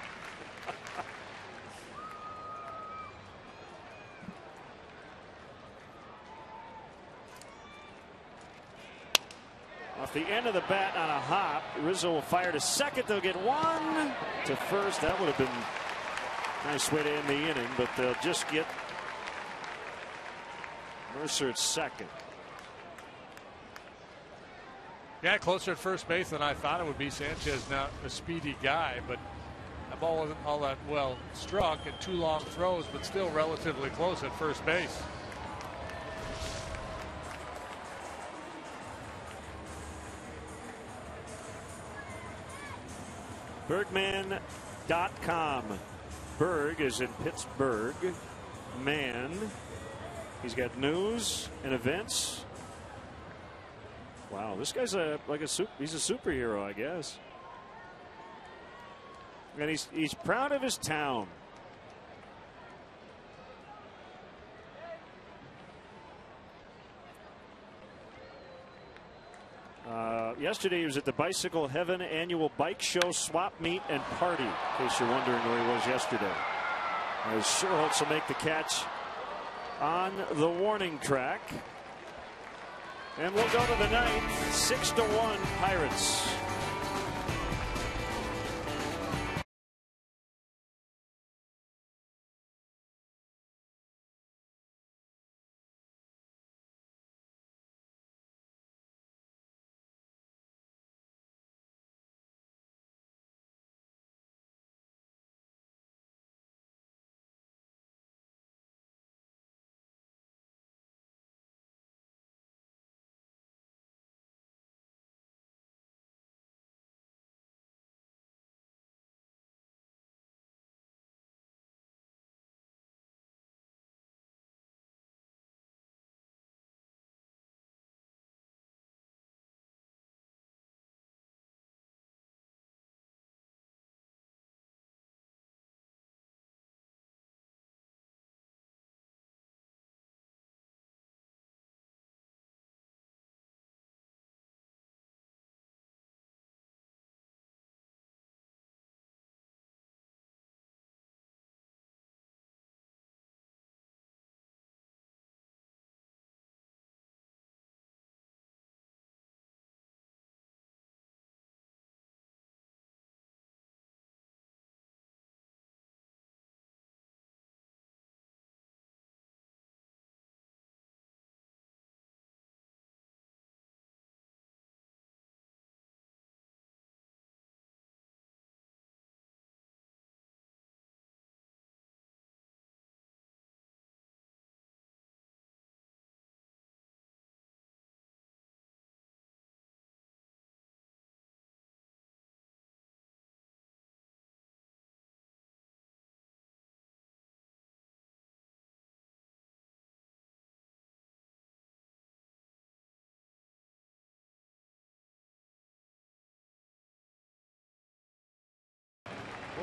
Speaker 1: Off the end of the bat on a hop, Rizzo will fire to second. They'll get one to first. That would have been a nice way to end the inning, but they'll just get Mercer at second.
Speaker 6: Yeah, closer at first base than I thought it would be. Sanchez not a speedy guy, but that ball wasn't all that well struck and 2 long throws, but still relatively close at first base.
Speaker 1: Bergman.com. Berg is in Pittsburgh. Man. He's got news and events. Wow, this guy's he's a superhero, I guess. And he's proud of his town. Yesterday he was at the Bicycle Heaven annual bike show, swap meet, and party. In case you're wondering where he was yesterday. As Sherholtz will make the catch on the warning track. And we'll go to the ninth. 6-1 Pirates.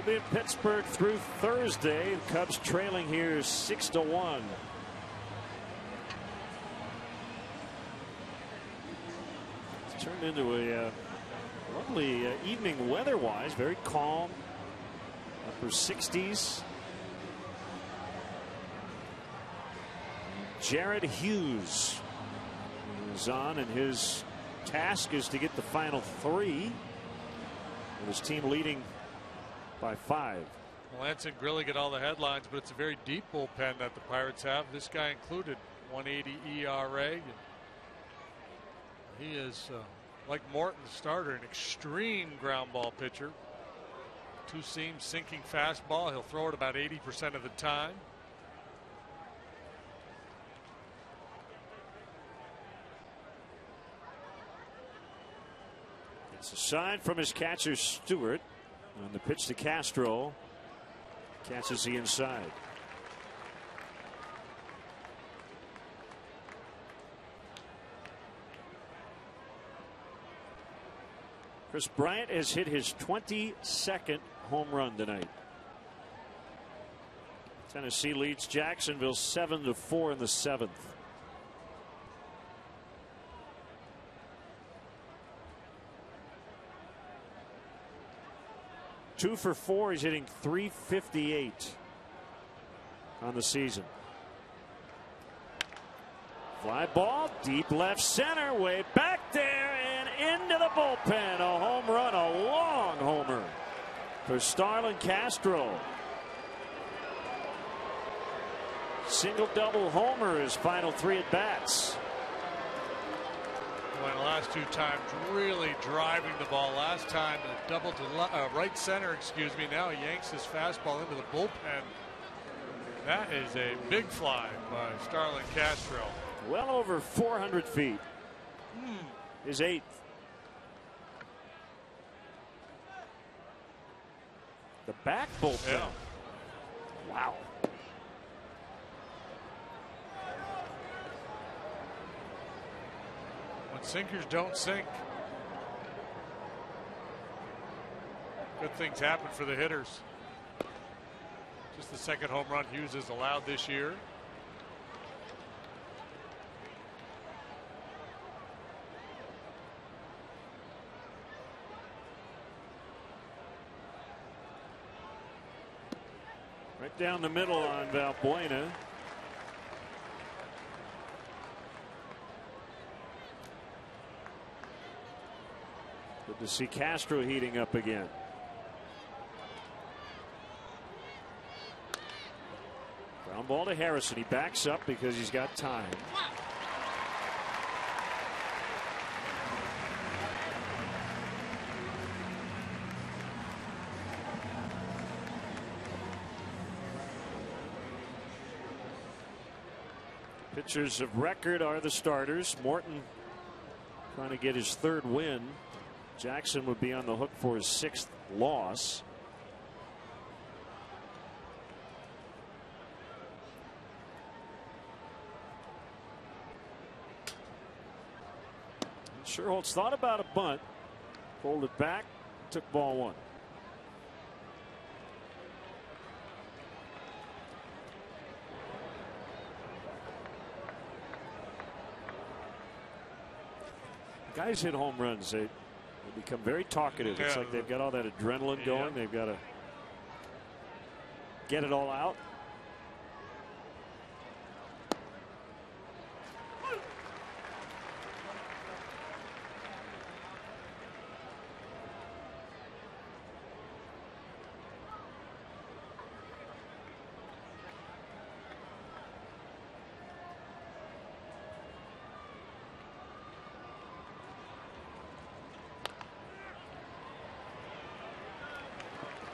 Speaker 1: be in Pittsburgh through Thursday. The Cubs trailing here 6-1. It's turned into a lovely evening weather-wise. Very calm. Upper 60s. Jared Hughes is on, and his task is to get the final 3. With his team leading by 5.
Speaker 6: Lance and Grilli get all the headlines, but it's a very deep bullpen that the Pirates have. This guy included 180 ERA. And he is, like Morton, the starter, an extreme ground ball pitcher. 2-seam sinking fastball. He'll throw it about 80% of the time.
Speaker 1: It's a sign from his catcher, Stewart, on the pitch to Castro. Catches the inside. Chris Bryant has hit his 22nd home run tonight. Tennessee leads Jacksonville 7-4 in the 7th. Two for 4. He's hitting .358 on the season. Fly ball deep left center, way back there and into the bullpen. A home run, a long homer for Starlin Castro. Single double homer his final 3 at bats.
Speaker 6: Well, the last 2 times really driving the ball. Last time double to right center, excuse me. Now he yanks his fastball into the bullpen. That is a big fly by Starlin Castro.
Speaker 1: Well over 400 feet. His 8th. The back bullpen.
Speaker 6: Yeah.
Speaker 1: Wow.
Speaker 6: When sinkers don't sink, good things happen for the hitters. Just the 2nd home run Hughes has allowed this year.
Speaker 1: Right down the middle on Valbuena. Good to see Castro heating up again. Ground ball to Harrison. He backs up because he's got time. Pitchers of record are the starters. Morton trying to get his 3rd win. Jackson would be on the hook for his 6th loss. Sherholtz thought about a bunt, pulled it back, took ball 1. Guys hit home runs. They become very talkative. It's like they've got all that adrenaline going. They've got to get it all out.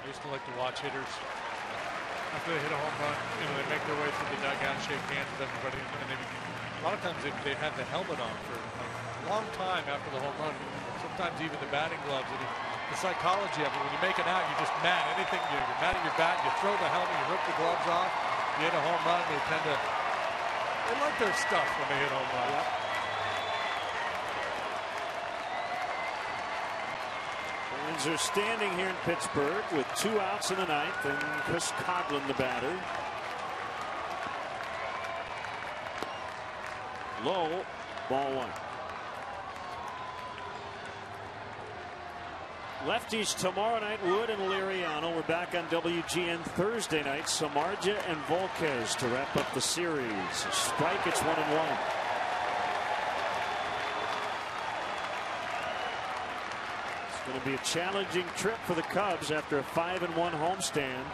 Speaker 6: I used to like to watch hitters after they hit a home run. You know, they make their way through the dugout, shake hands with everybody, and they, a lot of times they have the helmet on for a long time after the home run. Sometimes even the batting gloves. And the psychology of it, when you make it out, you're just mad. Anything, you're mad at your bat, you throw the helmet, you rip the gloves off, you hit a home run, they tend to, they like their stuff when they hit home runs.
Speaker 1: Fans Reds are standing here in Pittsburgh with 2 outs in the ninth, and Chris Coghlan, the batter. Low, ball 1. Lefties tomorrow night, Wood and Liriano. We're back on WGN Thursday night. Samardzija and Volquez to wrap up the series. Strike, it's 1-1. It's going to be a challenging trip for the Cubs after a 5-1 homestand.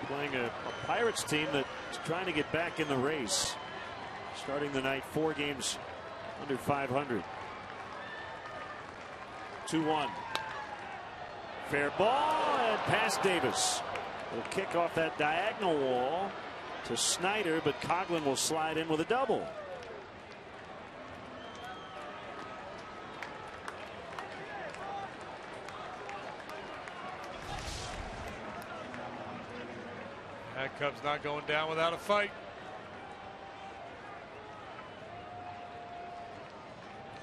Speaker 1: Playing a Pirates team that's trying to get back in the race. Starting the night 4 games under 500. 2-1. Fair ball and past Davis. Will kick off that diagonal wall to Snyder, but Coghlan will slide in with a double.
Speaker 6: That Cubs not going down without a fight.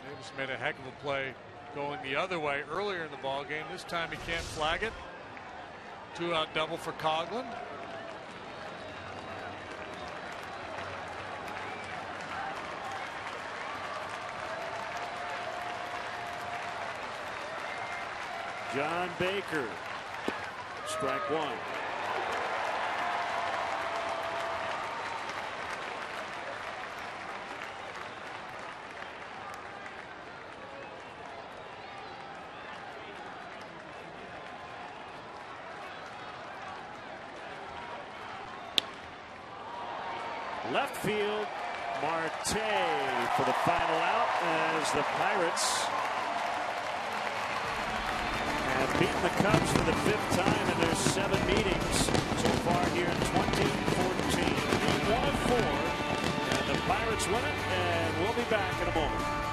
Speaker 6: Davis made a heck of a play going the other way earlier in the ball game. This time he can't flag it. 2-out double for Coghlan.
Speaker 1: John Baker, strike 1. Left field, Marte for the final out as the Pirates have beaten the Cubs for the 5th time in their 7 meetings so far here in 2014. 1-4, and the Pirates win it, and we'll be back in a moment.